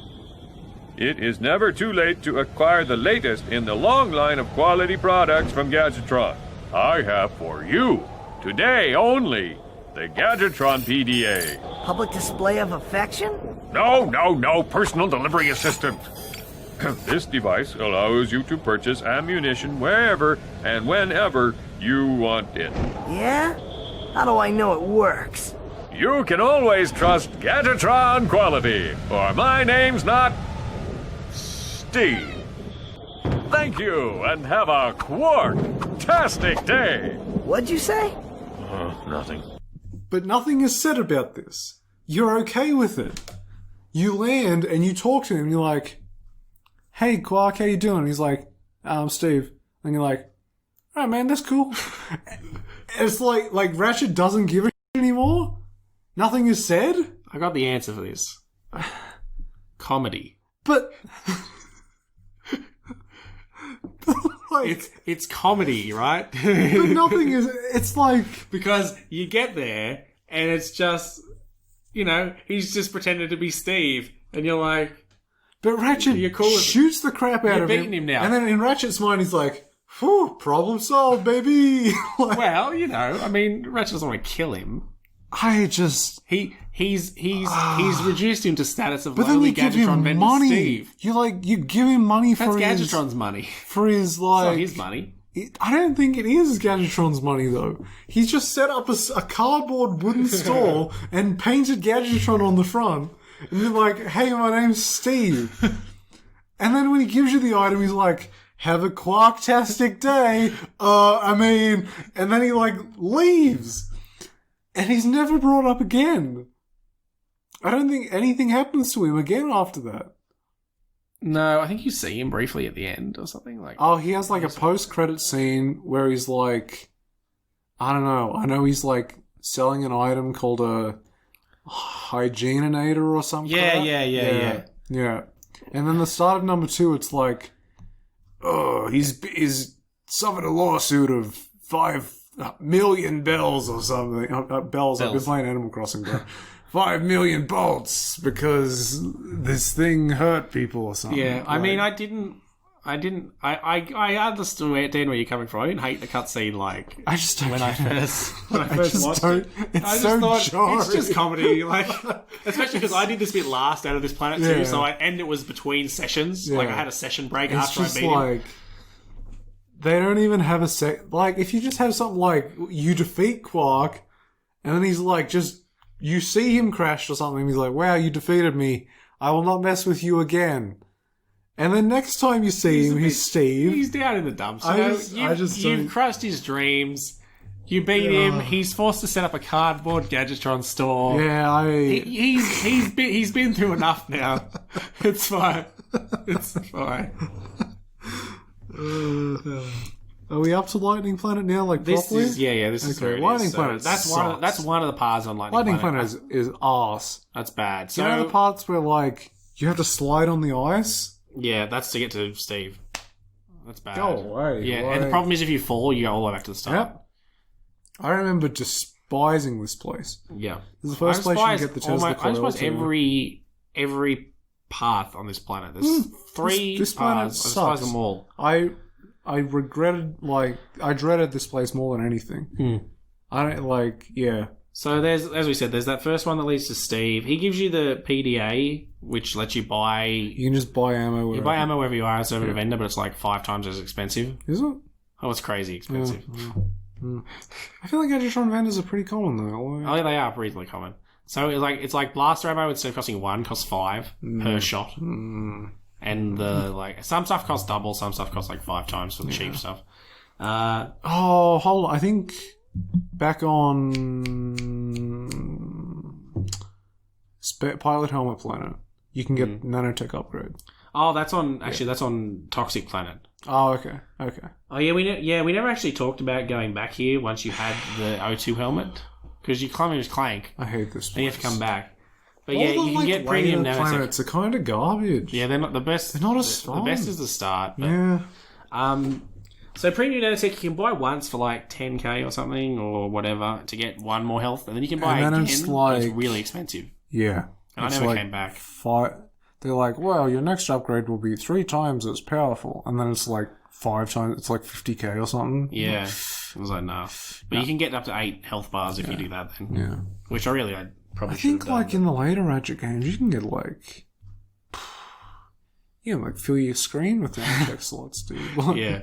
Speaker 8: it is never too late to acquire the latest in the long line of quality products from Gadgetron. I have for you, today only, the Gadgetron PDA.
Speaker 5: Public display of affection?
Speaker 8: No, personal delivery assistant. This device allows you to purchase ammunition wherever and whenever you want it.
Speaker 5: Yeah? How do I know it works?
Speaker 8: You can always trust Gadgetron quality, or my name's not Steve. Thank you, and have a quark-tastic day.
Speaker 5: What'd you say?
Speaker 8: Nothing.
Speaker 2: But nothing is said about this. You're okay with it. You land and you talk to him. You're like, "Hey, Quark, how you doing?" He's like, "Steve." And you're like, "Oh man, that's cool." It's like Ratchet doesn't give a shit anymore. Nothing is said.
Speaker 1: I got the answer for this. Comedy.
Speaker 2: But like,
Speaker 1: it's comedy, right?
Speaker 2: But nothing is. It's like,
Speaker 1: because you get there and it's just, you know, he's just pretending to be Steve, And you're like,
Speaker 2: But Ratchet
Speaker 1: You're cool with-
Speaker 2: shoots the crap out
Speaker 1: You're
Speaker 2: of him.
Speaker 1: beating him now.
Speaker 2: And then in Ratchet's mind, he's like, whew, problem solved, baby. Like,
Speaker 1: well, you know, I mean, Ratchet doesn't want to kill him.
Speaker 2: I just...
Speaker 1: He's reduced him to status of
Speaker 2: But then
Speaker 1: only
Speaker 2: you give
Speaker 1: Gadgetron
Speaker 2: him
Speaker 1: vendor
Speaker 2: money.
Speaker 1: Steve.
Speaker 2: You give him money
Speaker 1: That's
Speaker 2: for his...
Speaker 1: Gadgetron's money.
Speaker 2: For his,
Speaker 1: It's
Speaker 2: like...
Speaker 1: not his money.
Speaker 2: I don't think it is Gadgetron's money, though. He's just set up a cardboard wooden stall and painted Gadgetron on the front. And then like, hey, my name's Steve. And then when he gives you the item, he's like, have a quark-tastic day. And then he like leaves. And he's never brought up again. I don't think anything happens to him again after that.
Speaker 1: No, I think you see him briefly at the end or something. Like,
Speaker 2: Oh, he has like a post-credit scene where he's like, I don't know. I know he's like selling an item called a Hygieninator or something.
Speaker 1: Yeah.
Speaker 2: Yeah. And then the start of number 2, it's like, oh, he's suffered a lawsuit of 5 million bells or something. Bells. I've been playing Animal Crossing, bro. 5 million bolts because this thing hurt people or something.
Speaker 1: yeah. I mean, I understood where you're coming from. I didn't hate the cutscene like
Speaker 2: I just don't
Speaker 1: when I first
Speaker 2: just
Speaker 1: watched
Speaker 2: don't.
Speaker 1: it.
Speaker 2: It's
Speaker 1: I just
Speaker 2: so
Speaker 1: thought
Speaker 2: jarring.
Speaker 1: it's just comedy, like especially because I did this bit last out of this planet too.
Speaker 2: Yeah.
Speaker 1: So and it was between sessions.
Speaker 2: Yeah.
Speaker 1: Like I had a session break
Speaker 2: It's
Speaker 1: after I
Speaker 2: just
Speaker 1: beat him.
Speaker 2: like they don't even have a like if you just have something like you defeat Quark and then he's like just you see him crash or something, he's like, wow, you defeated me, I will not mess with you again. And then next time you see him, he's Steve.
Speaker 1: He's down in the dumps. You've crushed his dreams. You beat him. He's forced to set up a cardboard Gadgetron store.
Speaker 2: Yeah,
Speaker 1: he's been through enough now. It's fine. It's fine.
Speaker 2: Are we up to Lightning Planet now? Like
Speaker 1: This
Speaker 2: properly?
Speaker 1: is this is where it
Speaker 2: Lightning
Speaker 1: is.
Speaker 2: Planet.
Speaker 1: That's one of the paths on
Speaker 2: Lightning Planet is arse.
Speaker 1: That's bad.
Speaker 2: Do
Speaker 1: So
Speaker 2: you know the parts where like you have to slide on the ice?
Speaker 1: yeah, that's to get to Steve. That's bad.
Speaker 2: Go away.
Speaker 1: Yeah,
Speaker 2: like-
Speaker 1: and the problem is if you fall, you go all the way back to the start.
Speaker 2: Yep. I remember despising this place.
Speaker 1: Yeah.
Speaker 2: This is the first place you can get the Tesla
Speaker 1: I despise
Speaker 2: coil.
Speaker 1: every path on this planet. There's 3
Speaker 2: this planet
Speaker 1: paths. I despise
Speaker 2: sucks.
Speaker 1: them all.
Speaker 2: I regretted, like, I dreaded this place more than anything. I don't, like, yeah.
Speaker 1: So there's, as we said, there's that first one that leads to Steve. He gives you the PDA, which lets you buy...
Speaker 2: You can just buy ammo wherever.
Speaker 1: You buy ammo wherever you are as a vendor, but it's like 5 times as expensive.
Speaker 2: Is it?
Speaker 1: Oh, it's crazy expensive.
Speaker 2: I feel like Gadgetron vendors are pretty common, though.
Speaker 1: Oh, yeah, they are reasonably common. So it's like blaster ammo, instead of costing 1, costs 5 per shot. And the some stuff costs double, some stuff costs like 5 times for the cheap stuff.
Speaker 2: Oh, hold on. I think back on Pilot Helmet Planet, you can get nanotech upgrade.
Speaker 1: Oh, that's on Toxic Planet.
Speaker 2: Oh, okay.
Speaker 1: Oh yeah, we never actually talked about going back here once you had the O2 helmet, because you climb into Clank.
Speaker 2: I hate this place.
Speaker 1: And you have to come back. But
Speaker 2: All
Speaker 1: yeah,
Speaker 2: the,
Speaker 1: you can get premium nanotech.
Speaker 2: planets are kind of garbage.
Speaker 1: Yeah, they're not the best.
Speaker 2: They're not as fun.
Speaker 1: The best is the start. But,
Speaker 2: Yeah.
Speaker 1: So premium nanotech you can buy once for like 10k or something or whatever to get 1 more health, and then you can buy
Speaker 2: And then
Speaker 1: again.
Speaker 2: it's like-
Speaker 1: It's really expensive.
Speaker 2: Yeah.
Speaker 1: And I
Speaker 2: It's
Speaker 1: never
Speaker 2: like
Speaker 1: came back.
Speaker 2: They're like, well, your next upgrade will be 3 times as powerful. And then it's like 5 times, it's like 50k or something.
Speaker 1: Yeah. It was like, nah. But you can get up to 8 health bars if you do that then.
Speaker 2: Yeah.
Speaker 1: Which I probably
Speaker 2: I
Speaker 1: should
Speaker 2: think
Speaker 1: have done.
Speaker 2: like in the later Ratchet games, you can get like... You can like fill your screen with nanotech slots, dude.
Speaker 1: Yeah.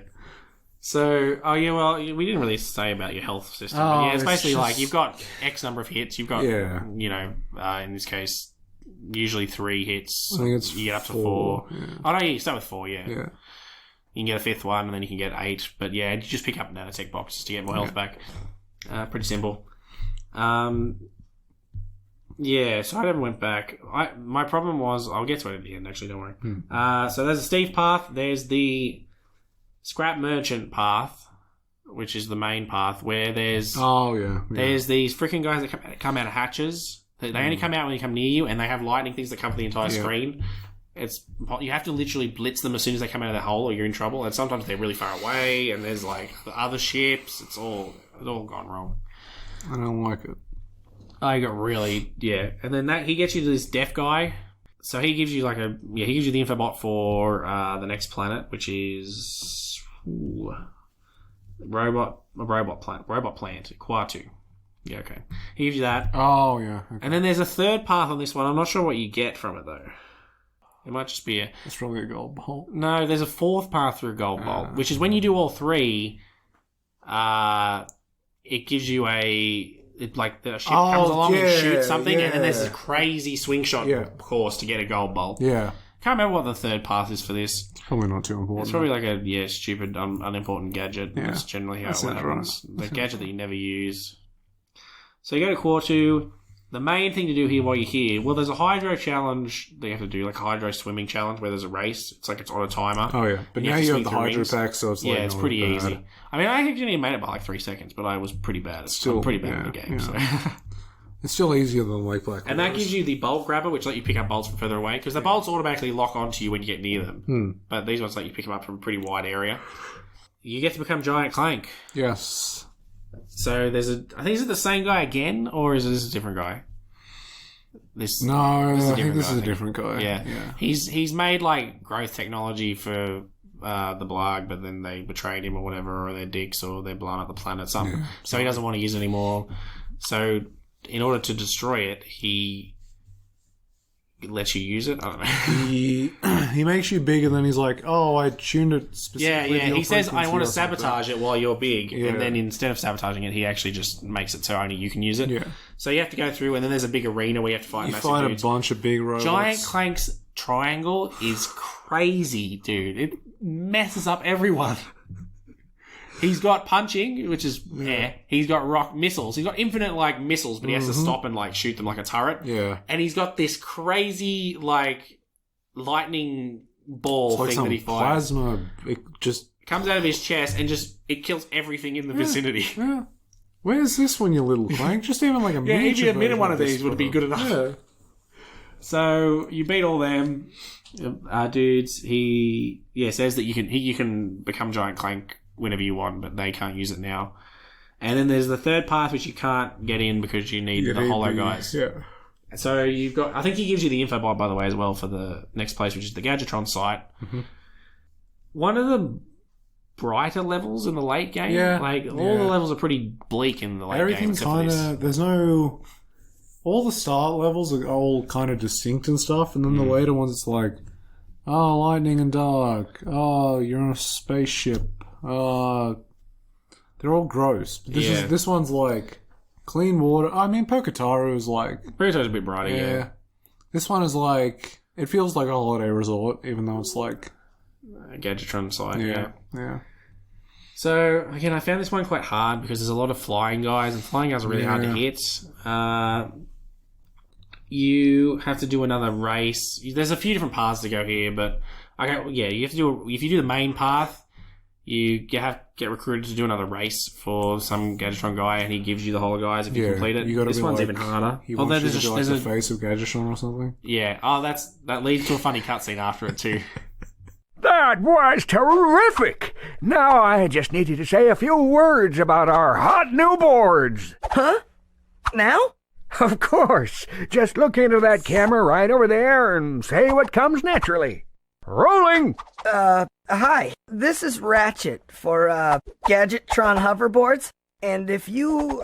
Speaker 1: So, we didn't really say about your health system.
Speaker 2: Oh,
Speaker 1: But yeah, it's
Speaker 2: it's
Speaker 1: basically like
Speaker 2: just-
Speaker 1: you've got X number of hits. You've got,
Speaker 2: Yeah.
Speaker 1: in this case, usually 3 hits.
Speaker 2: I think it's
Speaker 1: you get up to
Speaker 2: 4.
Speaker 1: 4.
Speaker 2: Yeah.
Speaker 1: Oh, no, you start with 4, yeah.
Speaker 2: Yeah.
Speaker 1: You can get a 5th one, and then you can get 8. But yeah, you just pick up nanotech boxes to get more health back. Pretty simple. Yeah, so I never went back. My problem was... I'll get to it at the end, actually, don't worry. So there's a Steve path. There's the Scrap Merchant path, which is the main path, where there's...
Speaker 2: Oh, yeah.
Speaker 1: There's these freaking guys that come out of hatches. They only come out when you come near you, and they have lightning things that cover the entire screen. You have to literally blitz them as soon as they come out of the hole, or you're in trouble. And sometimes they're really far away, and there's like the other ships. It's all gone wrong.
Speaker 2: I don't like it.
Speaker 1: I got really and then he gets you to this deaf guy. So he gives you he gives you the info bot for the next planet, which is robot plant, Quatu. Yeah, okay. He gives you that.
Speaker 2: Oh, yeah. Okay.
Speaker 1: And then there's a third path on this one. I'm not sure what you get from it, though. It might just be
Speaker 2: It's probably a gold bolt.
Speaker 1: No, there's a fourth path through Gold Bolt, which is when you do all three, it gives you the ship comes along and shoots something, and then there's this crazy swing shot course to get a Gold Bolt.
Speaker 2: Yeah.
Speaker 1: Can't remember what the third path is for this.
Speaker 2: Probably not too important.
Speaker 1: It's probably like a stupid, unimportant gadget. Yeah. That's generally how it happens. Right. The gadget that you never use. So you go to Quatu. The main thing to do here while you're here, well, there's a hydro challenge that you have to do, like a hydro swimming challenge where there's a race. It's like it's on a timer.
Speaker 2: Oh, yeah. But now you have the hydro pack, so it's
Speaker 1: it's pretty easy. I mean, I actually made it by like 3 seconds, but I was pretty bad. I'm pretty bad in the game. Yeah. So.
Speaker 2: It's still easier than Lake Black.
Speaker 1: And that gives you the bolt grabber, which let you pick up bolts from further away, because the bolts automatically lock onto you when you get near them. But these ones let you pick them up from a pretty wide area. You get to become Giant Clank.
Speaker 2: Yes.
Speaker 1: So I think is it the same guy again, or is this a different guy?
Speaker 2: I think this is a different guy.
Speaker 1: Yeah. He's made like growth technology for the Blarg, but then they betrayed him or whatever, or they're dicks, or they're blowing up the planet, something. Yeah. So he doesn't want to use it anymore. So in order to destroy it, he lets you use it. I don't know.
Speaker 2: He makes you big, and then he's like, "Oh, I tuned it specifically."
Speaker 1: Yeah. He says, "I want to sabotage it while you're big," and then instead of sabotaging it, he actually just makes it so only you can use it. Yeah. So you have to go through, and then there's a big arena where you have to fight.
Speaker 2: A bunch of big robots.
Speaker 1: Giant Clank's triangle is crazy, dude. It messes up everyone. He's got punching, which is He's got rock missiles. He's got infinite missiles, but he has to stop and shoot them like a turret.
Speaker 2: Yeah.
Speaker 1: And he's got this crazy lightning ball thing that he fires.
Speaker 2: Plasma. It just
Speaker 1: comes out of his chest and it kills everything in the vicinity.
Speaker 2: Yeah. Where's this one, you little Clank? Just even a miniature
Speaker 1: even a minute one of these would be good enough. Yeah. So you beat all them dudes. He says that you can become Giant Clank whenever you want, but they can't use it now. And then there's the third path, which you can't get in because you need the holo guys.
Speaker 2: Yeah.
Speaker 1: So you've got... I think he gives you the info bot, by the way, as well, for the next place, which is the Gadgetron site. Mm-hmm. One of the brighter levels in the late game.
Speaker 2: Yeah.
Speaker 1: All the levels are pretty bleak in the late game.
Speaker 2: Everything's kind of... There's no... All the start levels are all kind of distinct and stuff, and then the later ones, it's like, oh, lightning and dark. Oh, you're on a spaceship. They're all gross. But this one's like clean water. I mean, Poketaru is
Speaker 1: Poketaru's a bit brighter, yeah.
Speaker 2: This one is like... It feels like a holiday resort, even though it's like...
Speaker 1: A Gadgetron site,
Speaker 2: yeah.
Speaker 1: So, again, I found this one quite hard because there's a lot of flying guys, and flying guys are really hard to hit. You have to do another race. There's a few different paths to go here, but... you have to do... If you do the main path... You have to get recruited to do another race for some Gadgetron guy, and he gives you the whole guys if you complete it. This one's even harder.
Speaker 2: There's the face of Gadgetron or something.
Speaker 1: Yeah. Oh, that leads to a funny cutscene after it too.
Speaker 11: That was terrific! Now I just needed to say a few words about our hot new boards.
Speaker 5: Huh? Now?
Speaker 11: Of course. Just look into that camera right over there and say what comes naturally. Rolling!
Speaker 5: Hi. This is Ratchet for, Gadgetron hoverboards. And if you,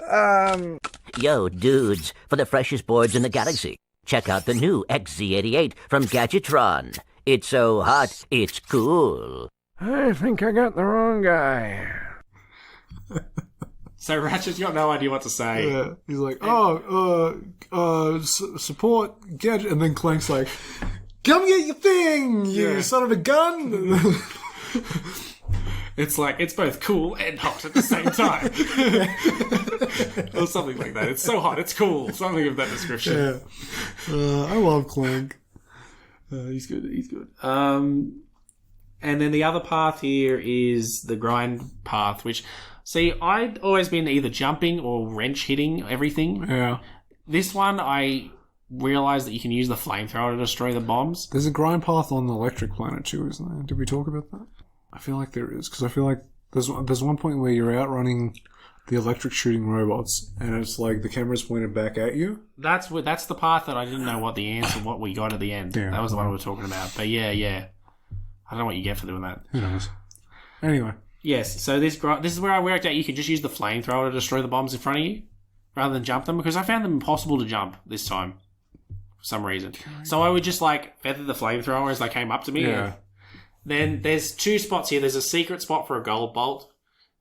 Speaker 4: Yo, dudes, for the freshest boards in the galaxy, check out the new XZ88 from Gadgetron. It's so hot, it's cool.
Speaker 11: I think I got the wrong guy.
Speaker 1: So Ratchet's got no idea what to say.
Speaker 2: Yeah. He's like, support Gadget, and then Clank's like... Come get your thing, you son of a gun!
Speaker 1: It's like, it's both cool and hot at the same time. Or something like that. It's so hot, it's cool. Something of that description.
Speaker 2: Yeah. I love Clank.
Speaker 1: He's good. And then the other path here is the grind path, which... See, I'd always been either jumping or wrench hitting everything.
Speaker 2: Yeah.
Speaker 1: This one, I... realised that you can use the flamethrower to destroy the bombs.
Speaker 2: There's a grind path on the electric planet too, isn't there? Did we talk about that? I feel like there is, because I feel like there's one point where you're outrunning the electric shooting robots, and it's like the camera's pointed back at you.
Speaker 1: That's the part that I didn't know what we got at the end.
Speaker 2: Yeah,
Speaker 1: that was the one we were talking about. But yeah. I don't know what you get for doing that.
Speaker 2: Who knows? Anyway.
Speaker 1: Yes, so this is where I worked out you can just use the flamethrower to destroy the bombs in front of you rather than jump them, because I found them impossible to jump this time for some reason. So I would just like feather the flamethrower as they came up to me.
Speaker 2: Yeah.
Speaker 1: Then there's 2 spots here. There's a secret spot for a gold bolt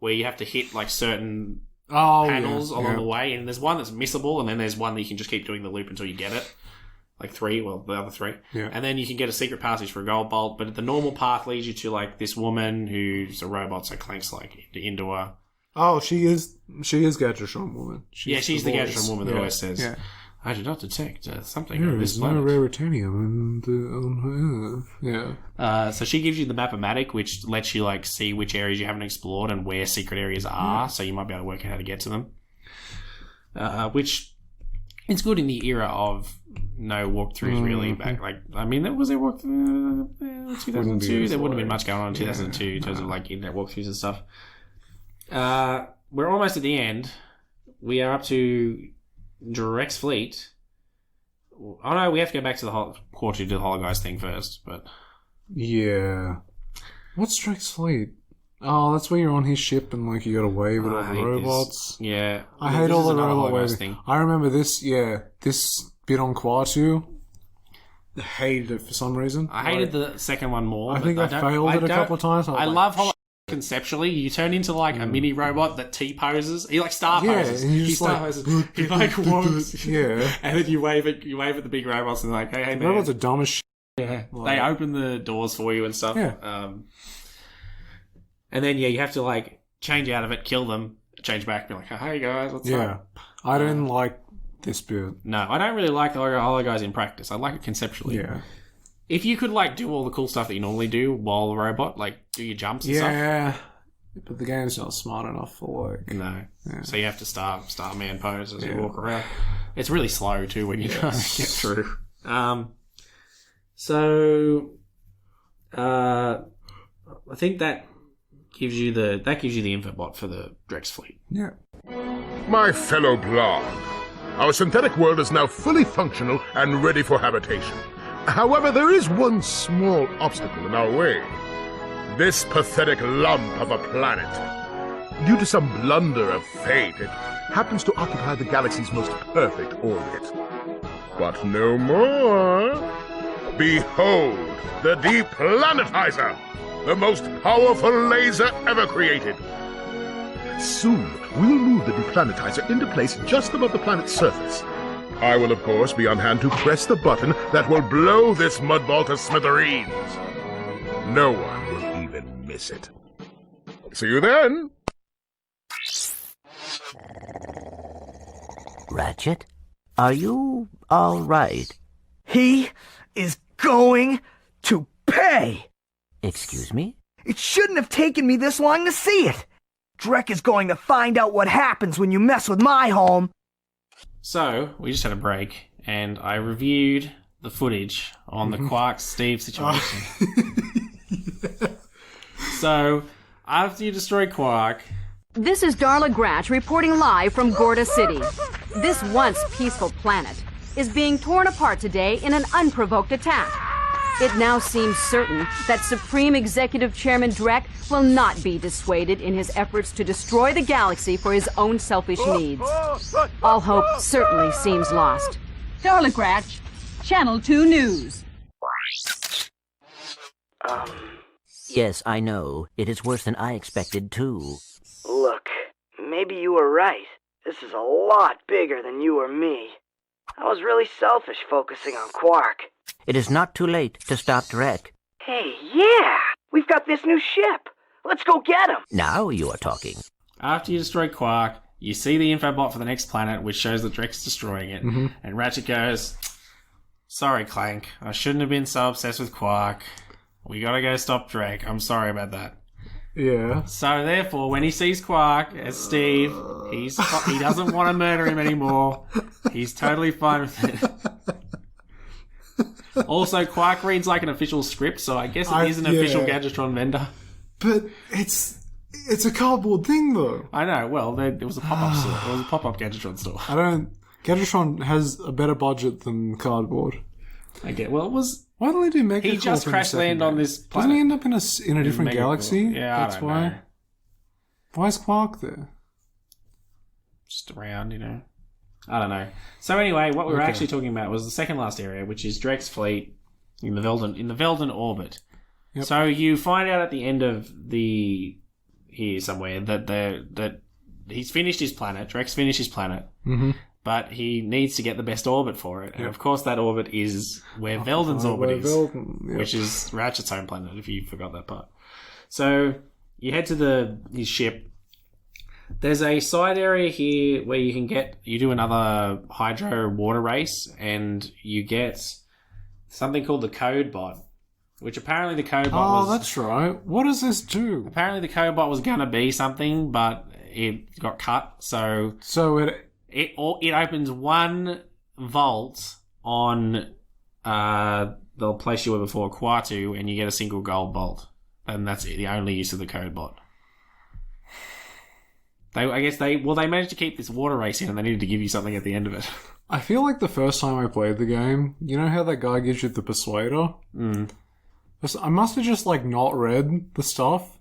Speaker 1: where you have to hit like certain panels along the way, and there's one that's missable, and then there's one that you can just keep doing the loop until you get it. Like 3, the other 3.
Speaker 2: Yeah.
Speaker 1: And then you can get a secret passage for a gold bolt, but the normal path leads you to like this woman who's a robot, so Clank's like into her.
Speaker 2: Oh, she is Gadgetron woman.
Speaker 1: She's the Gadgetron woman that always says,
Speaker 2: yeah.
Speaker 1: I did not detect something
Speaker 2: There
Speaker 1: on this
Speaker 2: is no
Speaker 1: planet.
Speaker 2: raritanium on Earth. Yeah.
Speaker 1: So she gives you the map-o-matic, which lets you like see which areas you haven't explored and where secret areas are, so you might be able to work out how to get to them. Which it's good in the era of no walkthroughs really back. Like, I mean, there was a walkthrough 2002. There wouldn't have been much going on in 2002 in terms of like internet walkthroughs and stuff. We're almost at the end. We are up to Drek's fleet. Oh no, we have to go back to the quarter to do the Hologuise thing first. But
Speaker 2: yeah, what's Drek's fleet? Oh, that's where you're on his ship and like you got to wave at all the robots.
Speaker 1: Yeah,
Speaker 2: I hate all the robot waving. I remember this. Yeah, this bit on Quartu. I hated it for some reason.
Speaker 1: I hated the second one more.
Speaker 2: I think I failed it a couple of times.
Speaker 1: I love Hologuise conceptually. You turn into like a mini robot that T-poses. He like star poses.
Speaker 2: And
Speaker 1: he star poses. He like walks.
Speaker 2: Yeah.
Speaker 1: And then you wave at the big robots and they're like, hey man.
Speaker 2: Robots are dumb as shit.
Speaker 1: Yeah. They open the doors for you and stuff.
Speaker 2: Yeah.
Speaker 1: And then you have to like change out of it, kill them, change back, be like, hey guys, what's up?
Speaker 2: I didn't like this bit.
Speaker 1: No, I don't really like the Hologuise in practice. I like it conceptually.
Speaker 2: Yeah.
Speaker 1: If you could like do all the cool stuff that you normally do while a robot, like do your jumps and stuff.
Speaker 2: Yeah. But the game's not smart enough for like...
Speaker 1: No. Yeah. So you have to start man pose as you walk around. It's really slow too when you get through. I think that gives you the infobot for the Drex fleet.
Speaker 2: Yeah.
Speaker 6: My fellow blog, our synthetic world is now fully functional and ready for habitation. However, there is one small obstacle in our way. This pathetic lump of a planet. Due to some blunder of fate, it happens to occupy the galaxy's most perfect orbit. But no more. Behold, the Deplanetizer, the most powerful laser ever created. Soon, we'll move the Deplanetizer into place just above the planet's surface. I will, of course, be on hand to press the button that will blow this mudball to smithereens. No one will even miss it. See you then!
Speaker 4: Ratchet, are you all right?
Speaker 5: He is going to pay!
Speaker 4: Excuse me?
Speaker 5: It shouldn't have taken me this long to see it! Drek is going to find out what happens when you mess with my home!
Speaker 1: So, we just had a break, and I reviewed the footage on the Quark-Steve situation. So, after you destroy Quark...
Speaker 12: This is Darla Gratch reporting live from Gorda City. This once peaceful planet is being torn apart today in an unprovoked attack. It now seems certain that Supreme Executive Chairman Drek will not be dissuaded in his efforts to destroy the galaxy for his own selfish needs. All hope certainly seems lost.
Speaker 13: Darla Gratch, Channel 2 News.
Speaker 4: Yes, I know. It is worse than I expected, too.
Speaker 5: Look, maybe you were right. This is a lot bigger than you or me. I was really selfish focusing on Quark.
Speaker 4: It is not too late to stop Drek.
Speaker 5: Hey, yeah! We've got this new ship! Let's go get him!
Speaker 4: Now you are talking.
Speaker 1: After you destroy Quark, you see the infobot for the next planet, which shows that Drek's destroying it. And Ratchet goes, sorry, Clank. I shouldn't have been so obsessed with Quark. We gotta go stop Drek. I'm sorry about that.
Speaker 2: Yeah.
Speaker 1: So therefore, when he sees Quark as Steve, he doesn't want to murder him anymore. He's totally fine with it. Also, Quark reads like an official script, so I guess it is an official Gadgetron vendor.
Speaker 2: But it's It's a cardboard thing, though.
Speaker 1: I know. Well, it was a pop-up store. It was a pop-up Gadgetron store.
Speaker 2: Gadgetron has a better budget than cardboard.
Speaker 1: I get. Well, it was.
Speaker 2: Why don't they do Megacorp?
Speaker 1: He just crash land on this planet.
Speaker 2: Doesn't he end up in a different galaxy?
Speaker 1: Yeah,
Speaker 2: that's
Speaker 1: I don't
Speaker 2: why.
Speaker 1: know.
Speaker 2: Why is Quark there?
Speaker 1: Just around, I don't know. So anyway, what we were actually talking about was the second last area, which is Drek's fleet in the Velden orbit.
Speaker 2: Yep.
Speaker 1: So you find out at the end of here somewhere that he's finished his planet. Drek's finished his planet, but he needs to get the best orbit for it, and of course that orbit is where Velden's orbit is, which is Ratchet's home planet. If you forgot that part, so you head to his ship. There's a side area here where you do another hydro water race, and you get something called the code bot, which apparently the code bot was...
Speaker 2: Oh, that's right. What does this do?
Speaker 1: Apparently the code bot was going to be something, but it got cut, so it opens one vault on the place you were before, Quatu, and you get a single gold bolt. And that's the only use of the code bot. They managed to keep this water race in, and they needed to give you something at the end of it.
Speaker 2: I feel like the first time I played the game, you know how that guy gives you the Persuader?
Speaker 1: Mm.
Speaker 2: I must have just, not read the stuff.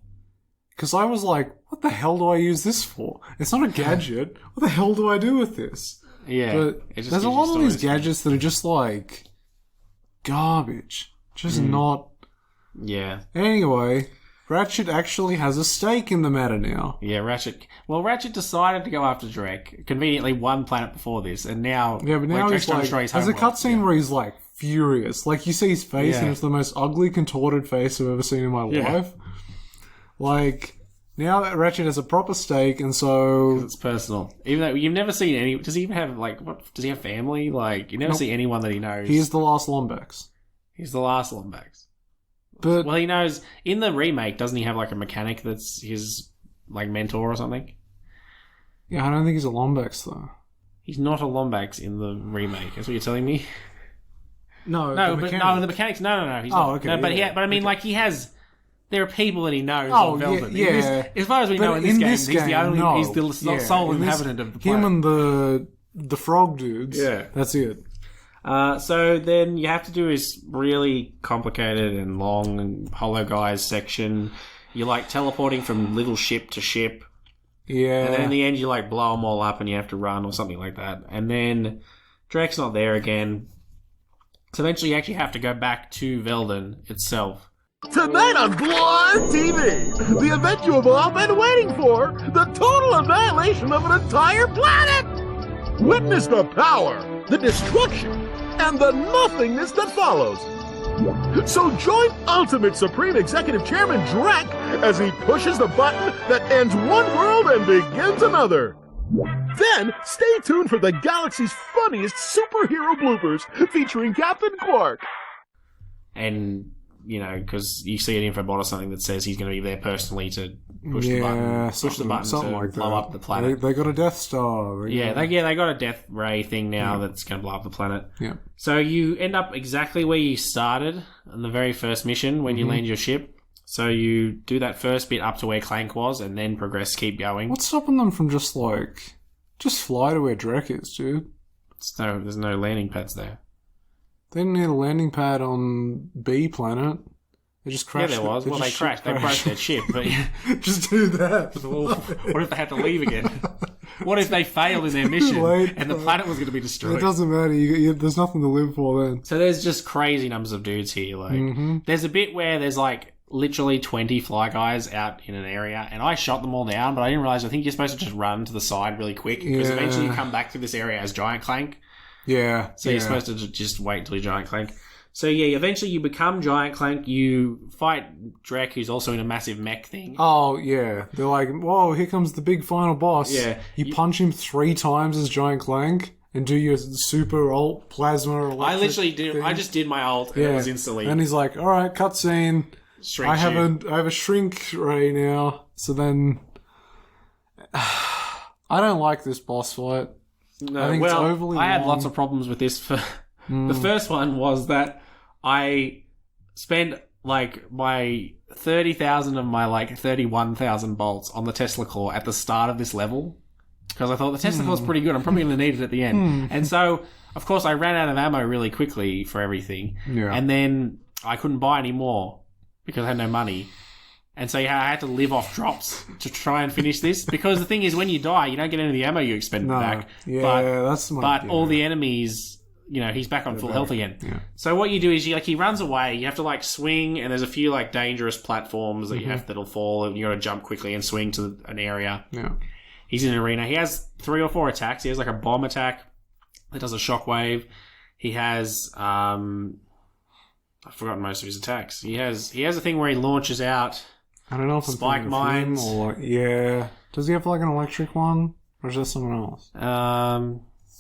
Speaker 2: Because I was like, what the hell do I use this for? It's not a gadget. What the hell do I do with this?
Speaker 1: Yeah.
Speaker 2: But there's a lot of these gadgets that are just, garbage. Just not...
Speaker 1: Yeah.
Speaker 2: Anyway... Ratchet actually has a stake in the matter now.
Speaker 1: Yeah, Ratchet decided to go after Drek, conveniently one planet before this, and now...
Speaker 2: Yeah, but now he's there's a cutscene where he's furious. You see his face, and it's the most ugly, contorted face I've ever seen in my life. Now that Ratchet has a proper stake, and so...
Speaker 1: It's personal. Even though you've never seen any... Does he even have, does he have family? You never see anyone that he knows.
Speaker 2: He's the last Lombax.
Speaker 1: He's the last Lombax.
Speaker 2: But
Speaker 1: he knows in the remake, doesn't he have a mechanic that's his mentor or something?
Speaker 2: Yeah, I don't think he's a Lombax though.
Speaker 1: He's not a Lombax in the remake. That's what you're telling me.
Speaker 2: No,
Speaker 1: the mechanics. No. He's not.
Speaker 2: Okay.
Speaker 1: No, but I mean, he has. There are people that he knows.
Speaker 2: Oh,
Speaker 1: on Velden.
Speaker 2: yeah.
Speaker 1: As far as we know, in this game, he's the sole inhabitant of the planet.
Speaker 2: Him and the frog dudes.
Speaker 1: Yeah,
Speaker 2: that's it.
Speaker 1: So then you have to do this really complicated and long and hollow guys section. You're teleporting from little ship to ship.
Speaker 2: Yeah.
Speaker 1: And then in the end you blow them all up and you have to run or something like that. And then Drake's not there again. So eventually you actually have to go back to Velden itself.
Speaker 3: Tonight on Blood TV, the event you have all been waiting for, the total annihilation of an entire planet! Witness the power, the destruction, and the nothingness that follows. So join Ultimate Supreme Executive Chairman Drek as he pushes the button that ends one world and begins another. Then, stay tuned for the galaxy's funniest superhero bloopers featuring Captain Quark.
Speaker 1: And, because you see an infobot or something that says he's going to be there personally to push the button to blow up the planet.
Speaker 2: They got a Death Star.
Speaker 1: They got a Death Ray thing now that's going to blow up the planet.
Speaker 2: Yeah.
Speaker 1: So you end up exactly where you started on the very first mission when you land your ship. So you do that first bit up to where Clank was and then keep going.
Speaker 2: What's stopping them from just fly to where Drek is, dude?
Speaker 1: There's no landing pads there.
Speaker 2: They didn't need a landing pad on B planet. They just crashed.
Speaker 1: Yeah, there was. They crashed. They crashed their ship. But
Speaker 2: just do that.
Speaker 1: Well, what if they had to leave again? What if they failed in their mission and the planet was going to be destroyed?
Speaker 2: It doesn't matter. There's nothing to live for then.
Speaker 1: So there's just crazy numbers of dudes here. There's a bit where there's literally 20 fly guys out in an area, and I shot them all down, but I didn't realize. I think you're supposed to just run to the side really quick because eventually you come back to this area as Giant Clank.
Speaker 2: Yeah.
Speaker 1: So you're supposed to just wait until you're Giant Clank. So yeah, eventually you become Giant Clank. You fight Drek, who's also in a massive mech thing.
Speaker 2: Oh yeah, they're whoa! Here comes the big final boss.
Speaker 1: Yeah,
Speaker 2: you punch him 3 times as Giant Clank and do your super ult plasma electric
Speaker 1: I literally did.
Speaker 2: thing.
Speaker 1: I just did my ult, and it was instantly.
Speaker 2: And he's like, "All right, cutscene. I have a shrink ray now." So then, I don't like this boss fight.
Speaker 1: No,
Speaker 2: I think it's overly
Speaker 1: I had
Speaker 2: long.
Speaker 1: lots of problems with this. The first one was that I spent like my 30,000 of my like 31,000 bolts on the Tesla core at the start of this level because I thought the Tesla core is pretty good. I'm probably going to need it at the end. And so, of course, I ran out of ammo really quickly for everything.
Speaker 2: Yeah.
Speaker 1: And then I couldn't buy any more because I had no money. And so I had to live off drops to try and finish this. Because the thing is, when you die, you don't get any of the ammo you expended back.
Speaker 2: Yeah, that's my...
Speaker 1: But all the enemies... You know, he's back on full health again.
Speaker 2: Yeah.
Speaker 1: So what you do is he runs away. You have to like swing, and there's a few like dangerous platforms that that'll fall, and you got to jump quickly and swing to an area.
Speaker 2: Yeah.
Speaker 1: He's in an arena. He has 3 or 4 attacks. He has like a bomb attack that does a shockwave. He has I've forgotten most of his attacks. He has a thing where he launches out.
Speaker 2: I don't know if
Speaker 1: spike mines
Speaker 2: or yeah. Does he have like an electric one, or is that someone else?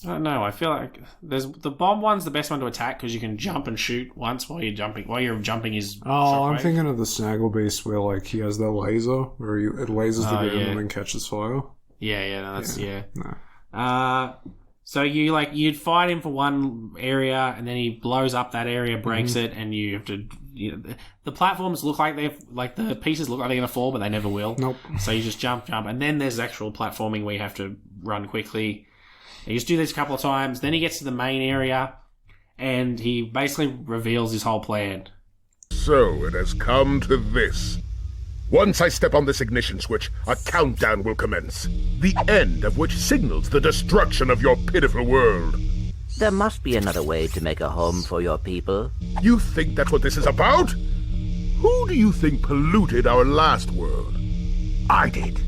Speaker 1: I don't know. I feel like the bomb one's the best one to attack because you can jump and shoot once while you're jumping. While you're jumping is
Speaker 2: shockwave. I'm thinking of the Snaggle Beast where like he has that laser where it lasers the ground and then catches fire.
Speaker 1: No. So you'd fight him for one area and then he blows up that area, breaks it, and you have to. The platforms look like the pieces look like they're gonna fall, but they never will.
Speaker 2: Nope.
Speaker 1: So you just jump, and then there's actual platforming where you have to run quickly. You just do this a couple of times, then he gets to the main area, and he basically reveals his whole plan.
Speaker 6: So it has come to this. Once I step on this ignition switch, a countdown will commence. The end of which signals the destruction of your pitiful world.
Speaker 4: There must be another way to make a home for your people.
Speaker 6: You think that's what this is about? Who do you think polluted our last world? I did.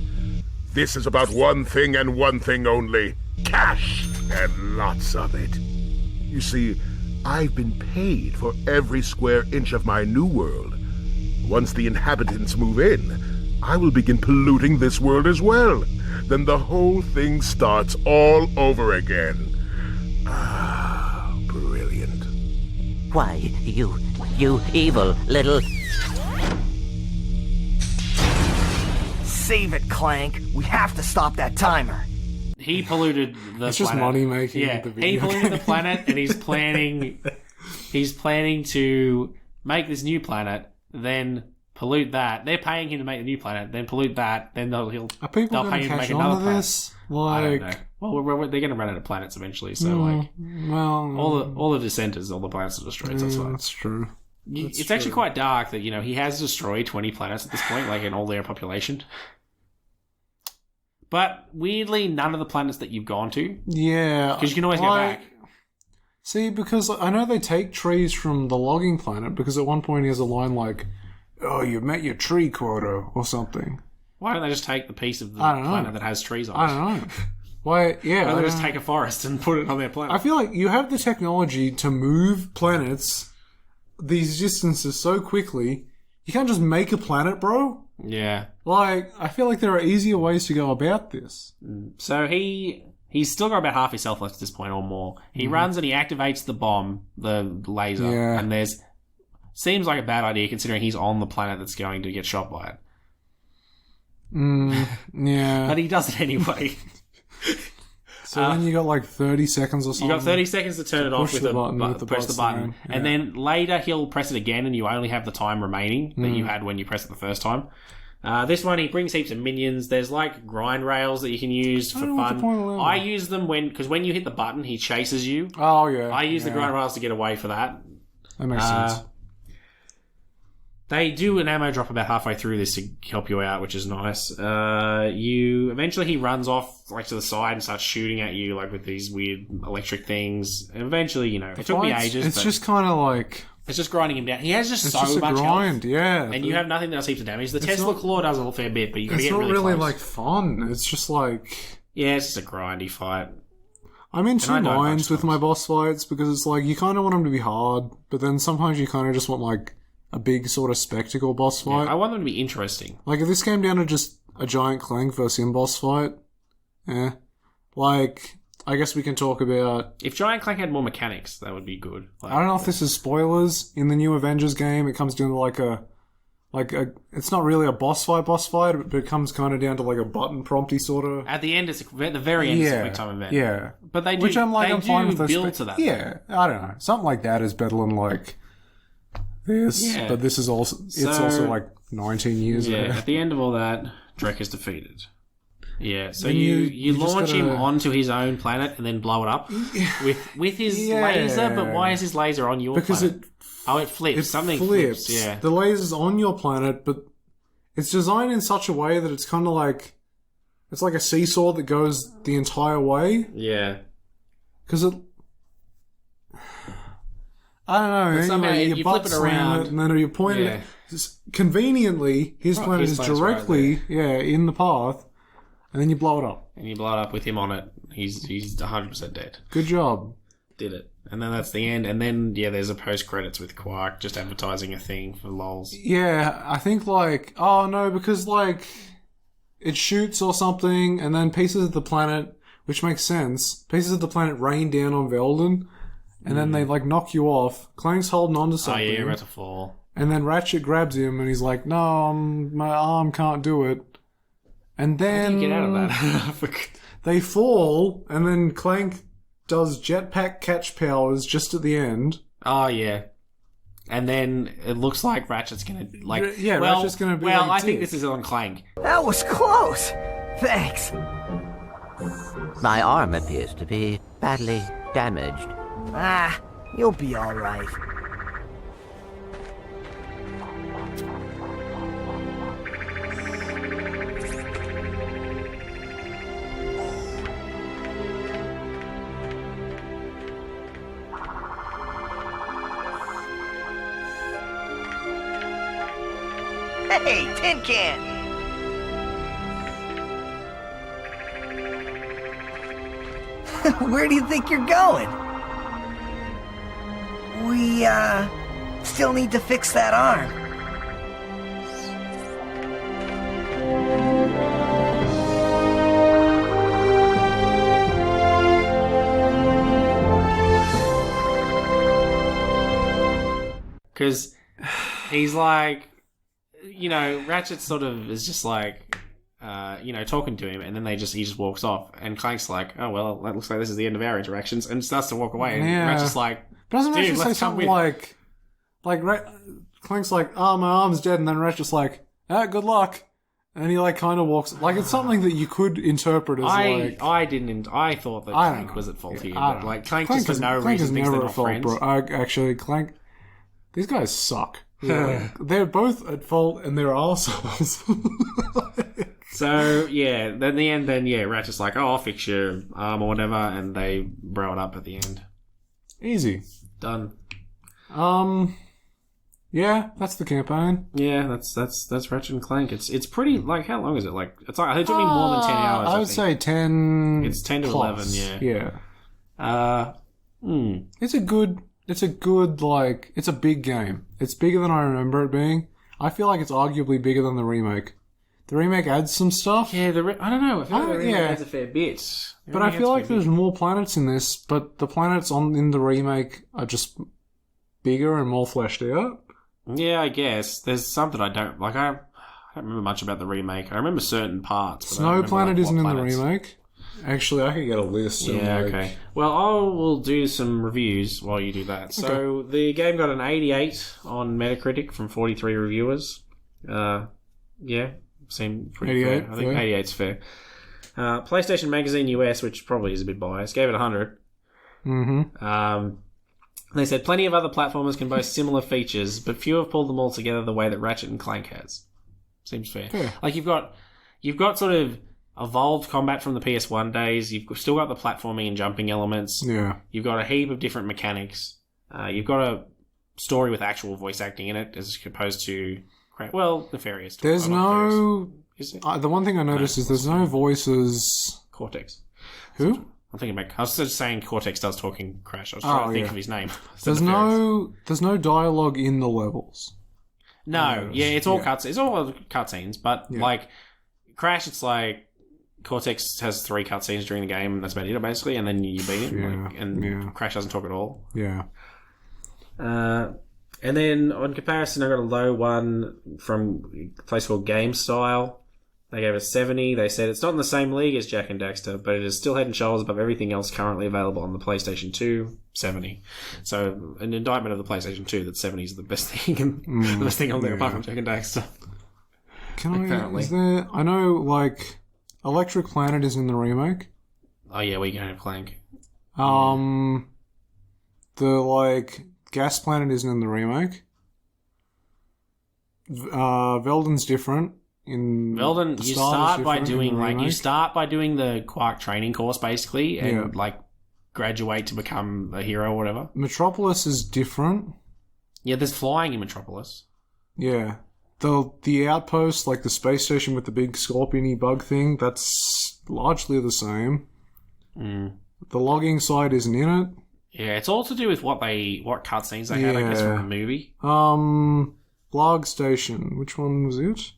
Speaker 6: This is about one thing and one thing only. Cash, and lots of it. You see, I've been paid for every square inch of my new world. Once the inhabitants move in, I will begin polluting this world as well. Then the whole thing starts all over again. Ah, brilliant.
Speaker 4: Why, you evil little...
Speaker 5: Save it, Clank. We have to stop that timer.
Speaker 1: He polluted the planet.
Speaker 2: It's just money making.
Speaker 1: Yeah, he polluted the planet, and he's planning to make this new planet, then pollute that. They're paying him to make the new planet, then pollute that, then they'll pay him to make another planet.
Speaker 2: This?
Speaker 1: I don't know. Well, they're going to run out of planets eventually, so all the dissenters, all the planets are destroyed. So that's fine.
Speaker 2: That's true.
Speaker 1: It's actually quite dark that he has destroyed 20 planets at this point, like in all their population. But weirdly, none of the planets that you've gone to.
Speaker 2: Yeah.
Speaker 1: Because you can always go back.
Speaker 2: See, because I know they take trees from the logging planet, because at one point he has a line like, oh, you've met your tree quota, or something.
Speaker 1: Why don't they just take the piece of the planet that has trees on it?
Speaker 2: I don't know. Why, yeah.
Speaker 1: Why don't they just take a forest and put it on their planet?
Speaker 2: I feel like you have the technology to move planets these distances so quickly, you can't just make a planet, bro.
Speaker 1: Yeah.
Speaker 2: Like, I feel like there are easier ways to go about this.
Speaker 1: So he's still got about half his health left at this point or more. He runs and he activates the bomb, the laser, and seems like a bad idea considering he's on the planet that's going to get shot by it.
Speaker 2: Yeah.
Speaker 1: But he does it anyway.
Speaker 2: So then you got like 30 seconds or something.
Speaker 1: You got 30 seconds to turn it off with press the button.
Speaker 2: Yeah.
Speaker 1: And then later he'll press it again and you only have the time remaining that you had when you pressed it the first time. This one, he brings heaps of minions. There's like grind rails that you can use for fun. I use them because when you hit the button, he chases you.
Speaker 2: Oh, yeah.
Speaker 1: I use the grind rails to get away for that.
Speaker 2: That makes sense.
Speaker 1: They do an ammo drop about halfway through this to help you out, which is nice. Eventually he runs off like to the side and starts shooting at you like with these weird electric things. And eventually, it took me ages.
Speaker 2: It's just kind of like...
Speaker 1: It's just grinding him down. He has just so
Speaker 2: just
Speaker 1: much
Speaker 2: grind,
Speaker 1: health.
Speaker 2: yeah.
Speaker 1: And you have nothing that does heaps of damage. The Tesla claw does a fair bit, but you can get really close.
Speaker 2: It's not really like fun. It's just like...
Speaker 1: Yeah, it's just a grindy fight.
Speaker 2: I'm in two minds with my boss fights because it's like you kind of want them to be hard, but then sometimes you kind of just want like a big sort of spectacle boss fight.
Speaker 1: Yeah, I want them to be interesting.
Speaker 2: Like if this came down to just a giant Clank versus in-boss fight, like I guess we can talk about...
Speaker 1: If Giant Clank had more mechanics, that would be good.
Speaker 2: I don't know if this is spoilers. In the new Avengers game, it comes down to like a... It's not really a boss fight, but it comes kind of down to like a button prompty sort of...
Speaker 1: At the end, at the very end, it's a quick time event.
Speaker 2: Yeah.
Speaker 1: But they do,
Speaker 2: Which I'm fine with
Speaker 1: build to that.
Speaker 2: Yeah, I don't know. Something like that is better than like... this, but this is also also like 19 years ago.
Speaker 1: At the end of all that, Drek is defeated. Yeah, so
Speaker 2: Then
Speaker 1: you launch him
Speaker 2: gotta-
Speaker 1: onto his own planet and then blow it up with his laser. But why is his laser on your planet? It flips. Something flips. Yeah,
Speaker 2: The laser's on your planet, but it's designed in such a way that it's kind of like it's like a seesaw that goes the entire way.
Speaker 1: Yeah,
Speaker 2: because it. I don't know.
Speaker 1: But somehow
Speaker 2: Anyway,
Speaker 1: you
Speaker 2: butt
Speaker 1: flip it
Speaker 2: slam
Speaker 1: around.
Speaker 2: and then you point it. Conveniently, his planet
Speaker 1: his
Speaker 2: is
Speaker 1: planet's
Speaker 2: directly in the path, and then you blow it up.
Speaker 1: and you blow it up with him on it. He's 100% dead.
Speaker 2: Good job.
Speaker 1: Did it, and then that's the end. And then there's a post credits with Quark just advertising a thing for lols.
Speaker 2: Yeah, I think because it shoots or something, and then pieces of the planet, which makes sense. Pieces of the planet rain down on Velden, and then they knock you off. Clank's holding on to something.
Speaker 1: Oh yeah, you're about to fall.
Speaker 2: And then Ratchet grabs him, and he's like, "No, my arm can't do it." And then
Speaker 1: How do you get out of that?
Speaker 2: they fall, and then Clank does jetpack catch powers just at the end.
Speaker 1: Oh yeah. And then it looks like Ratchet's gonna
Speaker 2: Ratchet's gonna be.
Speaker 1: Well, I think this is on Clank.
Speaker 5: That was close. Thanks.
Speaker 4: My arm appears to be badly damaged.
Speaker 5: Ah, you'll be all right. Hey, Tin Can! Where do you think you're going? We, still need to fix that arm.
Speaker 1: Because he's like, Ratchet sort of is just like, talking to him, and then he just walks off, and Clank's like, oh well, that looks like this is the end of our interactions, and starts to walk away, and Ratchet's like,
Speaker 2: doesn't
Speaker 1: dude,
Speaker 2: Ratchet say
Speaker 1: let's come
Speaker 2: something
Speaker 1: with.
Speaker 2: Clank's like, oh, my arm's dead, and then Ratchet's like, good luck. And he kind of walks it's something that you could interpret as
Speaker 1: I thought that Clank was at fault here, but Clank just for no
Speaker 2: Clank is
Speaker 1: reason thinks
Speaker 2: never
Speaker 1: they're
Speaker 2: at
Speaker 1: not
Speaker 2: fault,
Speaker 1: friends.
Speaker 2: bro. Actually, Clank, these guys suck. They're both at fault, and they're arseholes.
Speaker 1: So, then in the end, Ratchet's like, oh, I'll fix your arm or whatever, and they bro it up at the end.
Speaker 2: Easy.
Speaker 1: Done.
Speaker 2: Yeah, that's the campaign.
Speaker 1: Yeah, that's Ratchet and Clank. It's pretty, how long is it? It took me more than 10 hours,
Speaker 2: I would say 10.
Speaker 1: It's 10 to
Speaker 2: plus.
Speaker 1: 11,
Speaker 2: yeah. It's a good, it's a big game. It's bigger than I remember it being. I feel like it's arguably bigger than the remake. The remake adds some stuff.
Speaker 1: Yeah, I don't know. I feel like the remake adds a fair bit.
Speaker 2: But I feel like there's more planets in this, but the planets in the remake are just bigger and more fleshed out.
Speaker 1: Yeah, I guess. There's something I don't... I don't remember much about the remake. I remember certain parts. But
Speaker 2: Snow Planet isn't in the remake. Actually, I could get a list.
Speaker 1: Yeah, okay. Well, I will do some reviews while you do that. So, the game got an 88 on Metacritic from 43 reviewers. Yeah, seemed pretty fair. I think 88's fair. PlayStation Magazine US, which probably is a bit biased, gave it 100.
Speaker 2: Mm-hmm.
Speaker 1: They said plenty of other platformers can boast similar features, but few have pulled them all together the way that Ratchet and Clank has. Seems fair. You've got sort of evolved combat from the PS1 days. You've still got the platforming and jumping elements.
Speaker 2: Yeah.
Speaker 1: You've got a heap of different mechanics. You've got a story with actual voice acting in it, as opposed to nefarious.
Speaker 2: There's no. The one thing I noticed is there's no voices.
Speaker 1: Cortex.
Speaker 2: Who?
Speaker 1: I'm thinking about. I was just saying Cortex does talking Crash. I was trying to think of his name.
Speaker 2: There's no dialogue in the levels.
Speaker 1: No, it's all cutscenes. It's all cutscenes, but Crash, it's like Cortex has 3 cutscenes during the game, and that's about it, basically, and then you beat him, Crash doesn't talk at all.
Speaker 2: Yeah.
Speaker 1: And then, on comparison, I got a low one from a place called GameStyle. They gave us 70. They said it's not in the same league as Jak and Daxter, but it is still head and shoulders above everything else currently available on the PlayStation 2. 70. So an indictment of the PlayStation 2 that 70 is the best thing, the best thing on there apart from Jak and Daxter.
Speaker 2: Is there? I know, like, Electric Planet is in the remake.
Speaker 1: Oh yeah, we can have Clank.
Speaker 2: The like Gas Planet isn't in the remake. Velden's different. In
Speaker 1: Velden,
Speaker 2: the
Speaker 1: you
Speaker 2: style is
Speaker 1: start by
Speaker 2: different in
Speaker 1: doing
Speaker 2: the
Speaker 1: like you
Speaker 2: remake.
Speaker 1: start by doing the Quark training course basically, and like graduate to become a hero or whatever.
Speaker 2: Metropolis is different.
Speaker 1: Yeah, there's flying in Metropolis.
Speaker 2: Yeah. The outpost, like the space station with the big scorpiony bug thing, that's largely the same. The logging site isn't in it.
Speaker 1: Yeah, it's all to do with what cutscenes they had, I guess, from the movie.
Speaker 2: Log Station, which one was it?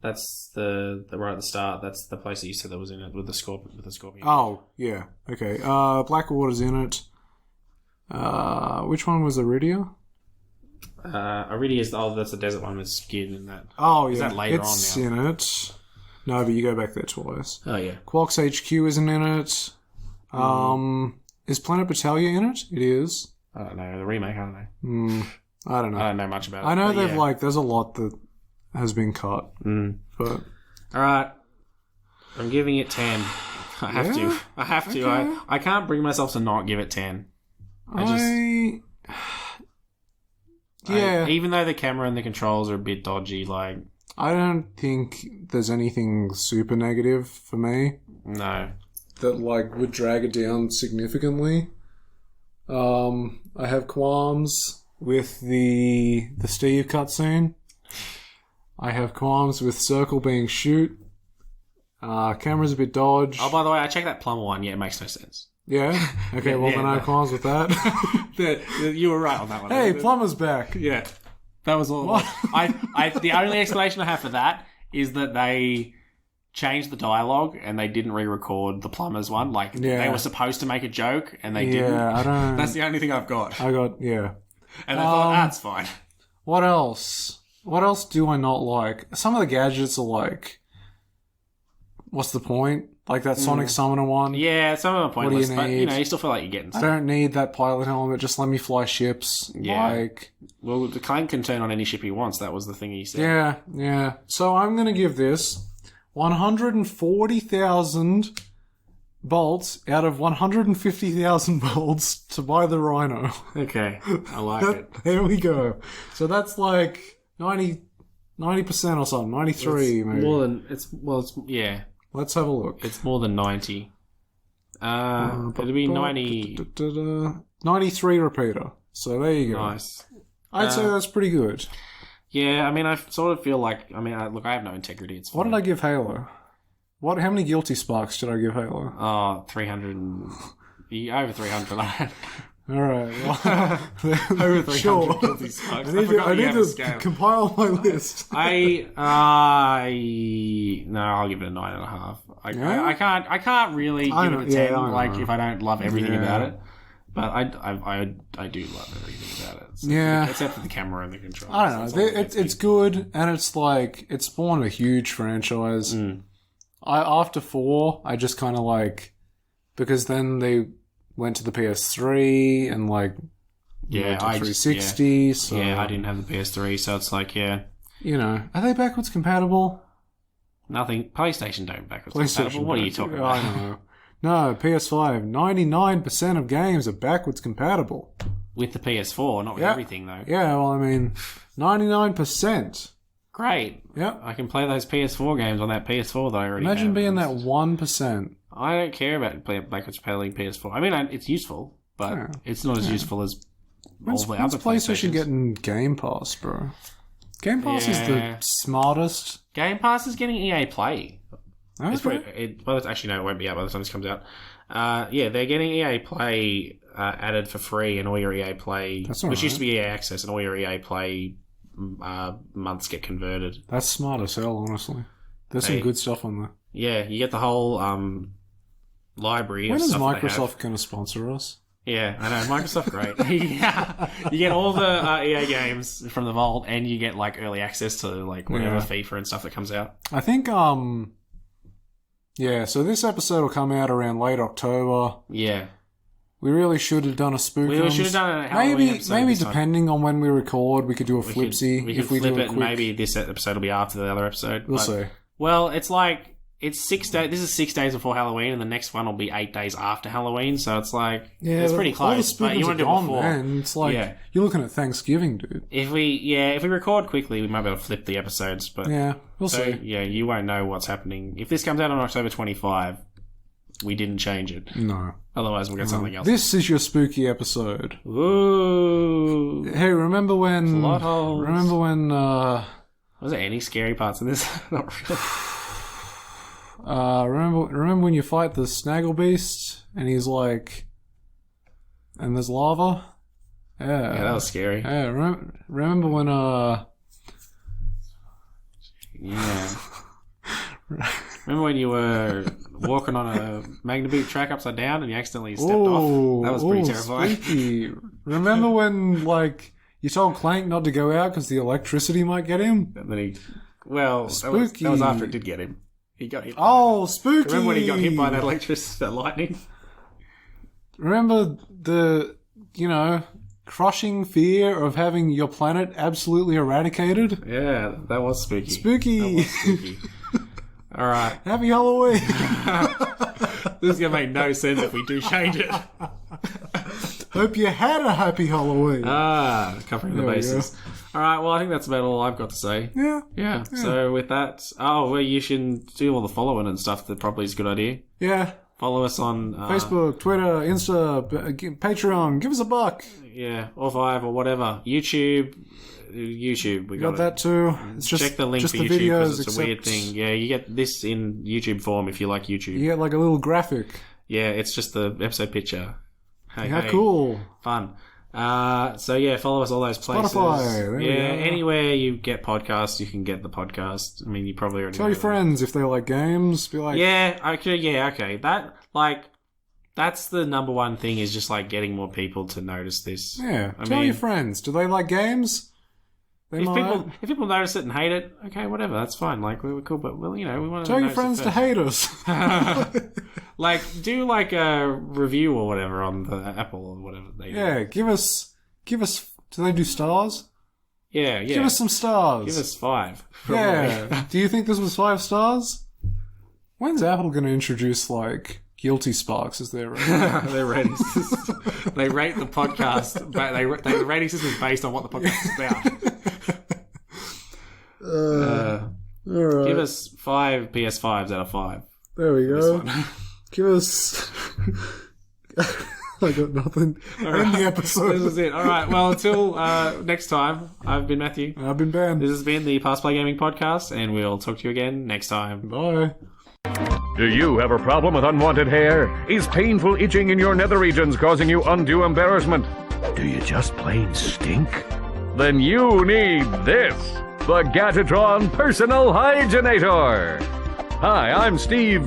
Speaker 1: That's the right at the start. That's the place that you said that was in it with the scorpion.
Speaker 2: Oh, yeah. Okay. Blackwater's in it. Which one was Iridia?
Speaker 1: Iridia's that's the desert one with Skid and that.
Speaker 2: Oh, yeah.
Speaker 1: Is that later
Speaker 2: it's
Speaker 1: on now?
Speaker 2: in it. No, but you go back there twice.
Speaker 1: Oh, yeah.
Speaker 2: Quark's HQ isn't in it. Is Planet Battaglia in it? It is.
Speaker 1: I don't know. The remake, I don't know.
Speaker 2: I don't know.
Speaker 1: I don't know much about it.
Speaker 2: I know
Speaker 1: but
Speaker 2: they've there's a lot that has been cut. But
Speaker 1: alright. I'm giving it 10. I have to.
Speaker 2: Okay.
Speaker 1: I can't bring myself to not give it 10. Even though the camera and the controls are a bit dodgy, like
Speaker 2: I don't think there's anything super negative for me.
Speaker 1: No.
Speaker 2: That like would drag it down significantly. I have qualms with the Steve cutscene. I have qualms with Circle being shoot. Camera's a bit dodge.
Speaker 1: Oh, by the way, I checked that plumber one. Yeah, it makes no sense.
Speaker 2: Yeah? Okay, then I have qualms with that.
Speaker 1: You were right on that one.
Speaker 2: Hey, plumber's back.
Speaker 1: Yeah. That was all. The only explanation I have for that is that they changed the dialogue and they didn't re-record the plumbers one. Like, they were supposed to make a joke and they didn't.
Speaker 2: I don't...
Speaker 1: That's the only thing I've got.
Speaker 2: And
Speaker 1: I thought, that's fine.
Speaker 2: What else? What else do I not like? Some of the gadgets are like... What's the point? Like that Sonic Summoner one?
Speaker 1: Yeah, some of them are pointless,
Speaker 2: What do you need?
Speaker 1: but you still feel like you're getting stuff.
Speaker 2: I don't need that pilot helmet. Just let me fly ships.
Speaker 1: Yeah. Well, the Clank can turn on any ship he wants. That was the thing he said.
Speaker 2: Yeah. So I'm going to give this 140,000 bolts out of 150,000 bolts to buy the Rhino.
Speaker 1: Okay, I like it.
Speaker 2: There we go. So that's like 90% or something. 93 maybe.
Speaker 1: More than yeah.
Speaker 2: Let's have a look.
Speaker 1: It's more than 90. It'll be 90.
Speaker 2: 93 repeater. So there you go.
Speaker 1: Nice.
Speaker 2: I'd say that's pretty good.
Speaker 1: Yeah, I mean, I sort of feel like... I mean, look, I have no integrity. It's fine.
Speaker 2: What did I give Halo? How many guilty sparks did I give Halo?
Speaker 1: Oh, 300... over 300 for that.
Speaker 2: Alright, well...
Speaker 1: over 300
Speaker 2: sure.
Speaker 1: guilty sparks.
Speaker 2: I need to compile my list.
Speaker 1: No, I'll give it a 9.5. I can't really give it a 10, if I don't love everything about it. But I do love everything about it. So, except for the camera and the controls.
Speaker 2: I don't know. It's good, and it's like it's spawned a huge franchise. After 4, I just kind of like because then they went to the PS3 and like
Speaker 1: to
Speaker 2: 360. So
Speaker 1: I didn't have the PS3, so it's like are
Speaker 2: they backwards compatible?
Speaker 1: Nothing. PlayStation don't backwards compatible. What are you talking about?
Speaker 2: I don't know. No, PS5. 99% of games are backwards compatible.
Speaker 1: With the PS4, not with everything, though.
Speaker 2: Yeah, well, I mean, 99%.
Speaker 1: Great.
Speaker 2: Yep.
Speaker 1: I can play those PS4 games on that PS4 that I already
Speaker 2: Imagine
Speaker 1: have.
Speaker 2: being that 1%.
Speaker 1: I don't care about backwards compatible PS4. I mean, it's useful, but it's not as useful as all the other
Speaker 2: PlayStation
Speaker 1: PlayStations.
Speaker 2: Getting Game Pass, bro? Game Pass is the smartest.
Speaker 1: Game Pass is getting EA Play.
Speaker 2: Okay.
Speaker 1: Actually, no, it won't be out by the time this comes out. They're getting EA Play added for free, and all your EA Play, which used to be EA Access, and all your EA Play months get converted.
Speaker 2: That's smart as hell, honestly. There's some good stuff on there.
Speaker 1: Yeah, you get the whole library.
Speaker 2: When
Speaker 1: of
Speaker 2: is
Speaker 1: stuff
Speaker 2: Microsoft going to sponsor us?
Speaker 1: Yeah, I know. Microsoft, great. Yeah. You get all the EA games from the vault, and you get like early access to like whatever FIFA and stuff that comes out.
Speaker 2: I think, yeah, so this episode will come out around late October.
Speaker 1: Yeah.
Speaker 2: We really should have done a spook.
Speaker 1: We should have done a Halloween episode.
Speaker 2: Maybe depending on when we record, we could do a flipsy.
Speaker 1: We could flip it, and maybe this episode will be after the other episode.
Speaker 2: We'll see.
Speaker 1: Well, it's like it's 6 days. This is 6 days before Halloween, and the next one will be 8 days after Halloween. So it's like it's pretty close. But you want to do it before?
Speaker 2: Man. It's like you're looking at Thanksgiving, dude.
Speaker 1: If we record quickly, we might be able to flip the episodes. But
Speaker 2: we'll see.
Speaker 1: Yeah, you won't know what's happening if this comes out on October 25. We didn't change it.
Speaker 2: No.
Speaker 1: Otherwise, we'll get something else.
Speaker 2: This is your spooky episode.
Speaker 1: Ooh.
Speaker 2: Hey, remember when...
Speaker 1: Plot holes.
Speaker 2: Remember when...
Speaker 1: Was there any scary parts in this? Not really.
Speaker 2: Remember when you fight the Snaggle Beast, and he's like... And there's lava? Yeah.
Speaker 1: Yeah, that was scary.
Speaker 2: Yeah, remember when,
Speaker 1: Yeah. Remember when you were walking on a Magnaboot track upside down and you accidentally stepped off? That was pretty terrifying.
Speaker 2: Spooky. Remember when, like, you told Clank not to go out because the electricity might get him?
Speaker 1: And then that was after it did get him. He got hit.
Speaker 2: Oh, spooky!
Speaker 1: Remember when he got hit by that that lightning?
Speaker 2: Remember the, crushing fear of having your planet absolutely eradicated?
Speaker 1: Yeah, that was spooky.
Speaker 2: Spooky!
Speaker 1: All right.
Speaker 2: Happy Halloween!
Speaker 1: This is going to make no sense if we do change it.
Speaker 2: Hope you had a happy Halloween.
Speaker 1: Covering the bases. All right, well, I think that's about all I've got to say.
Speaker 2: Yeah.
Speaker 1: So with that, you should do all the following and stuff. That probably is a good idea.
Speaker 2: Yeah.
Speaker 1: Follow us on...
Speaker 2: Facebook, Twitter, Insta, Patreon. Give us a $1.
Speaker 1: Yeah, or $5 or whatever. YouTube, we
Speaker 2: got that too. It's just
Speaker 1: check the link
Speaker 2: just
Speaker 1: for
Speaker 2: the
Speaker 1: YouTube
Speaker 2: videos,
Speaker 1: because it's a weird thing. Yeah, you get this in YouTube form if you like YouTube.
Speaker 2: You get like a little graphic.
Speaker 1: Yeah, it's just the episode picture.
Speaker 2: Hey, cool.
Speaker 1: Fun. Follow us all those places.
Speaker 2: Spotify.
Speaker 1: Anywhere you get podcasts, you can get the podcast. I mean, you probably already
Speaker 2: tell your friends if they like games. Be like,
Speaker 1: okay. That's the number one thing is just like getting more people to notice this.
Speaker 2: Yeah, tell your friends. Do they like games?
Speaker 1: If people notice it and hate it, okay, whatever, that's fine. Like we're cool, but we want to
Speaker 2: tell your friends to hate us.
Speaker 1: Like do like a review or whatever on the Apple or whatever they do.
Speaker 2: Yeah, give us. Do they do stars?
Speaker 1: Yeah.
Speaker 2: Give us some stars.
Speaker 1: Give us 5.
Speaker 2: Yeah. Do you think this was 5 stars? When's Apple going to introduce like Guilty Sparks as their
Speaker 1: their rating system? They rate the podcast, but the rating system is based on what the podcast is about.
Speaker 2: All right.
Speaker 1: Give us 5 PS5s out of 5.
Speaker 2: There we go. Give us. I got nothing. End the episode.
Speaker 1: This is it. All right. Well, until next time, I've been Matthew.
Speaker 2: I've been Ben.
Speaker 1: This has been the Pass Play Gaming Podcast, and we'll talk to you again next time.
Speaker 2: Bye.
Speaker 8: Do you have a problem with unwanted hair? Is painful itching in your nether regions causing you undue embarrassment?
Speaker 10: Do you just plain stink?
Speaker 8: Then you need this, the Gadgetron Personal Hygienitor. Hi, I'm Steve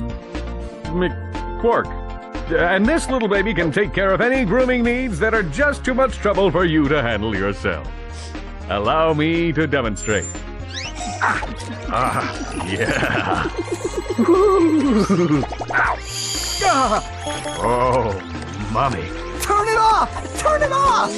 Speaker 8: McQuark, and this little baby can take care of any grooming needs that are just too much trouble for you to handle yourself. Allow me to demonstrate. Yeah.
Speaker 10: Oh, mommy.
Speaker 7: Turn it off! Turn it off!